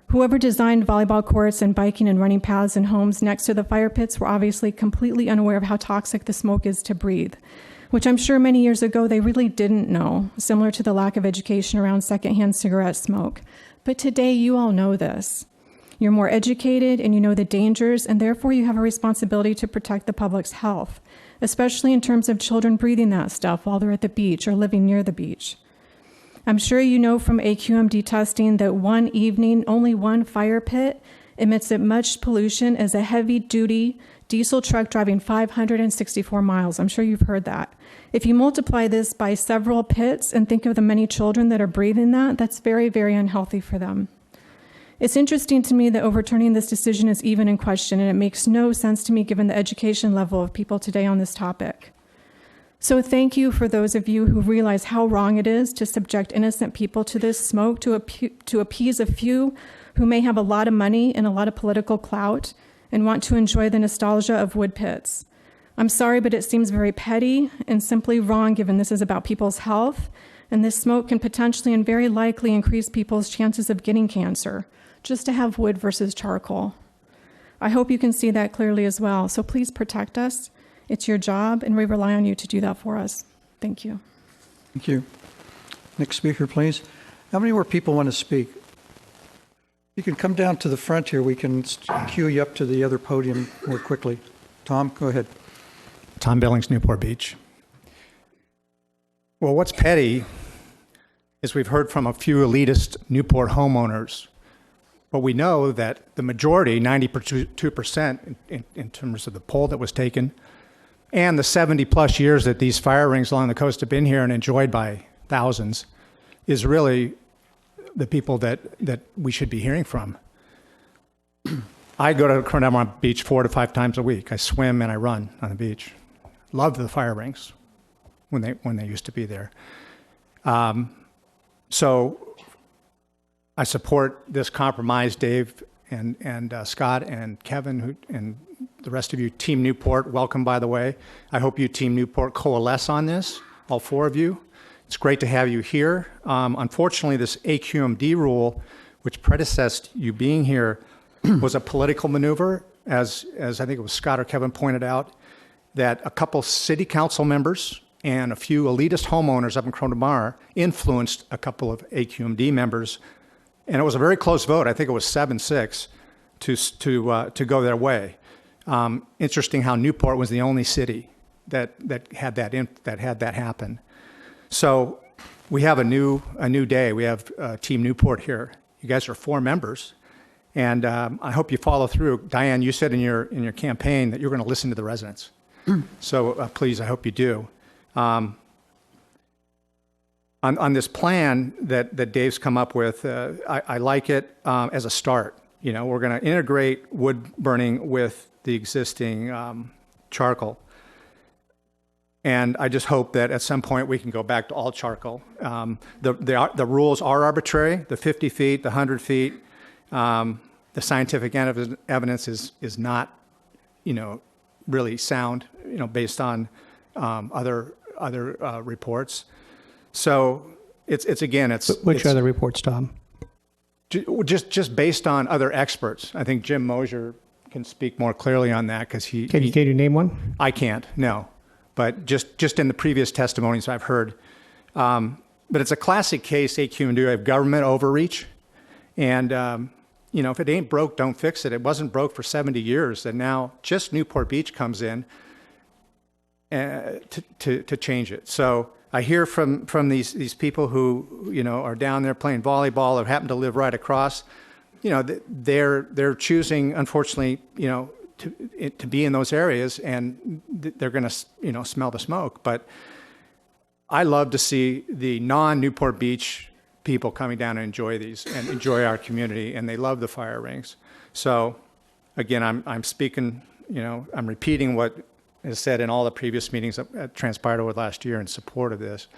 Whoever designed volleyball courts and biking and running paths in homes next to the fire pits were obviously completely unaware of how toxic the smoke is to breathe, which I'm sure many years ago they really didn't know, similar to the lack of education around secondhand cigarette smoke. But today you all know this. You're more educated and you know the dangers, and therefore you have a responsibility to protect the public's health, especially in terms of children breathing that stuff while they're at the beach or living near the beach. I'm sure you know from AQMD testing that one evening, only one fire pit emits as much pollution as a heavy-duty diesel truck driving 564 miles. I'm sure you've heard that. If you multiply this by several pits and think of the many children that are breathing that, that's very, very unhealthy for them. It's interesting to me that overturning this decision is even in question, and it makes no sense to me given the education level of people today on this topic. So thank you for those of you who realize how wrong it is to subject innocent people to this smoke to appease a few who may have a lot of money and a lot of political clout and want to enjoy the nostalgia of wood pits. I'm sorry, but it seems very petty and simply wrong given this is about people's health, and this smoke can potentially and very likely increase people's chances of getting cancer, just to have wood versus charcoal. I hope you can see that clearly as well, so please protect us. It's your job, and we rely on you to do that for us. Thank you. Thank you. Next speaker, please. How many more people want to speak? You can come down to the front here. We can queue you up to the other podium more quickly. Tom, go ahead. Tom Billings, Newport Beach. Well, what's petty is we've heard from a few elitist Newport homeowners, but we know that the majority, 92% in terms of the poll that was taken, and the 70-plus years that these fire rings along the coast have been here and enjoyed by thousands, is really the people that we should be hearing from. I go to Cornell Beach 4 to 5 times a week. I swim and I run on the beach. Loved the fire rings when they used to be there. So I support this compromise, Dave and Scott and Kevin and the rest of you. Team Newport, welcome, by the way. I hope you, Team Newport, coalesce on this, all 4 of you. It's great to have you here. Unfortunately, this AQMD rule, which predecessed you being here, was a political maneuver, as I think it was Scott or Kevin pointed out, that a couple city council members and a few elitist homeowners up in Corona influenced a couple of AQMD members, and it was a very close vote. I think it was 7-6 to go their way. Interesting how Newport was the only city that had that happen. So we have a new day. We have Team Newport here. You guys are 4 members, and I hope you follow through. Diane, you said in your campaign that you're going to listen to the residents. So please, I hope you do. On this plan that Dave's come up with, I like it as a start. You know, we're going to integrate wood burning with the existing charcoal. And I just hope that at some point we can go back to all charcoal. The rules are arbitrary, the 50 feet, the 100 feet. The scientific evidence is not, really sound, based on other reports. So it's Which other reports, Tom? Just based on other experts. I think Jim Mosier can speak more clearly on that because Can you name one? I can't, no. But just in the previous testimonies I've heard. But it's a classic case, AQ&D, of government overreach. And, if it ain't broke, don't fix it. It wasn't broke for 70 years, and now just Newport Beach comes in to change it. So I hear from these people who, are down there playing volleyball or happen to live right across. They're choosing, unfortunately, to be in those areas, and they're going to, smell the smoke. But I love to see the non-Newport Beach people coming down and enjoy these and enjoy our community, and they love the fire rings. So, again, I'm speaking, I'm repeating what is said in all the previous meetings that transpired over last year in support of this.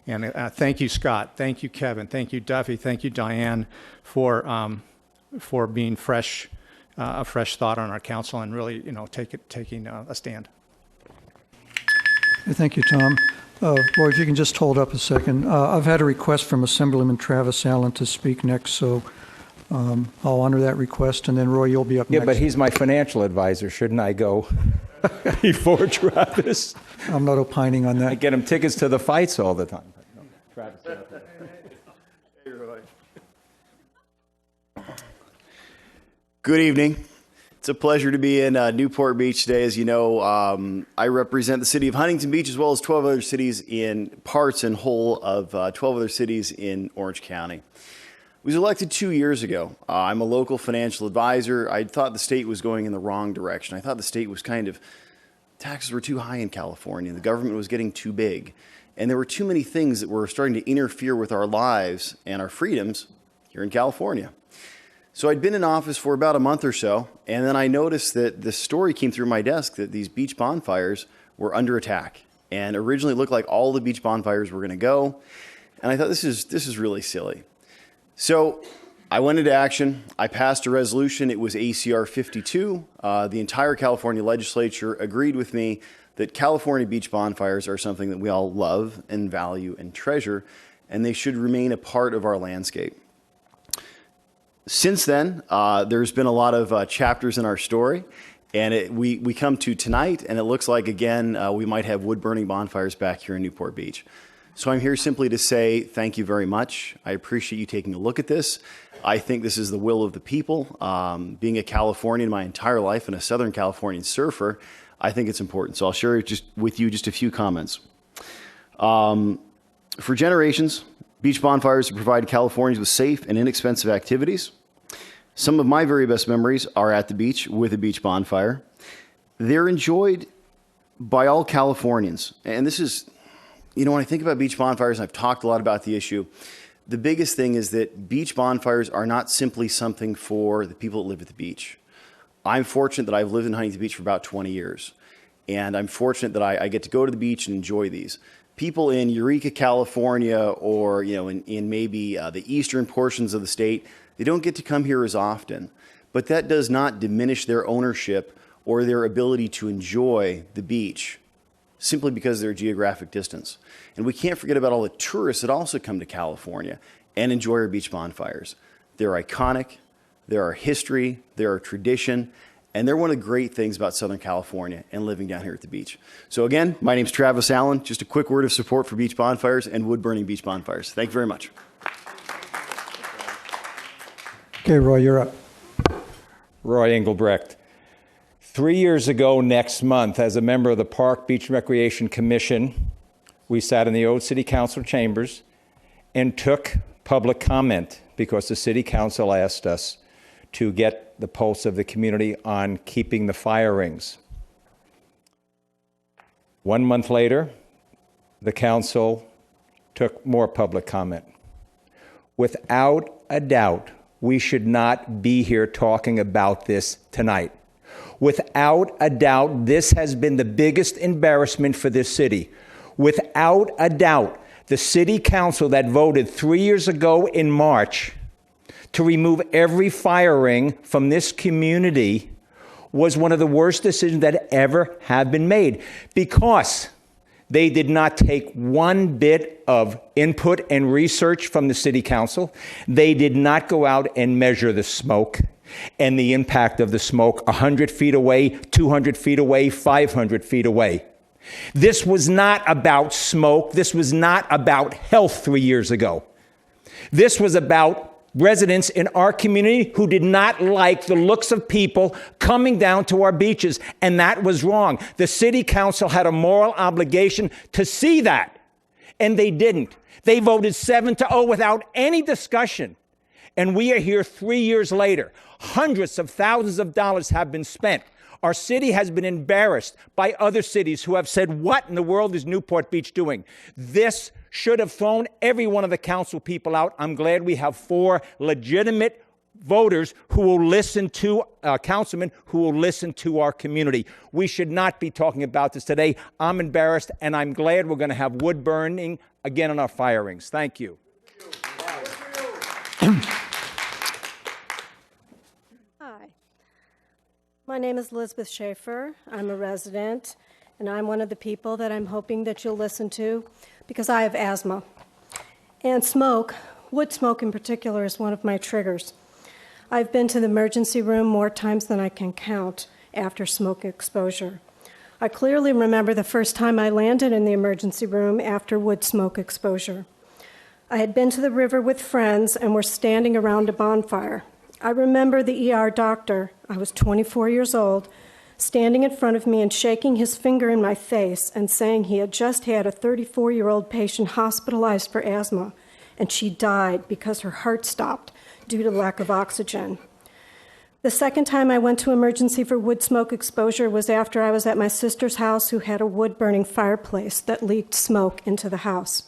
And thank you, Scott. Thank you, Kevin. Thank you, Duffy. Thank you, Diane, for being a fresh thought on our council and really, taking a stand. Thank you, Tom. Roy, if you can just hold up a second. I've had a request from Assemblyman Travis Allen to speak next, so I'll honor that request, and then Roy, you'll be up next. Yeah, but he's my financial advisor. Shouldn't I go before Travis? I'm not opining on that. I get him tickets to the fights all the time. Travis. Good evening. It's a pleasure to be in Newport Beach today. As you know, I represent the city of Huntington Beach as well as 12 other cities in parts and whole of 12 other cities in Orange County. I was elected 2 years ago. I'm a local financial advisor. I thought the state was going in the wrong direction. I thought the state was taxes were too high in California. The government was getting too big. And there were too many things that were starting to interfere with our lives and our freedoms here in California. So I'd been in office for about a month or so, and then I noticed that the story came through my desk that these beach bonfires were under attack. And originally it looked like all the beach bonfires were going to go. And I thought, this is really silly. So I went into action. I passed a resolution. It was ACR 52. The entire California legislature agreed with me that California beach bonfires are something that we all love and value and treasure, and they should remain a part of our landscape. Since then, there's been a lot of chapters in our story, and we come to tonight, and it looks like, again, we might have wood-burning bonfires back here in Newport Beach. So I'm here simply to say thank you very much. I appreciate you taking a look at this. I think this is the will of the people. Being a Californian my entire life and a Southern Californian surfer, I think it's important. So I'll share with you just a few comments. For generations, beach bonfires have provided Californians with safe and inexpensive activities. Some of my very best memories are at the beach with a beach bonfire. They're enjoyed by all Californians. And this is, you know, when I think about beach bonfires, and I've talked a lot about the issue, the biggest thing is that beach bonfires are not simply something for the people that live at the beach. I'm fortunate that I've lived in Huntington Beach for about 20 years. And I'm fortunate that I get to go to the beach and enjoy these. People in Eureka, California, or in maybe the eastern portions of the state, they don't get to come here as often. But that does not diminish their ownership or their ability to enjoy the beach simply because of their geographic distance. And we can't forget about all the tourists that also come to California and enjoy our beach bonfires. They're iconic, they're our history, they're our tradition, and they're one of the great things about Southern California and living down here at the beach. So again, my name's Travis Allen. Just a quick word of support for beach bonfires and wood-burning beach bonfires. Thank you very much. Okay, Roy, you're up. Roy Engelbrecht. 3 years ago next month, as a member of the Park Beach Recreation Commission, we sat in the old City Council chambers and took public comment because the City Council asked us to get the pulse of the community on keeping the fire rings. 1 month later, the council took more public comment. Without a doubt, we should not be here talking about this tonight. Without a doubt, this has been the biggest embarrassment for this city. Without a doubt, the city council that voted 3 years ago in March to remove every fire ring from this community was one of the worst decisions that ever have been made, because they did not take one bit of input and research from the city council. They did not go out and measure the smoke and the impact of the smoke 100 feet away, 200 feet away, 500 feet away. This was not about smoke. This was not about health 3 years ago. This was about residents in our community who did not like the looks of people coming down to our beaches, and that was wrong. The city council had a moral obligation to see that, and they didn't. They voted 7-0 without any discussion, and we are here 3 years later. Hundreds of thousands of dollars have been spent. Our city has been embarrassed by other cities who have said, what in the world is Newport Beach doing? This should have thrown every one of the council people out. I'm glad we have 4 legitimate voters who will listen to councilmen who will listen to our community. We should not be talking about this today. I'm embarrassed, and I'm glad we're going to have wood burning again on our fire rings. Thank you. Hi. My name is Elizabeth Schaefer. I'm a resident, and I'm one of the people that I'm hoping that you'll listen to because I have asthma. And smoke, wood smoke in particular, is one of my triggers. I've been to the emergency room more times than I can count after smoke exposure. I clearly remember the first time I landed in the emergency room after wood smoke exposure. I had been to the river with friends and were standing around a bonfire. I remember the ER doctor, I was 24 years old, standing in front of me and shaking his finger in my face and saying he had just had a 34-year-old patient hospitalized for asthma, and she died because her heart stopped due to lack of oxygen. The second time I went to emergency for wood smoke exposure was after I was at my sister's house, who had a wood-burning fireplace that leaked smoke into the house.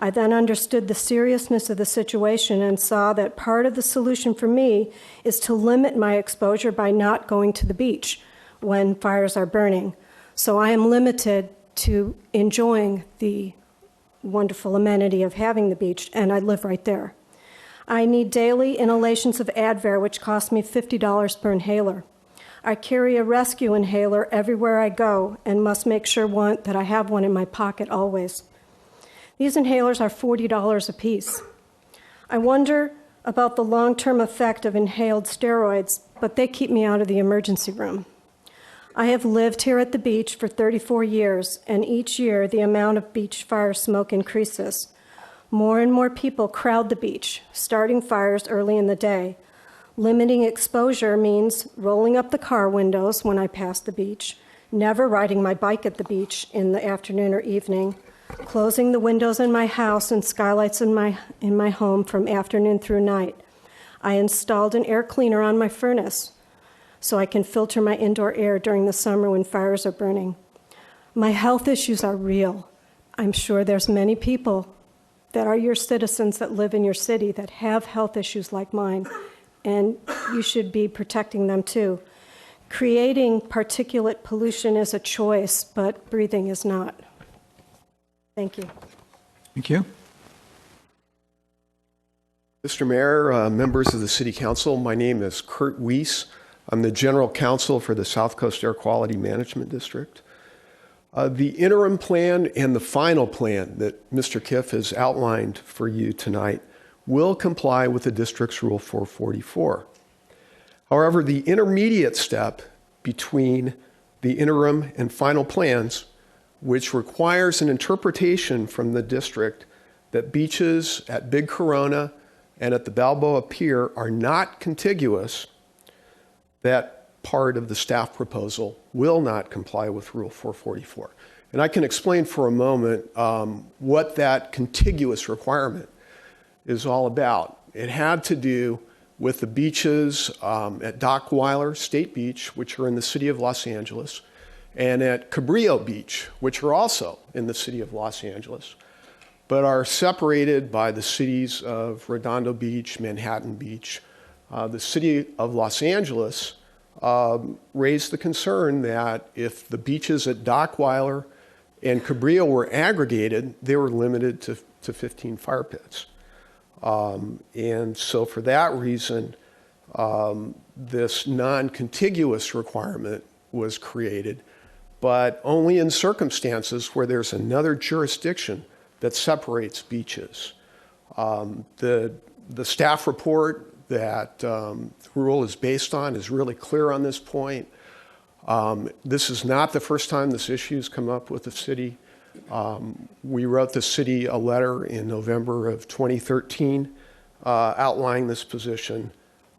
I then understood the seriousness of the situation and saw that part of the solution for me is to limit my exposure by not going to the beach when fires are burning. So I am limited to enjoying the wonderful amenity of having the beach, and I live right there. I need daily inhalations of Advair, which cost me $50 per inhaler. I carry a rescue inhaler everywhere I go and must make sure that I have one in my pocket always. These inhalers are $40 a piece. I wonder about the long-term effect of inhaled steroids, but they keep me out of the emergency room. I have lived here at the beach for 34 years, and each year the amount of beach fire smoke increases. More and more people crowd the beach, starting fires early in the day. Limiting exposure means rolling up the car windows when I pass the beach, never riding my bike at the beach in the afternoon or evening, closing the windows in my house and skylights in my home from afternoon through night. I installed an air cleaner on my furnace so I can filter my indoor air during the summer when fires are burning. My health issues are real. I'm sure there's many people that are your citizens that live in your city that have health issues like mine, and you should be protecting them too. Creating particulate pollution is a choice, but breathing is not. Thank you. Thank you. Mr. Mayor, members of the City Council, my name is Kurt Weiss. I'm the General Counsel for the South Coast Air Quality Management District. The interim plan and the final plan that Mr. Kiff has outlined for you tonight will comply with the district's Rule 444. However, the intermediate step between the interim and final plans, which requires an interpretation from the district that beaches at Big Corona and at the Balboa Pier are not contiguous, that part of the staff proposal will not comply with Rule 444. And I can explain for a moment what that contiguous requirement is all about. It had to do with the beaches at Dockweiler State Beach, which are in the city of Los Angeles, and at Cabrillo Beach, which are also in the city of Los Angeles, but are separated by the cities of Redondo Beach, Manhattan Beach. The city of Los Angeles raised the concern that if the beaches at Dockweiler and Cabrillo were aggregated, they were limited to 15 fire pits. And so for that reason, this non-contiguous requirement was created, but only in circumstances where there's another jurisdiction that separates beaches. The staff report that the rule is based on is really clear on this point. This is not the first time this issue has come up with the city. We wrote the city a letter in November of 2013 outlining this position.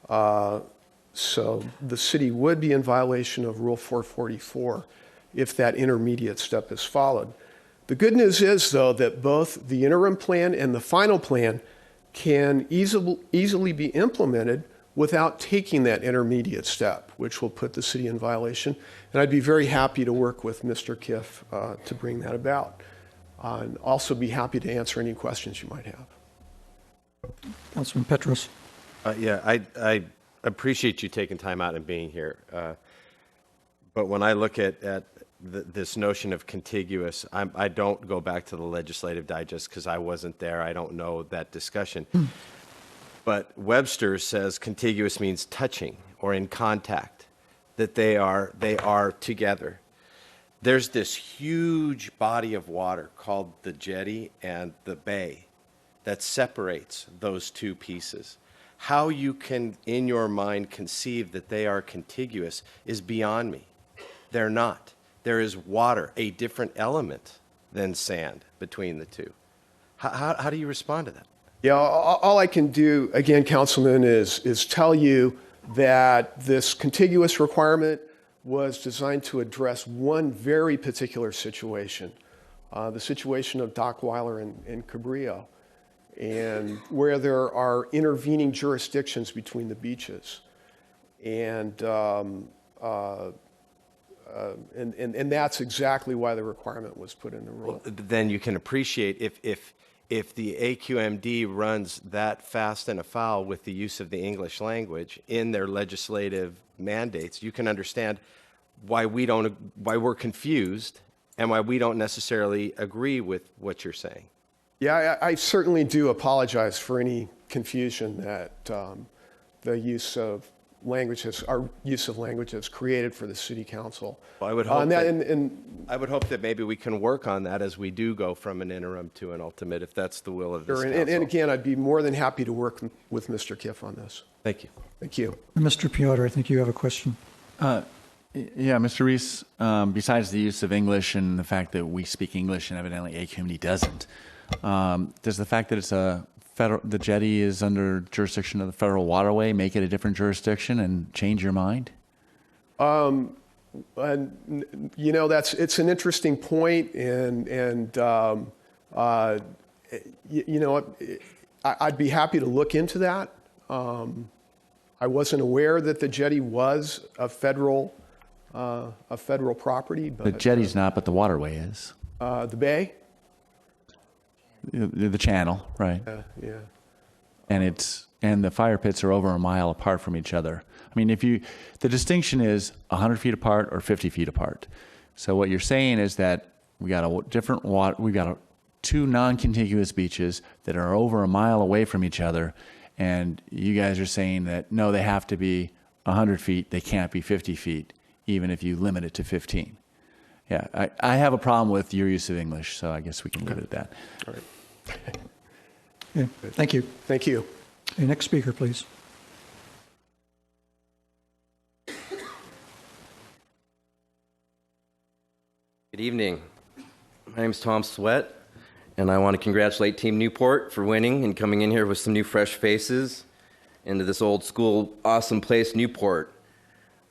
So the city would be in violation of Rule 444 if that intermediate step is followed. The good news is, though, that both the interim plan and the final plan can easily be implemented without taking that intermediate step, which will put the city in violation. And I'd be very happy to work with Mr. Kiff to bring that about. And also be happy to answer any questions you might have. Councilman Petros. Yeah, I appreciate you taking time out and being here. But when I look at this notion of contiguous, I don't go back to the legislative digest because I wasn't there. I don't know that discussion. But Webster says contiguous means touching or in contact, that they are together. There's this huge body of water called the jetty and the bay that separates those two pieces. How you can, in your mind, conceive that they are contiguous is beyond me. They're not. There is water, a different element than sand between the two. How do you respond to that? Yeah, all I can do, again, Councilman, is tell you that this contiguous requirement was designed to address one very particular situation, the situation of Dockweiler and Cabrillo, and where there are intervening jurisdictions between the beaches. And that's exactly why the requirement was put in the rule. Well, then you can appreciate if the AQMD runs that fast and afoul with the use of the English language in their legislative mandates, you can understand why we're confused and why we don't necessarily agree with what you're saying. Yeah, I certainly do apologize for any confusion that the use of language has created for the city council. Well, I would hope I would hope that maybe we can work on that as we do go from an interim to an ultimate, if that's the will of this council. And again, I'd be more than happy to work with Mr. Kiff on this. Thank you. Thank you. Mr. Piotr, I think you have a question. Yeah, Mr. Reese, besides the use of English and the fact that we speak English and evidently AQMD doesn't, does the fact that it's the jetty is under jurisdiction of the federal waterway make it a different jurisdiction and change your mind? It's an interesting point, and I'd be happy to look into that. I wasn't aware that the jetty was a federal property. But the jetty's not, but the waterway is. The bay? The channel, right? Yeah. And the fire pits are over a mile apart from each other. I mean, the distinction is 100 feet apart or 50 feet apart. So what you're saying is that we got two non-contiguous beaches that are over a mile away from each other, and you guys are saying that no, they have to be 100 feet, they can't be 50 feet, even if you limit it to 15. Yeah, I have a problem with your use of English, so I guess we can leave it at that. All right. Yeah, thank you. Thank you. Okay, next speaker, please. Good evening. My name is Tom Sweat, and I want to congratulate Team Newport for winning and coming in here with some new fresh faces into this old school awesome place, Newport,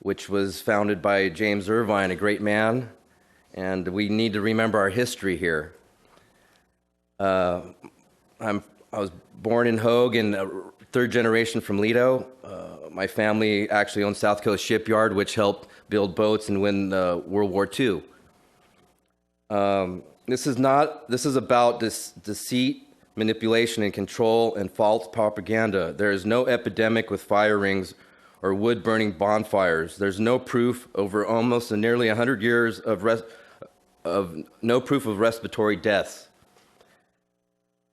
which was founded by James Irvine, a great man, and we need to remember our history here. I was born in Hogue and third generation from Lido. My family actually owned South Coast Shipyard, which helped build boats and win World War II. This is about deceit, manipulation, and control, and false propaganda. There is no epidemic with fire rings or wood-burning bonfires. There's no proof over almost nearly 100 years of no proof of respiratory deaths.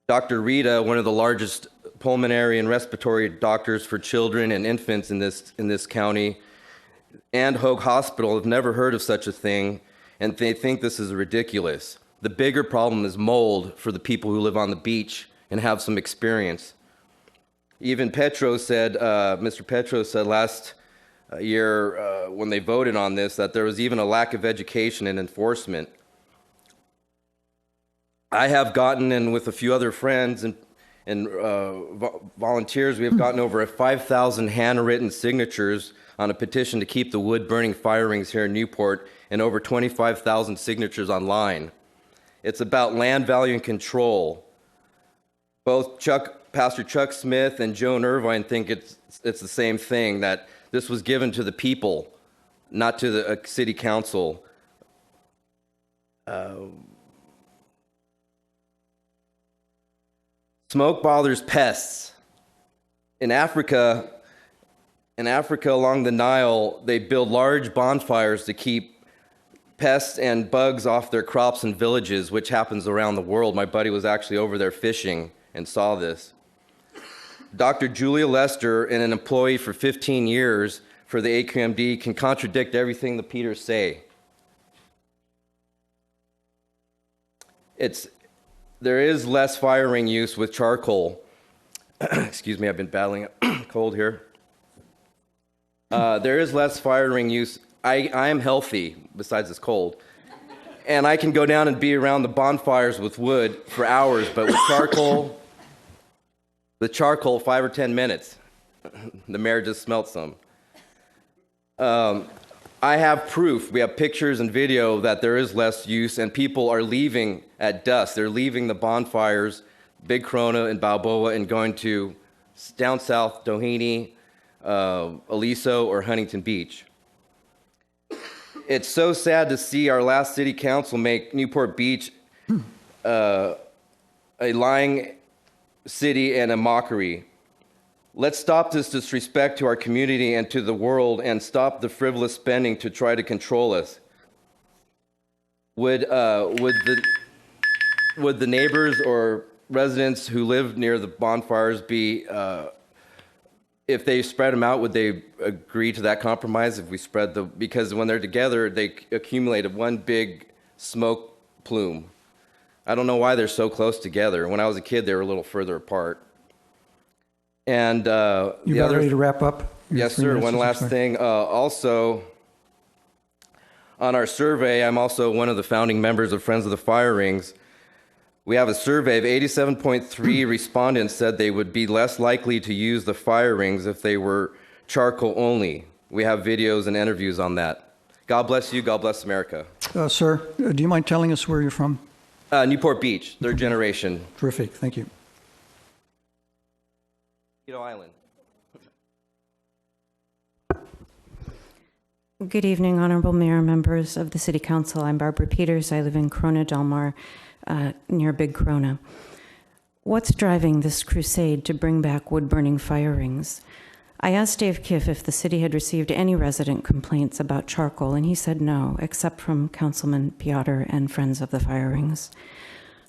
Dr. Rita, one of the largest pulmonary and respiratory doctors for children and infants in this county, and Hogue Hospital have never heard of such a thing, and they think this is ridiculous. The bigger problem is mold for the people who live on the beach and have some experience. Even Mr. Petro said last year when they voted on this that there was even a lack of education and enforcement. I have gotten in with a few other friends and volunteers. We have gotten over 5,000 handwritten signatures on a petition to keep the wood-burning fire rings here in Newport, and over 25,000 signatures online. It's about land value and control. Both Pastor Chuck Smith and Joan Irvine think it's the same thing, that this was given to the people, not to the city council. Smoke bothers pests. In Africa along the Nile, they build large bonfires to keep pests and bugs off their crops and villages, which happens around the world. My buddy was actually over there fishing and saw this. Dr. Julia Lester, and an employee for 15 years for the AQMD, can contradict everything the Peters say. There is less fire ring use with charcoal. Excuse me, I've been battling a cold here. There is less fire ring use. I am healthy, besides this cold. And I can go down and be around the bonfires with wood for hours, but with charcoal, 5 or 10 minutes. The mayor just smelt some. I have proof. We have pictures and video that there is less use, and people are leaving at dusk. They're leaving the bonfires, Big Corona and Balboa, and going to down south, Doheny, Aliso, or Huntington Beach. It's so sad to see our last city council make Newport Beach a a lying city and a mockery. Let's stop this disrespect to our community and to the world and stop the frivolous spending to try to control us. Would the neighbors or residents who live near the bonfires be, if they spread them out, would they agree to that compromise if we spread because when they're together, they accumulate one big smoke plume. I don't know why they're so close together. When I was a kid, they were a little further apart. And You about ready to wrap up? Yes, sir. One last thing. Also, on our survey, I'm also one of the founding members of Friends of the Fire Rings. We have a survey of 87.3 respondents said they would be less likely to use the fire rings if they were charcoal only. We have videos and interviews on that. God bless you. God bless America. Sir, do you mind telling us where you're from? Newport Beach, third generation. Terrific. Thank you. Island. Good evening, Honorable Mayor, members of the City Council. I'm Barbara Peters. I live in Corona Del Mar, near Big Corona. What's driving this crusade to bring back wood-burning fire rings? I asked Dave Kiff if the city had received any resident complaints about charcoal, and he said no, except from Councilman Piotr and Friends of the Fire Rings.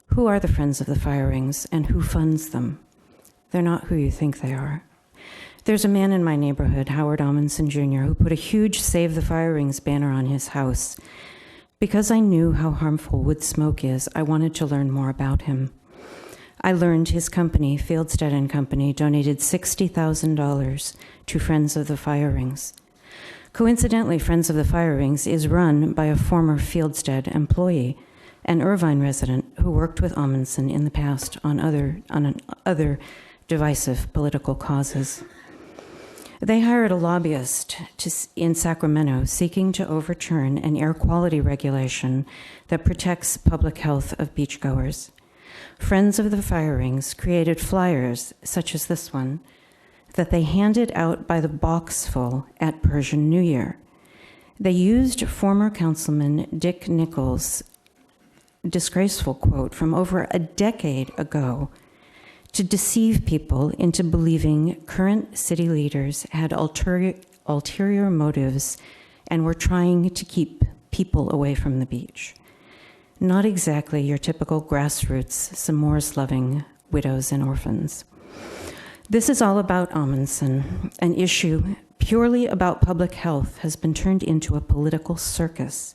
Who are the Friends of the Fire Rings, and who funds them? They're not who you think they are. There's a man in my neighborhood, Howard Amundsen Jr., who put a huge Save the Fire Rings banner on his house. Because I knew how harmful wood smoke is, I wanted to learn more about him. I learned his company, Fieldstead & Company, donated $60,000 to Friends of the Fire Rings. Coincidentally, Friends of the Fire Rings is run by a former Fieldstead employee, an Irvine resident who worked with Amundsen in the past on other divisive political causes. They hired a lobbyist in Sacramento seeking to overturn an air quality regulation that protects public health of beachgoers. Friends of the Fire Rings created flyers, such as this one, that they handed out by the boxful at Persian New Year. They used former Councilman Dick Nichols' disgraceful quote from over a decade ago to deceive people into believing current city leaders had ulterior motives and were trying to keep people away from the beach. Not exactly your typical grassroots, s'mores-loving widows and orphans. This is all about Amundsen. An issue purely about public health has been turned into a political circus.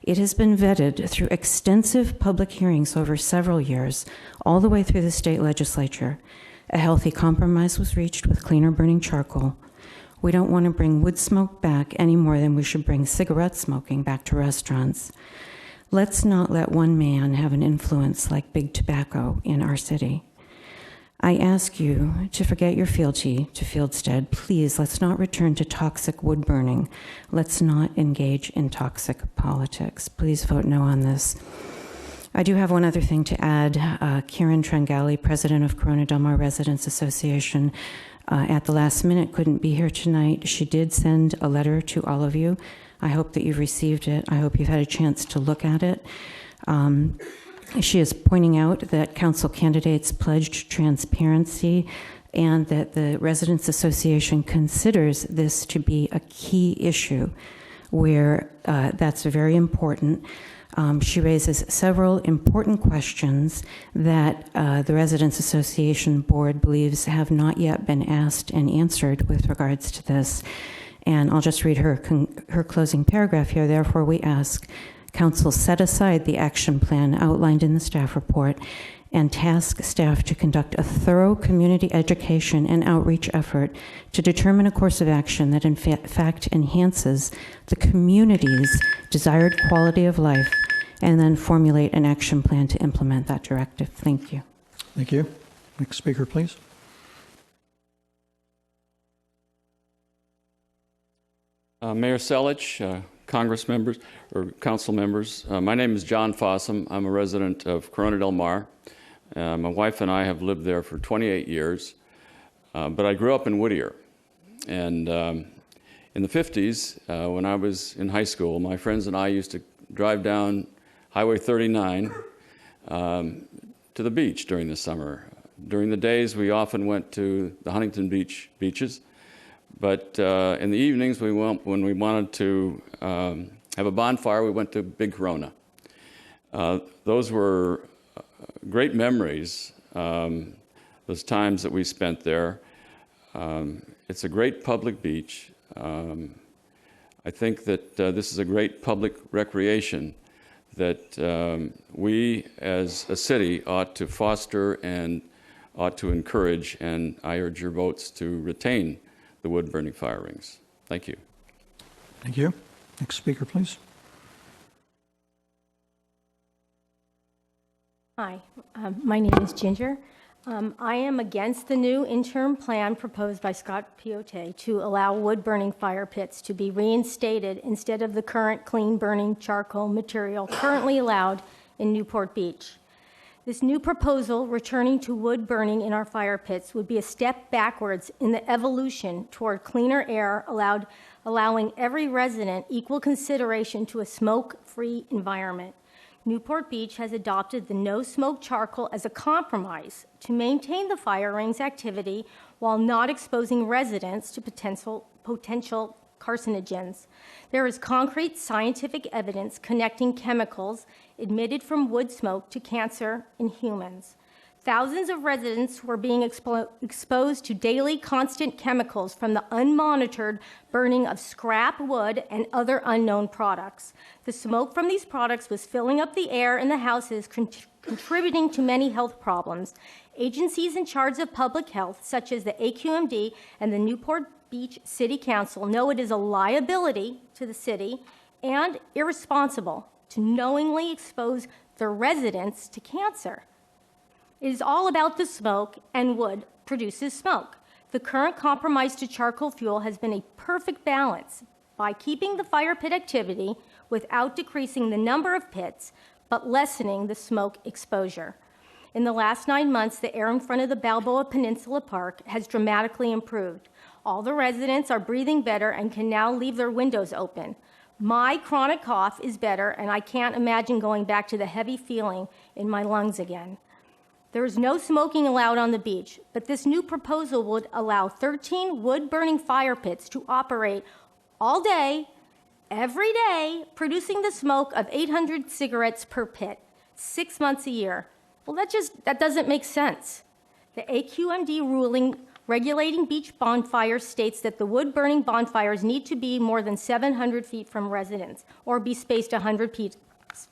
It has been vetted through extensive public hearings over several years, all the way through the state legislature. A healthy compromise was reached with cleaner burning charcoal. We don't want to bring wood smoke back any more than we should bring cigarette smoking back to restaurants. Let's not let one man have an influence like big tobacco in our city. I ask you to forget your fealty to Fieldstead. Please, let's not return to toxic wood burning. Let's not engage in toxic politics. Please vote no on this. I do have one other thing to add. Karen Trangali, president of Corona Del Mar Residents Association, at the last minute couldn't be here tonight. She did send a letter to all of you. I hope that you've received it. I hope you've had a chance to look at it. She is pointing out that council candidates pledged transparency and that the Residents Association considers this to be a key issue where that's very important. She raises several important questions that the Residents Association Board believes have not yet been asked and answered with regards to this. And I'll just read her closing paragraph here. Therefore, we ask Council set aside the action plan outlined in the staff report and task staff to conduct a thorough community education and outreach effort to determine a course of action that in fact enhances the community's desired quality of life, and then formulate an action plan to implement that directive. Thank you. Thank you. Next speaker, please. Mayor Selich, Congress members or council members. My name is John Fossum. I'm a resident of Corona Del Mar. My wife and I have lived there for 28 years, but I grew up in Whittier. And in the 50s, when I was in high school, my friends and I used to drive down Highway 39 to the beach during the summer. During the days, we often went to the Huntington Beach beaches, but in the evenings, when we wanted to have a bonfire, we went to Big Corona. Those were great memories, those times that we spent there. It's a great public beach. I think that this is a great public recreation that we as a city ought to foster and ought to encourage, and I urge your votes to retain the wood-burning fire rings. Thank you. Thank you. Next speaker, please. Hi, my name is Ginger. I am against the new interim plan proposed by Scott Piotte to allow wood-burning fire pits to be reinstated instead of the current clean-burning charcoal material currently allowed in Newport Beach. This new proposal, returning to wood burning in our fire pits, would be a step backwards in the evolution toward cleaner air, allowing every resident equal consideration to a smoke-free environment. Newport Beach has adopted the no-smoke charcoal as a compromise to maintain the fire ring's activity while not exposing residents to potential carcinogens. There is concrete scientific evidence connecting chemicals emitted from wood smoke to cancer in humans. Thousands of residents were being exposed to daily constant chemicals from the unmonitored burning of scrap wood and other unknown products. The smoke from these products was filling up the air in the houses, contributing to many health problems. Agencies in charge of public health, such as the AQMD and the Newport Beach City Council, know it is a liability to the city and irresponsible to knowingly expose their residents to cancer. It is all about the smoke, and wood produces smoke. The current compromise to charcoal fuel has been a perfect balance by keeping the fire pit activity without decreasing the number of pits, but lessening the smoke exposure. In the last 9 months, the air in front of the Balboa Peninsula Park has dramatically improved. All the residents are breathing better and can now leave their windows open. My chronic cough is better, and I can't imagine going back to the heavy feeling in my lungs again. There is no smoking allowed on the beach, but this new proposal would allow 13 wood-burning fire pits to operate all day, every day, producing the smoke of 800 cigarettes per pit, 6 months a year. Well, that doesn't make sense. The AQMD ruling regulating beach bonfires states that the wood-burning bonfires need to be more than 700 feet from residents or be spaced 100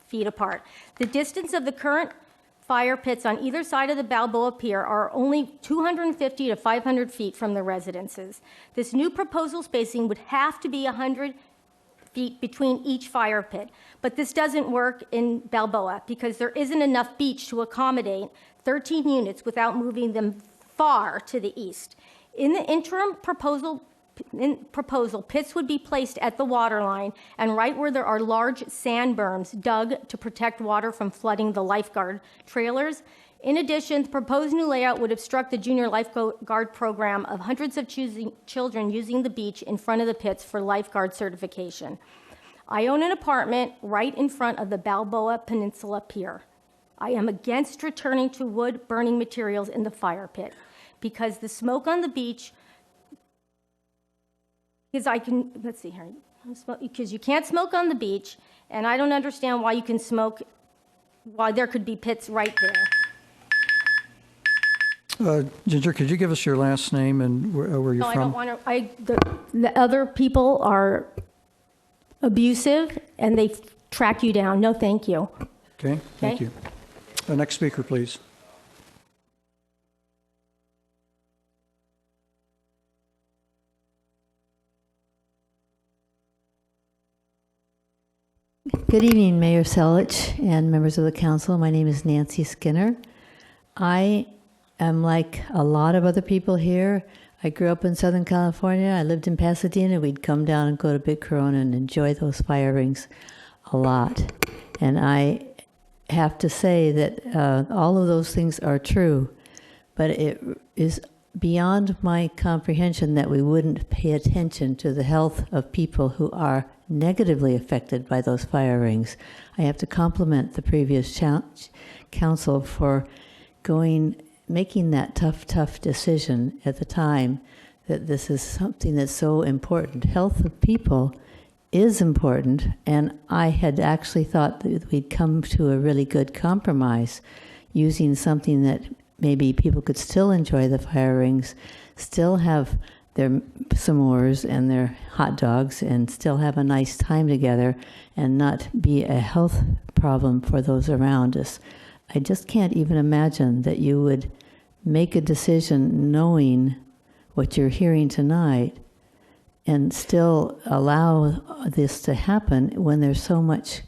feet apart. The distance of the current fire pits on either side of the Balboa Pier are only 250 to 500 feet from the residences. This new proposal spacing would have to be 100 feet between each fire pit, but this doesn't work in Balboa because there isn't enough beach to accommodate 13 units without moving them far to the east. In the interim proposal, pits would be placed at the waterline and right where there are large sand berms dug to protect water from flooding the lifeguard trailers. In addition, the proposed new layout would obstruct the junior lifeguard program of hundreds of children using the beach in front of the pits for lifeguard certification. I own an apartment right in front of the Balboa Peninsula Pier. I am against returning to wood-burning materials in the fire pit because the smoke on the beach, because you can't smoke on the beach, and I don't understand why you can smoke, why there could be pits right there. Ginger, could you give us your last name and where you're from? I don't want to. The other people are abusive, and they track you down. No, thank you. Okay, thank you. Next speaker, please. Good evening, Mayor Selich and members of the council. My name is Nancy Skinner. I am like a lot of other people here. I grew up in Southern California. I lived in Pasadena. We'd come down and go to Big Corona and enjoy those fire rings a lot. And I have to say that all of those things are true, but it is beyond my comprehension that we wouldn't pay attention to the health of people who are negatively affected by those fire rings. I have to compliment the previous council for making that tough decision at the time that this is something that's so important. Health of people is important, and I had actually thought that we'd come to a really good compromise using something that maybe people could still enjoy the fire rings, still have their s'mores and their hot dogs, and still have a nice time together and not be a health problem for those around us. I just can't even imagine that you would make a decision knowing what you're hearing tonight and still allow this to happen when there's so much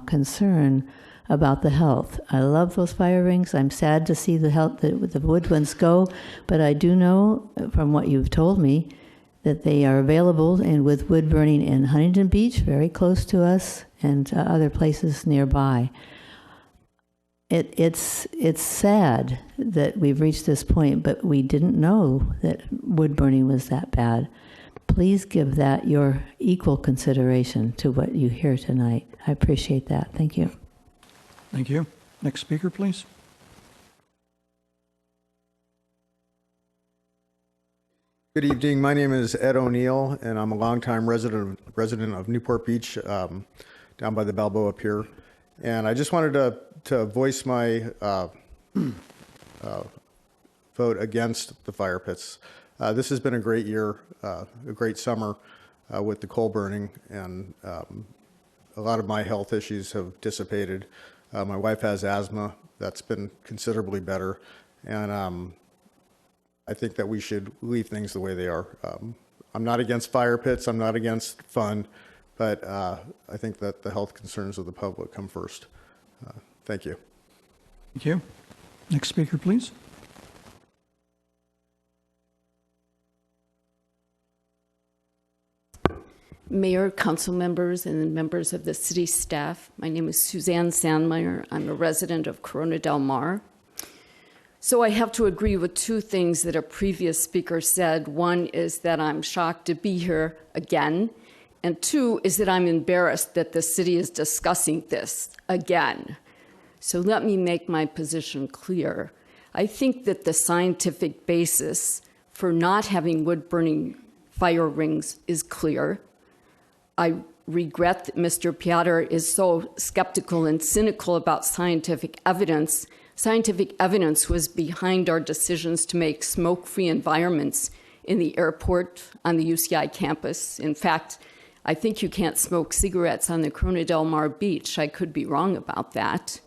concern about the health. I love those fire rings. I'm sad to see the wood ones go, but I do know from what you've told me that they are available and with wood burning in Huntington Beach, very close to us, and other places nearby. It's sad that we've reached this point, but we didn't know that wood burning was that bad. Please give that your equal consideration to what you hear tonight. I appreciate that. Thank you. Thank you. Next speaker, please. Good evening. My name is Ed O'Neill, and I'm a longtime resident of Newport Beach, down by the Balboa Pier. And I just wanted to voice my vote against the fire pits. This has been a great year, a great summer with the coal burning, and a lot of my health issues have dissipated. My wife has asthma. That's been considerably better. And I think that we should leave things the way they are. I'm not against fire pits. I'm not against fun. But I think that the health concerns of the public come first. Thank you. Thank you. Next speaker, please. Mayor, council members, and members of the city staff. My name is Suzanne Sandmeyer. I'm a resident of Corona Del Mar. So I have to agree with two things that a previous speaker said. One is that I'm shocked to be here again. And two is that I'm embarrassed that the city is discussing this again. So let me make my position clear. I think that the scientific basis for not having wood-burning fire rings is clear. I regret that Mr. Piotr is so skeptical and cynical about scientific evidence. Scientific evidence was behind our decisions to make smoke-free environments in the airport, on the UCI campus. In fact, I think you can't smoke cigarettes on the Corona Del Mar beach. I could be wrong about that.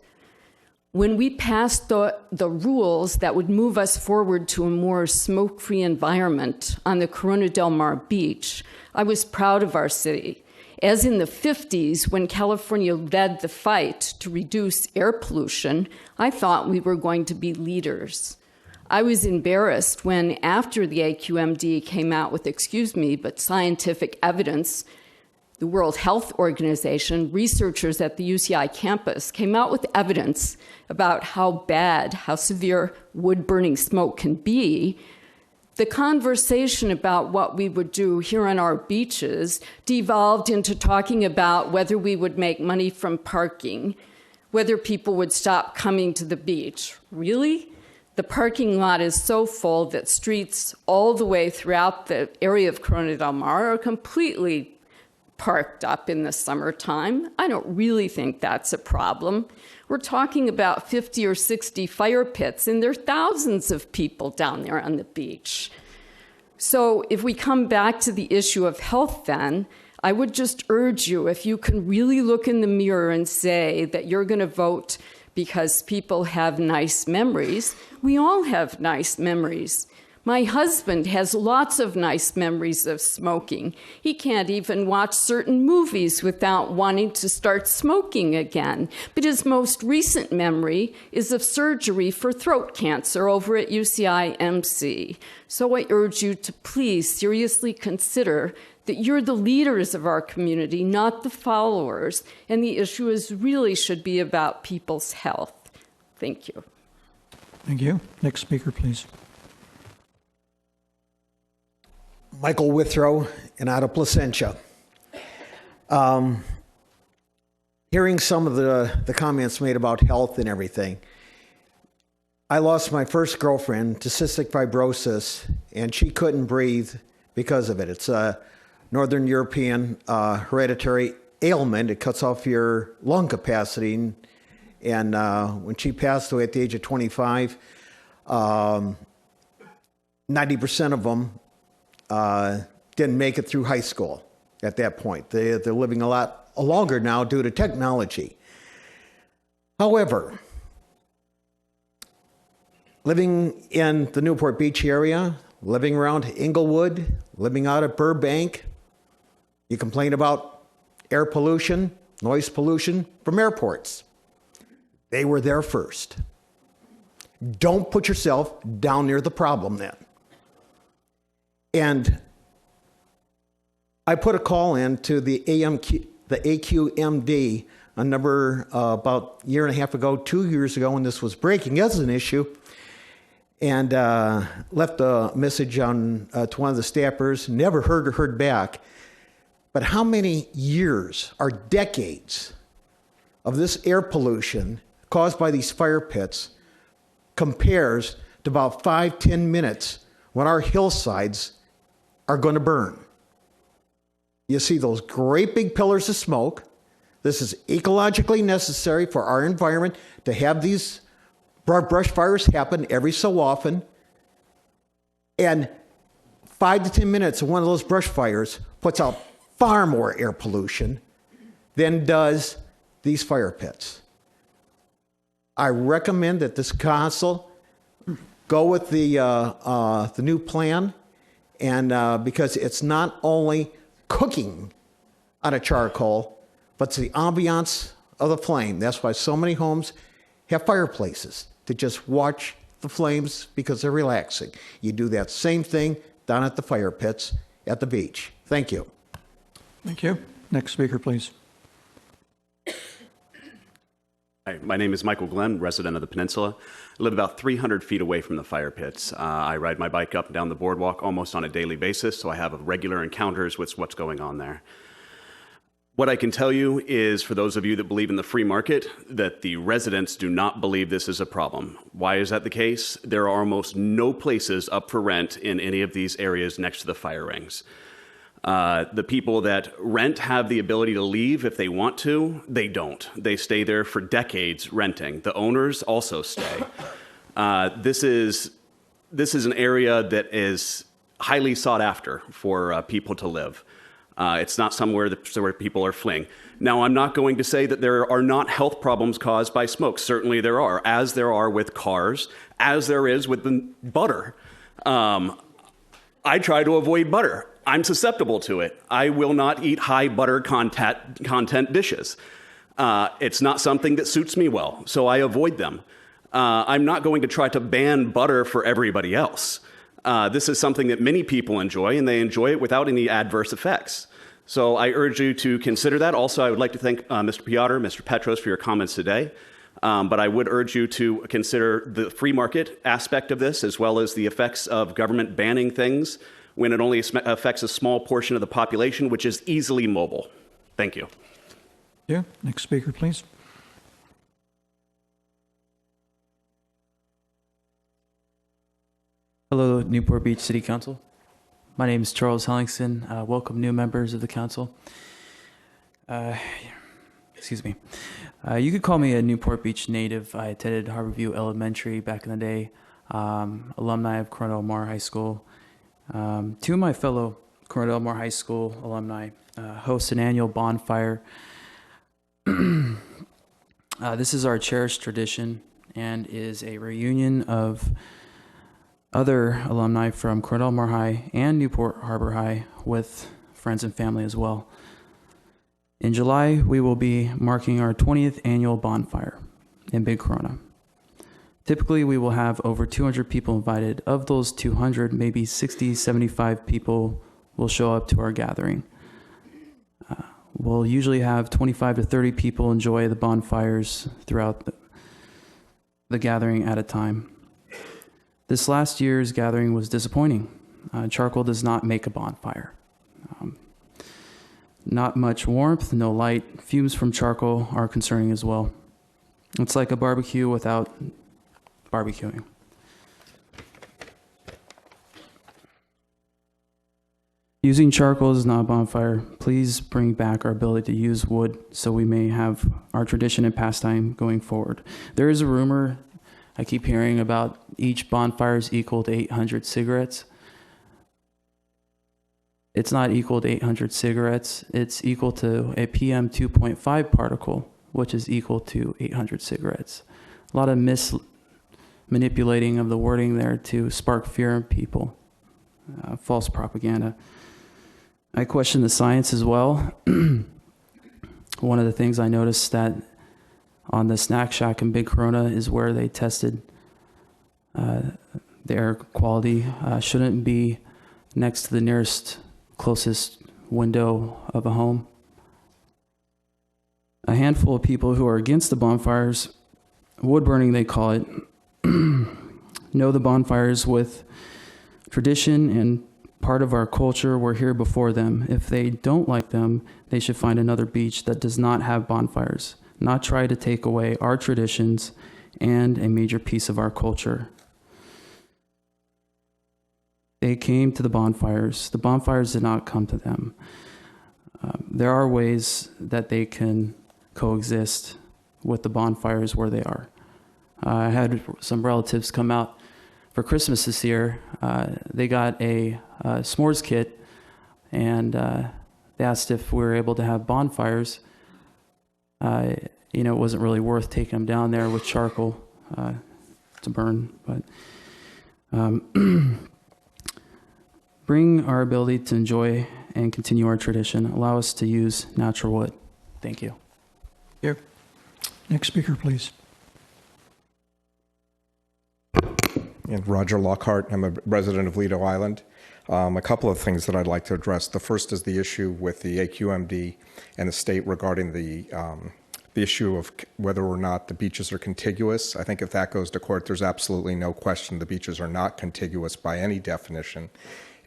When we passed the rules that would move us forward to a more smoke-free environment on the Corona Del Mar beach, I was proud of our city. As in the 50s, when California led the fight to reduce air pollution, I thought we were going to be leaders. I was embarrassed when, after the AQMD came out with, but scientific evidence, the World Health Organization, researchers at the UCI campus came out with evidence about how severe wood-burning smoke can be. The conversation about what we would do here on our beaches devolved into talking about whether we would make money from parking, whether people would stop coming to the beach. Really? The parking lot is so full that streets all the way throughout the area of Corona Del Mar are completely parked up in the summertime. I don't really think that's a problem. We're talking about 50 or 60 fire pits, and there are thousands of people down there on the beach. So if we come back to the issue of health then, I would just urge you, if you can really look in the mirror and say that you're going to vote because people have nice memories, we all have nice memories. My husband has lots of nice memories of smoking. He can't even watch certain movies without wanting to start smoking again. But his most recent memory is of surgery for throat cancer over at UCI MC. So I urge you to please seriously consider that you're the leaders of our community, not the followers, and the issue really should be about people's health. Thank you. Thank you. Next speaker, please. Michael Withrow, and out of Placentia. Hearing some of the comments made about health and everything, I lost my first girlfriend to cystic fibrosis, and she couldn't breathe because of it. It's a Northern European hereditary ailment. It cuts off your lung capacity. And when she passed away at the age of 25, 90% of them didn't make it through high school at that point. They're living a lot longer now due to technology. However, living in the Newport Beach area, living around Inglewood, living out at Burbank, you complain about air pollution, noise pollution from airports. They were there first. Don't put yourself down near the problem then. And I put a call in to the AQMD a number about a year and a half ago, 2 years ago, when this was breaking as an issue, and left a message on to one of the staffers. Never heard back. But how many years or decades of this air pollution caused by these fire pits compares to about 5-10 minutes when our hillsides are going to burn? You see those great big pillars of smoke. This is ecologically necessary for our environment to have these brush fires happen every so often. And 5 to 10 minutes of one of those brush fires puts out far more air pollution than does these fire pits. I recommend that this council go with the new plan, and because it's not only cooking on a charcoal, but it's the ambiance of the flame. That's why so many homes have fireplaces, to just watch the flames because they're relaxing. You do that same thing down at the fire pits at the beach. Thank you. Thank you. Next speaker, please. Hi, my name is Michael Glenn, resident of the Peninsula. I live about 300 feet away from the fire pits. I ride my bike up and down the boardwalk almost on a daily basis, so I have regular encounters with what's going on there. What I can tell you is, for those of you that believe in the free market, that the residents do not believe this is a problem. Why is that the case? There are almost no places up for rent in any of these areas next to the fire rings. The people that rent have the ability to leave if they want to. They don't. They stay there for decades renting. The owners also stay. This is an area that is highly sought after for people to live. It's not somewhere where people are fleeing. Now, I'm not going to say that there are not health problems caused by smoke. Certainly there are, as there are with cars, as there is with the butter. I try to avoid butter. I'm susceptible to it. I will not eat high butter content dishes. It's not something that suits me well, so I avoid them. I'm not going to try to ban butter for everybody else. This is something that many people enjoy, and they enjoy it without any adverse effects. So I urge you to consider that. Also, I would like to thank Mr. Piotr, Mr. Petros for your comments today. But I would urge you to consider the free market aspect of this, as well as the effects of government banning things when it only affects a small portion of the population, which is easily mobile. Thank you. Yeah. Next speaker, please. Hello, Newport Beach City Council. My name is Charles Hellingston. Welcome new members of the council. Excuse me. You could call me a Newport Beach native. I attended Harborview Elementary back in the day, alumni of Corona Del Mar High School. Two of my fellow Corona Del Mar High School alumni host an annual bonfire. This is our cherished tradition and is a reunion of other alumni from Corona Del Mar High and Newport Harbor High with friends and family as well. In July, we will be marking our 20th annual bonfire in Big Corona. Typically, we will have over 200 people invited. Of those 200, maybe 60, 75 people will show up to our gathering. We'll usually have 25 to 30 people enjoy the bonfires throughout the gathering at a time. This last year's gathering was disappointing. Charcoal does not make a bonfire. Not much warmth, no light. Fumes from charcoal are concerning as well. It's like a barbecue without barbecuing. Using charcoal is not a bonfire. Please bring back our ability to use wood so we may have our tradition and pastime going forward. There is a rumor I keep hearing about each bonfire is equal to 800 cigarettes. It's not equal to 800 cigarettes. It's equal to a PM 2.5 particle, which is equal to 800 cigarettes. A lot of manipulating of the wording there to spark fear in people. False propaganda. I question the science as well. One of the things I noticed that on the snack shack in Big Corona is where they tested the air quality. Shouldn't be next to the nearest closest window of a home. A handful of people who are against the bonfires, wood burning they call it, know the bonfires with tradition and part of our culture were here before them. If they don't like them, they should find another beach that does not have bonfires, not try to take away our traditions and a major piece of our culture. They came to the bonfires. The bonfires did not come to them. There are ways that they can coexist with the bonfires where they are. I had some relatives come out for Christmas this year. They got a s'mores kit, and they asked if we were able to have bonfires. It wasn't really worth taking them down there with charcoal to burn, but bring our ability to enjoy and continue our tradition. Allow us to use natural wood. Thank you. Here. Next speaker, please. And Roger Lockhart. I'm a resident of Lido Island. A couple of things that I'd like to address. The first is the issue with the AQMD and the state regarding the issue of whether or not the beaches are contiguous. I think if that goes to court, there's absolutely no question the beaches are not contiguous by any definition.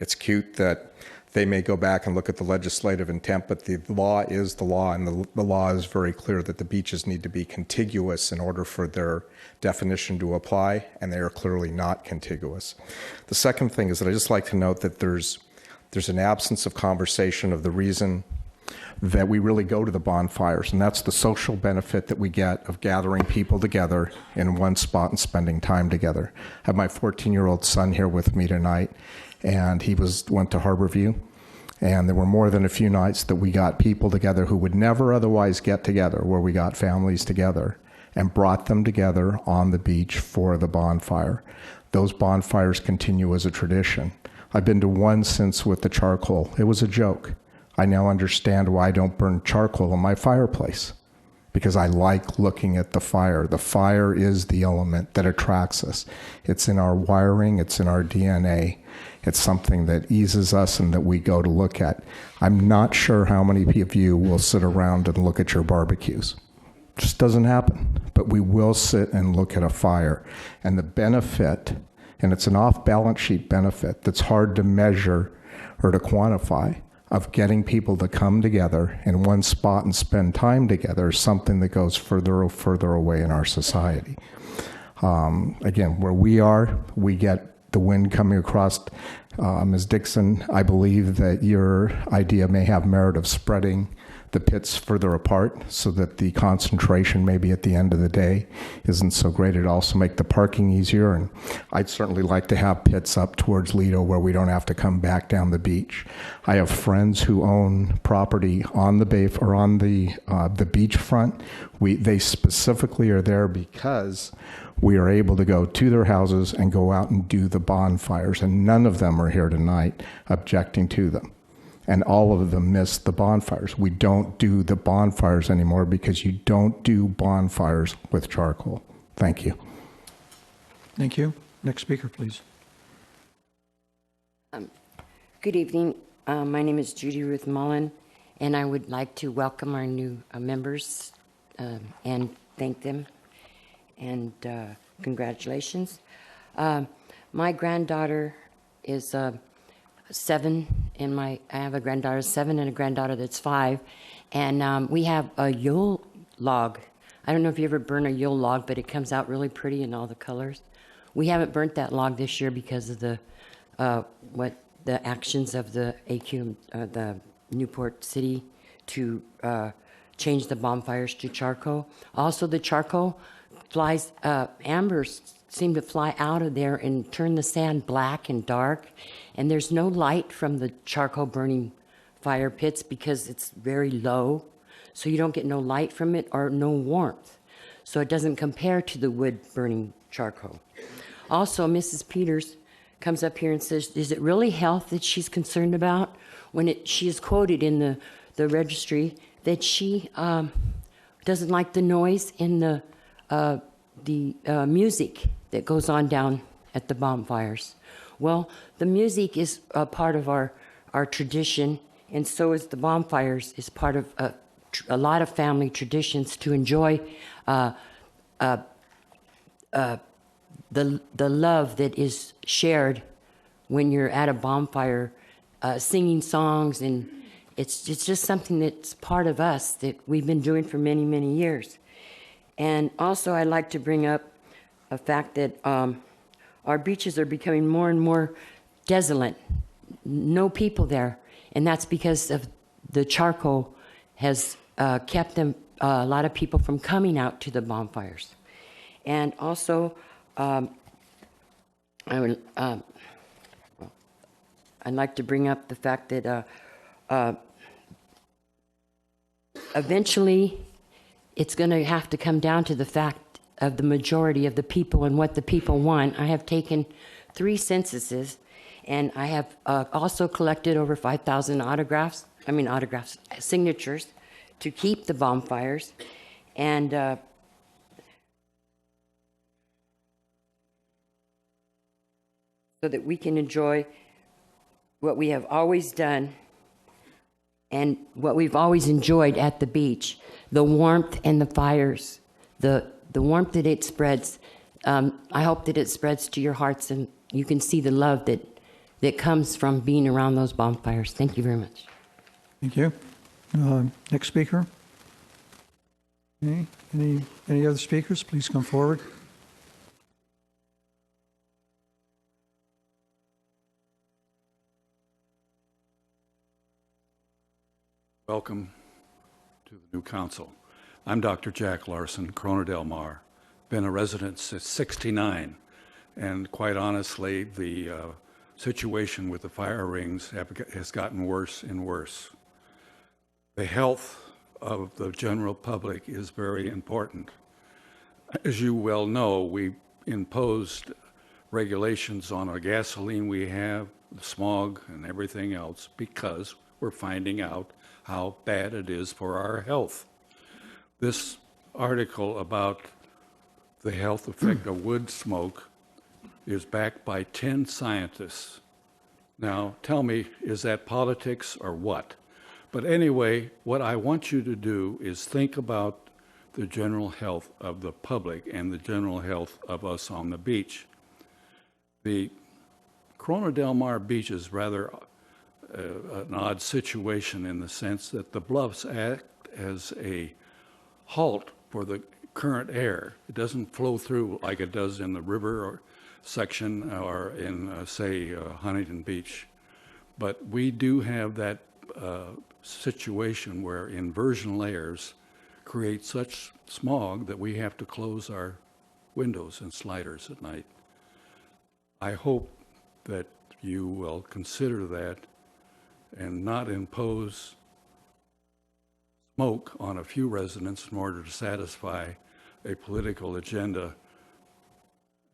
It's cute that they may go back and look at the legislative intent, but the law is the law, and the law is very clear that the beaches need to be contiguous in order for their definition to apply, and they are clearly not contiguous. The second thing is that I just like to note that there's an absence of conversation of the reason that we really go to the bonfires, and that's the social benefit that we get of gathering people together in one spot and spending time together. I have my 14-year-old son here with me tonight, and he went to Harborview, and there were more than a few nights that we got people together who would never otherwise get together, where we got families together and brought them together on the beach for the bonfire. Those bonfires continue as a tradition. I've been to one since with the charcoal. It was a joke. I now understand why I don't burn charcoal in my fireplace, because I like looking at the fire. The fire is the element that attracts us. It's in our wiring, it's in our DNA. It's something that eases us and that we go to look at. I'm not sure how many of you will sit around and look at your barbecues. It just doesn't happen. But we will sit and look at a fire. And the benefit, and it's an off-balance sheet benefit that's hard to measure or to quantify, of getting people to come together in one spot and spend time together is something that goes further and further away in our society. Again, where we are, we get the wind coming across. Ms. Dixon, I believe that your idea may have merit of spreading the pits further apart so that the concentration maybe at the end of the day isn't so great. It'd also make the parking easier, and I'd certainly like to have pits up towards Lido where we don't have to come back down the beach. I have friends who own property on the bay or on the beachfront. They specifically are there because we are able to go to their houses and go out and do the bonfires, and none of them are here tonight objecting to them. And all of them miss the bonfires. We don't do the bonfires anymore because you don't do bonfires with charcoal. Thank you. Thank you. Next speaker, please. Good evening. My name is Judy Ruth Mullen, and I would like to welcome our new members and thank them, and congratulations. My granddaughter is 7, and I have a granddaughter 7 and a granddaughter that's 5, and we have a Yule log. I don't know if you ever burn a Yule log, but it comes out really pretty in all the colors. We haven't burnt that log this year because of the actions of the the Newport City to change the bonfires to charcoal. Also, the charcoal flies, ambers seem to fly out of there and turn the sand black and dark. And there's no light from the charcoal burning fire pits because it's very low. So you don't get no light from it or no warmth. So it doesn't compare to the wood burning charcoal. Also, Mrs. Peters comes up here and says, is it really health that she's concerned about? When she is quoted in the registry that she doesn't like the noise in the music that goes on down at the bonfires. Well, the music is a part of our tradition, and so is the bonfires, is part of a lot of family traditions to enjoy the love that is shared when you're at a bonfire, singing songs, and it's just something that's part of us that we've been doing for many, many years. And also, I'd like to bring up a fact that our beaches are becoming more and more desolate. No people there, and that's because of the charcoal has kept them, a lot of people from coming out to the bonfires. And also, I'd like to bring up the fact that eventually it's going to have to come down to the fact of the majority of the people and what the people want. I have taken 3 censuses, and I have also collected over 5,000 signatures to keep the bonfires. And so that we can enjoy what we have always done and what we've always enjoyed at the beach, the warmth and the fires, the warmth that it spreads. I hope that it spreads to your hearts and you can see the love that comes from being around those bonfires. Thank you very much. Thank you. Next speaker. Okay. Any other speakers? Please come forward. Welcome to the new council. I'm Dr. Jack Larson, Corona Del Mar. Been a resident since '69, and quite honestly, the situation with the fire rings has gotten worse and worse. The health of the general public is very important. As you well know, we imposed regulations on our gasoline we have, the smog and everything else, because we're finding out how bad it is for our health. This article about the health effect of wood smoke is backed by 10 scientists. Now, tell me, is that politics or what? But anyway, what I want you to do is think about the general health of the public and the general health of us on the beach. The Corona Del Mar beach is rather an odd situation in the sense that the bluffs act as a halt for the current air. It doesn't flow through like it does in the river or section or in, say, Huntington Beach. But we do have that situation where inversion layers create such smog that we have to close our windows and sliders at night. I hope that you will consider that and not impose smoke on a few residents in order to satisfy a political agenda.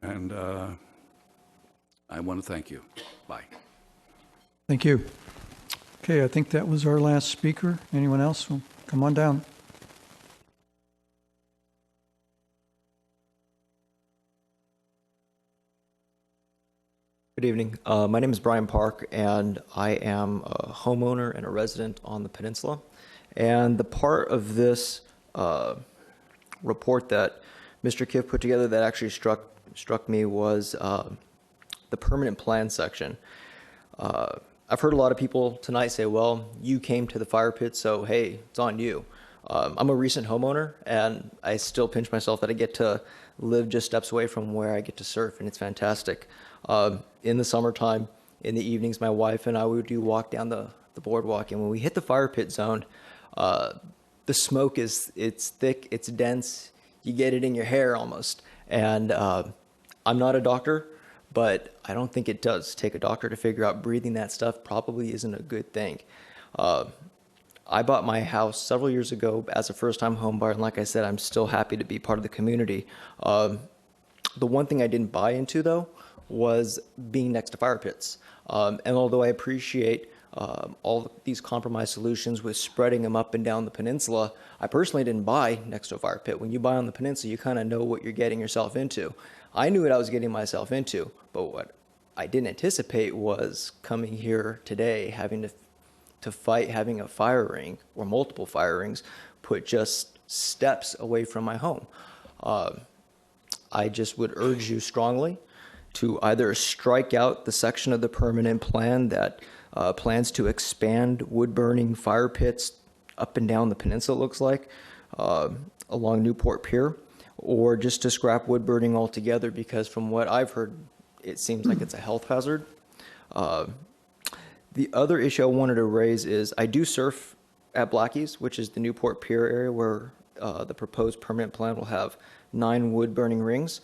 And I want to thank you. Bye. Thank you. Okay, I think that was our last speaker. Anyone else? Well, come on down. Good evening. My name is Brian Park, and I am a homeowner and a resident on the peninsula. And the part of this report that Mr. Kiff put together that actually struck me was the permanent plan section. I've heard a lot of people tonight say, well, you came to the fire pit, so hey, it's on you. I'm a recent homeowner, and I still pinch myself that I get to live just steps away from where I get to surf, and it's fantastic. In the summertime, in the evenings, my wife and I would do walk down the boardwalk, and when we hit the fire pit zone, the smoke it's thick, it's dense, you get it in your hair almost. And I'm not a doctor, but I don't think it does take a doctor to figure out breathing that stuff probably isn't a good thing. I bought my house several years ago as a first-time home buyer, and like I said, I'm still happy to be part of the community. The one thing I didn't buy into, though, was being next to fire pits. And although I appreciate all these compromise solutions with spreading them up and down the peninsula, I personally didn't buy next to a fire pit. When you buy on the peninsula, you kind of know what you're getting yourself into. I knew what I was getting myself into, but what I didn't anticipate was coming here today, having to fight having a fire ring or multiple fire rings put just steps away from my home. I just would urge you strongly to either strike out the section of the permanent plan that plans to expand wood-burning fire pits up and down the peninsula, looks like, along Newport Pier, or just to scrap wood burning altogether, because from what I've heard, it seems like it's a health hazard. The other issue I wanted to raise is I do surf at Blackie's, which is the Newport Pier area where the proposed permanent plan will have 9 wood-burning rings.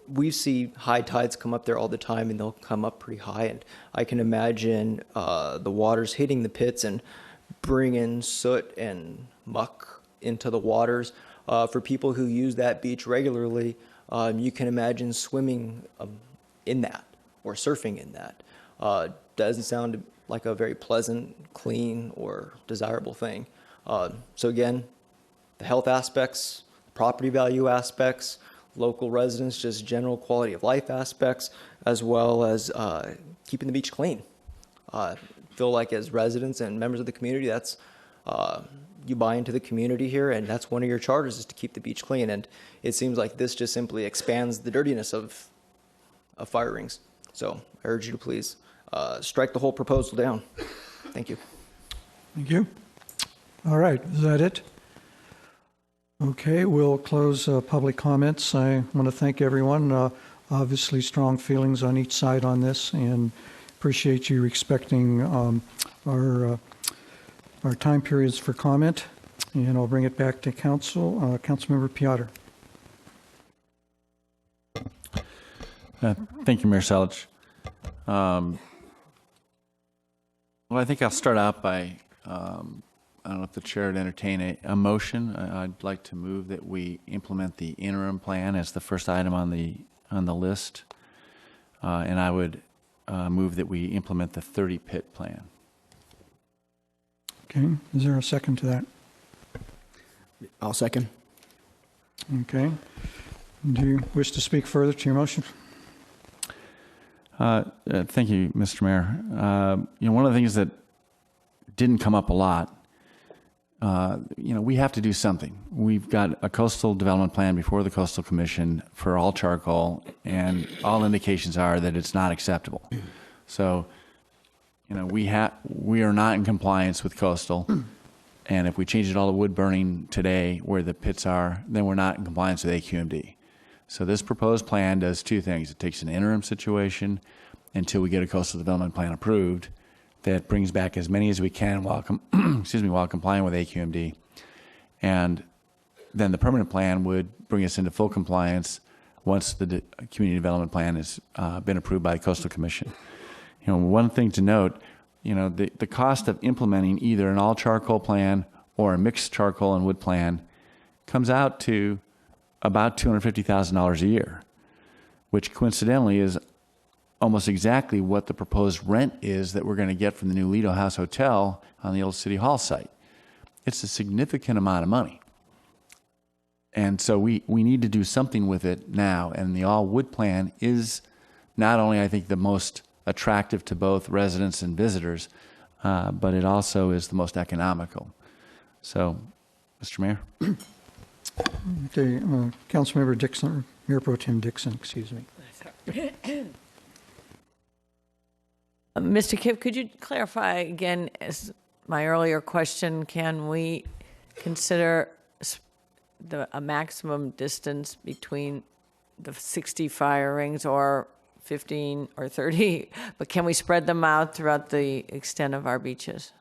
We see high tides come up there all the time, and they'll come up pretty high, and I can imagine the waters hitting the pits and bringing soot and muck into the waters. For people who use that beach regularly, you can imagine swimming in that or surfing in that. Doesn't sound like a very pleasant, clean, or desirable thing. So again, the health aspects, property value aspects, local residents, just general quality of life aspects, as well as keeping the beach clean. Feel like as residents and members of the community, that's you buy into the community here, and that's one of your charters is to keep the beach clean. And it seems like this just simply expands the dirtiness of fire rings. So I urge you to please strike the whole proposal down. Thank you. Thank you. All right, is that it? Okay, we'll close public comments. I want to thank everyone. Obviously, strong feelings on each side on this, and appreciate you respecting our time periods for comment. And I'll bring it back to Council. Councilmember Piotr. Thank you, Mayor Selich. Well, I think I'll start out by, I don't know if the chair would entertain a motion. I'd like to move that we implement the interim plan as the first item on the list. And I would move that we implement the 30 pit plan. Okay, is there a second to that? I'll second. Okay. Do you wish to speak further to your motion? Thank you, Mr. Mayor. One of the things that didn't come up a lot, we have to do something. We've got a coastal development plan before the Coastal Commission for all charcoal, and all indications are that it's not acceptable. So, we are not in compliance with coastal, and if we change it all to wood burning today where the pits are, then we're not in compliance with AQMD. So this proposed plan does two things. It takes an interim situation until we get a coastal development plan approved that brings back as many as we can while complying with AQMD. And then the permanent plan would bring us into full compliance once the community development plan has been approved by the Coastal Commission. One thing to note, the cost of implementing either an all charcoal plan or a mixed charcoal and wood plan comes out to about $250,000 a year, which coincidentally is almost exactly what the proposed rent is that we're going to get from the new Lido House Hotel on the old City Hall site. It's a significant amount of money. And so we need to do something with it now. And the all wood plan is not only, I think, the most attractive to both residents and visitors, but it also is the most economical. So, Mr. Mayor. Okay, Councilmember Dixon, Mayor Pro Tem Dixon, excuse me. Mr. Kipp, could you clarify again, as my earlier question, can we consider a maximum distance between the 60 fire rings, or 15 or 30, but can we spread them out throughout the extent of our beaches?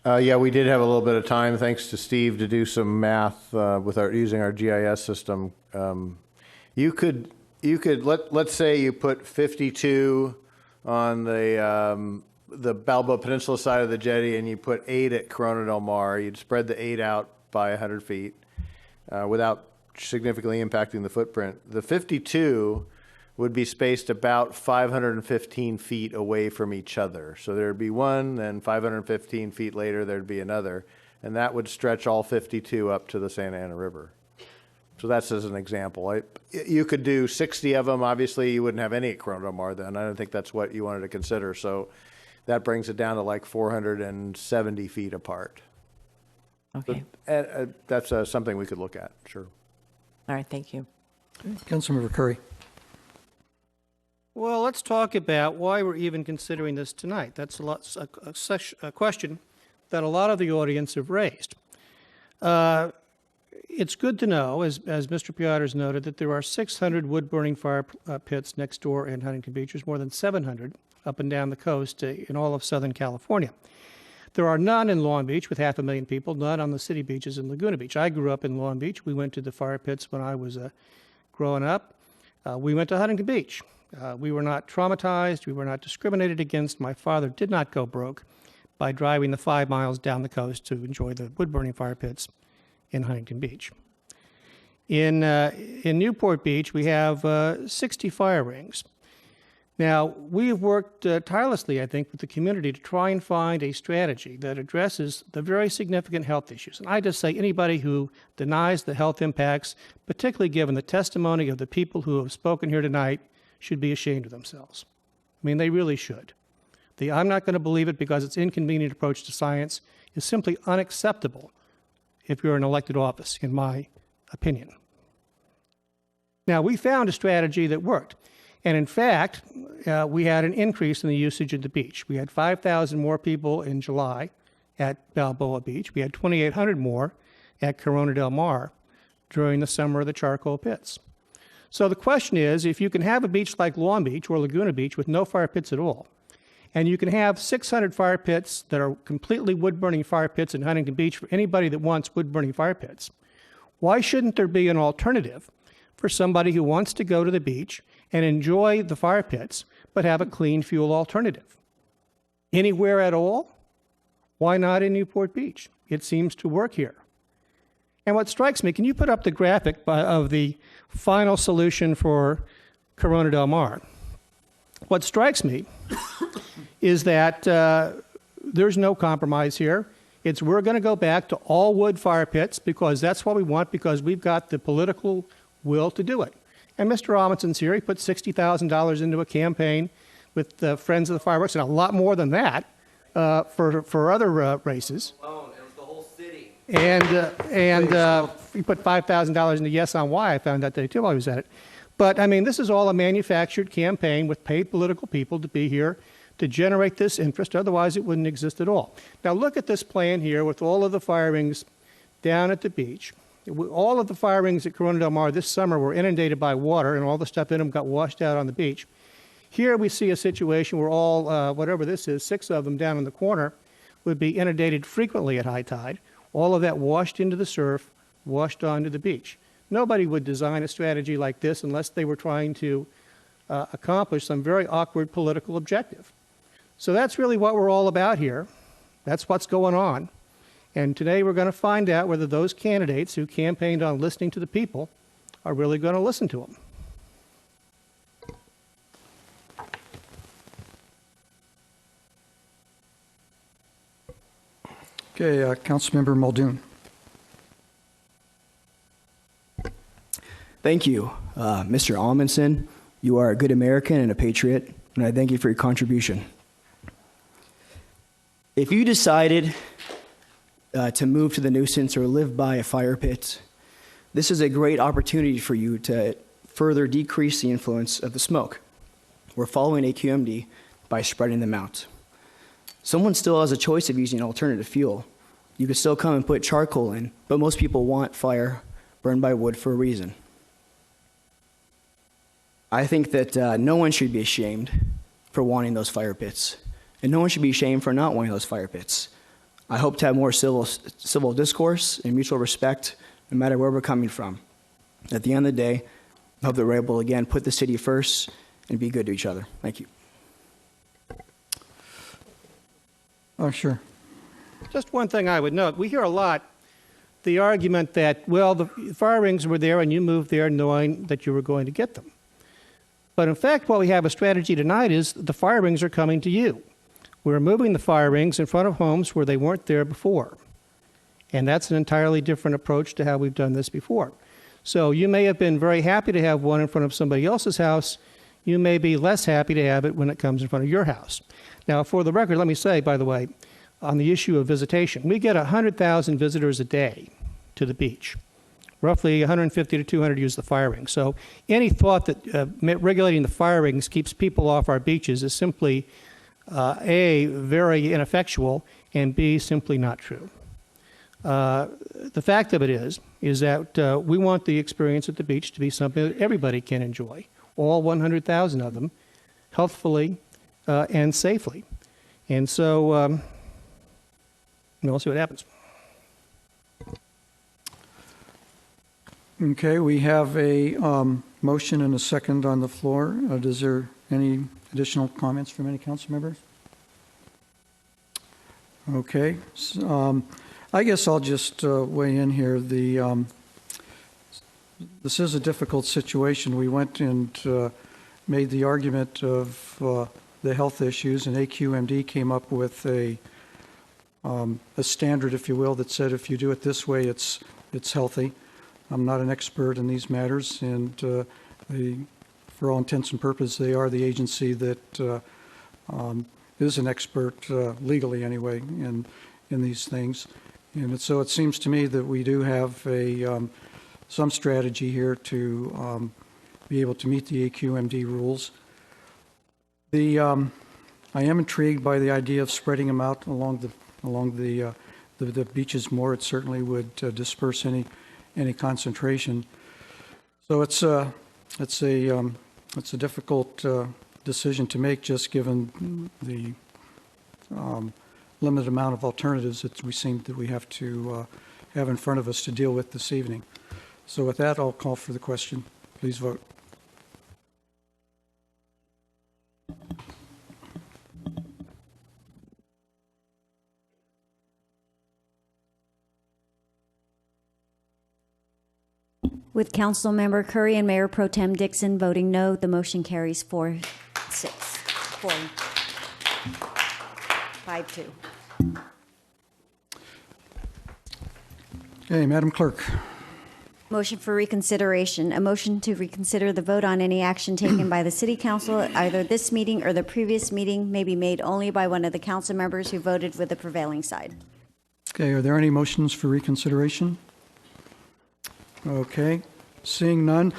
Yeah, we did have a little bit of time, thanks to Steve, to do some math with using our GIS system. You could let's say you put 52 on the Balboa Peninsula side of the jetty, and you put 8 at Corona del Mar. You'd spread the 8 out by 100 feet without significantly impacting the footprint. The 52 would be spaced about 515 feet away from each other. So there'd be one, then 515 feet later, there'd be another. And that would stretch all 52 up to the Santa Ana River. So that's as an example. You could do 60 of them. Obviously, you wouldn't have any at Corona del Mar then. I don't think that's what you wanted to consider. So that brings it down to like 470 feet apart. Okay. But, that's something we could look at, sure. All right, thank you. Councilmember Curry. Well, let's talk about why we're even considering this tonight. That's a question that a lot of the audience have raised. It's good to know, as Mr. Piotrs noted, that there are 600 wood-burning fire pits next door in Huntington Beach. There's more than 700 up and down the coast in all of Southern California. There are none in Long Beach with 500,000 people, none on the city beaches in Laguna Beach. I grew up in Long Beach. We went to the fire pits when I was growing up. We went to Huntington Beach. We were not traumatized. We were not discriminated against. My father did not go broke by driving the 5 miles down the coast to enjoy the wood-burning fire pits in Huntington Beach. In Newport Beach, we have 60 fire rings. Now, we've worked tirelessly, I think, with the community to try and find a strategy that addresses the very significant health issues. And I just say anybody who denies the health impacts, particularly given the testimony of the people who have spoken here tonight, should be ashamed of themselves. I mean, they really should. The "I'm not going to believe it because it's inconvenient" approach to science is simply unacceptable if you're in elected office, in my opinion. Now, we found a strategy that worked. And in fact, we had an increase in the usage of the beach. We had 5,000 more people in July at Balboa Beach. We had 2,800 more at Corona del Mar during the summer of the charcoal pits. So the question is, if you can have a beach like Long Beach or Laguna Beach with no fire pits at all, and you can have 600 fire pits that are completely wood-burning fire pits in Huntington Beach for anybody that wants wood-burning fire pits, why shouldn't there be an alternative for somebody who wants to go to the beach and enjoy the fire pits, but have a clean fuel alternative? Anywhere at all? Why not in Newport Beach? It seems to work here. And what strikes me, can you put up the graphic of the final solution for Corona del Mar? What strikes me is that there's no compromise here. We're going to go back to all wood fire pits because that's what we want, because we've got the political will to do it. And Mr. Amundsen's here. He put $60,000 into a campaign with the Friends of the Fireworks, and a lot more than that for other races. It was the whole city. And he put $5,000 into Yes on Why. I found out today too while I was at it. But I mean, this is all a manufactured campaign with paid political people to be here to generate this interest. Otherwise, it wouldn't exist at all. Now, look at this plan here with all of the fire rings down at the beach. All of the fire rings at Corona del Mar this summer were inundated by water, and all the stuff in them got washed out on the beach. Here we see a situation where all, whatever this is, 6 of them down in the corner, would be inundated frequently at high tide. All of that washed into the surf, washed onto the beach. Nobody would design a strategy like this unless they were trying to accomplish some very awkward political objective. So that's really what we're all about here. That's what's going on. And today we're going to find out whether those candidates who campaigned on listening to the people are really going to listen to them. Okay, Councilmember Muldoon. Thank you. Mr. Amundsen, you are a good American and a patriot, and I thank you for your contribution. If you decided to move to the nuisance or live by a fire pit, this is a great opportunity for you to further decrease the influence of the smoke. We're following AQMD by spreading them out. Someone still has a choice of using alternative fuel, You can still come and put charcoal in, but most people want fire burned by wood for a reason. I think that no one should be ashamed for wanting those fire pits, and no one should be ashamed for not wanting those fire pits. I hope to have more civil discourse and mutual respect, no matter where we're coming from. At the end of the day, I hope that we're able to, again, put the city first and be good to each other. Thank you. Oh, sure. Just one thing I would note. We hear a lot the argument that, well, the fire rings were there and you moved there knowing that you were going to get them. But in fact, what we have a strategy tonight is the fire rings are coming to you. We're moving the fire rings in front of homes where they weren't there before. And that's an entirely different approach to how we've done this before. So you may have been very happy to have one in front of somebody else's house. You may be less happy to have it when it comes in front of your house. Now, for the record, let me say, by the way, on the issue of visitation, we get 100,000 visitors a day to the beach. Roughly 150 to 200 use the fire ring. So any thought that regulating the fire rings keeps people off our beaches is simply, A, very ineffectual, and B, simply not true. The fact of it is that we want the experience at the beach to be something that everybody can enjoy, all 100,000 of them, healthfully and safely. And so we'll see what happens. Okay, we have a motion and a second on the floor. Is there any additional comments from any council members? Okay, so, I guess I'll just weigh in here. This is a difficult situation. We went and made the argument of the health issues, and AQMD came up with a standard, if you will, that said if you do it this way, it's healthy. I'm not an expert in these matters, and for all intents and purposes, they are the agency that is an expert, legally anyway, in these things. And so it seems to me that we do have some strategy here to be able to meet the AQMD rules. I am intrigued by the idea of spreading them out along the beaches more. It certainly would disperse any concentration. So it's a difficult decision to make, just given the limited amount of alternatives that we seem that we have to have in front of us to deal with this evening. So with that, I'll call for the question. Please vote. With Councilmember Curry and Mayor Pro Tem Dixon voting no, the motion carries 5-2. Okay, Madam Clerk. Motion for reconsideration. A motion to reconsider the vote on any action taken by the City Council at either this meeting or the previous meeting may be made only by one of the council members who voted with the prevailing side. Okay, are there any motions for reconsideration? Okay, seeing none,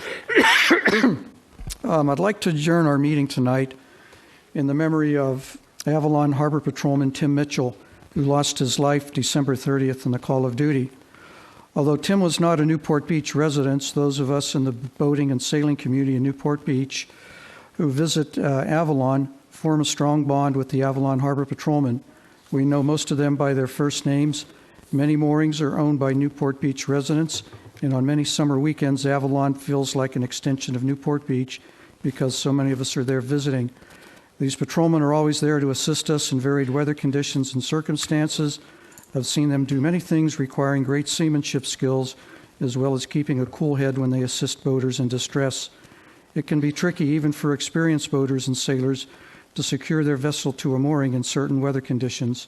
I'd like to adjourn our meeting tonight in the memory of Avalon Harbor Patrolman Tim Mitchell, who lost his life December 30th in the call of duty. Although Tim was not a Newport Beach resident, those of us in the boating and sailing community in Newport Beach who visit Avalon form a strong bond with the Avalon Harbor Patrolmen. We know most of them by their first names. Many moorings are owned by Newport Beach residents, and on many summer weekends, Avalon feels like an extension of Newport Beach because so many of us are there visiting. These patrolmen are always there to assist us in varied weather conditions and circumstances. I've seen them do many things requiring great seamanship skills, as well as keeping a cool head when they assist boaters in distress. It can be tricky, even for experienced boaters and sailors, to secure their vessel to a mooring in certain weather conditions.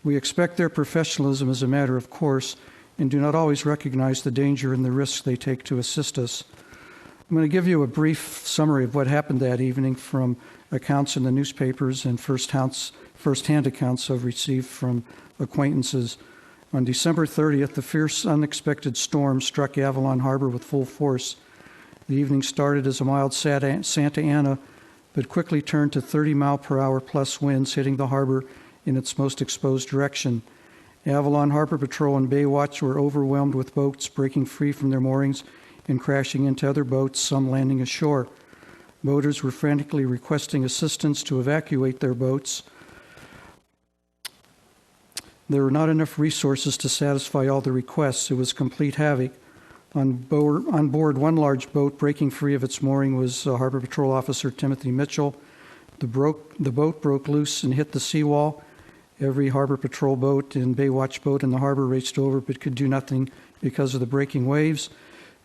We expect their professionalism as a matter of course, and do not always recognize the danger and the risks they take to assist us. I'm going to give you a brief summary of what happened that evening from accounts in the newspapers and first-hand accounts I've received from acquaintances. On December 30th, the fierce, unexpected storm struck Avalon Harbor with full force. The evening started as a mild Santa Ana, but quickly turned to 30-mile-per-hour plus winds hitting the harbor in its most exposed direction. Avalon Harbor Patrol and Baywatch were overwhelmed with boats breaking free from their moorings and crashing into other boats, some landing ashore. Boaters were frantically requesting assistance to evacuate their boats. There were not enough resources to satisfy all the requests. It was complete havoc. On board one large boat breaking free of its mooring was Harbor Patrol Officer Timothy Mitchell. The boat broke loose and hit the seawall. Every Harbor Patrol boat and Baywatch boat in the harbor raced over but could do nothing because of the breaking waves.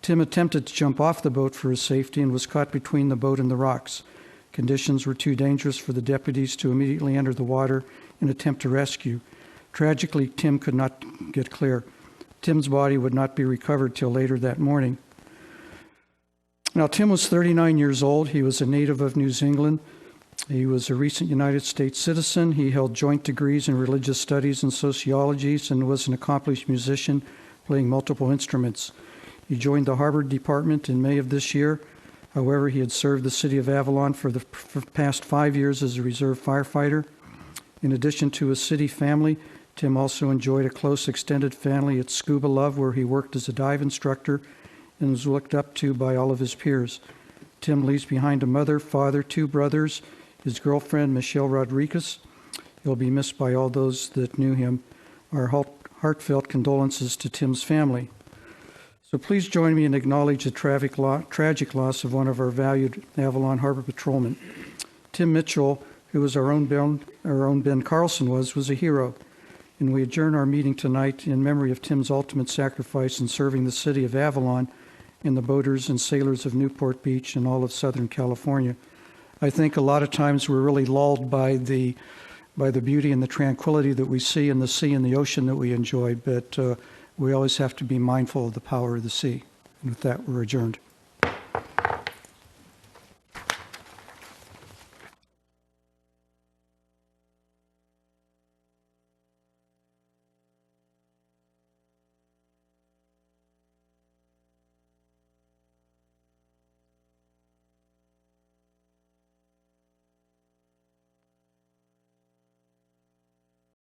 Tim attempted to jump off the boat for his safety and was caught between the boat and the rocks. Conditions were too dangerous for the deputies to immediately enter the water and attempt to rescue. Tragically, Tim could not get clear. Tim's body would not be recovered till later that morning. Now, Tim was 39 years old. He was a native of New England. He was a recent United States citizen. He held joint degrees in religious studies and sociology and was an accomplished musician, playing multiple instruments. He joined the Harbor Department in May of this year. However, he had served the city of Avalon for the past 5 years as a reserve firefighter. In addition to his city family, Tim also enjoyed a close extended family at Scuba Love, where he worked as a dive instructor and was looked up to by all of his peers. Tim leaves behind a mother, father, 2 brothers, his girlfriend, Michelle Rodriguez. He'll be missed by all those that knew him. Our heartfelt condolences to Tim's family. So please join me in acknowledging the tragic loss of one of our valued Avalon Harbor Patrolmen. Tim Mitchell, who was our own Ben Carlson was a hero. And we adjourn our meeting tonight in memory of Tim's ultimate sacrifice in serving the city of Avalon and the boaters and sailors of Newport Beach and all of Southern California. I think a lot of times we're really lulled by the beauty and the tranquility that we see in the sea and the ocean that we enjoy, but we always have to be mindful of the power of the sea. And with that, we're adjourned.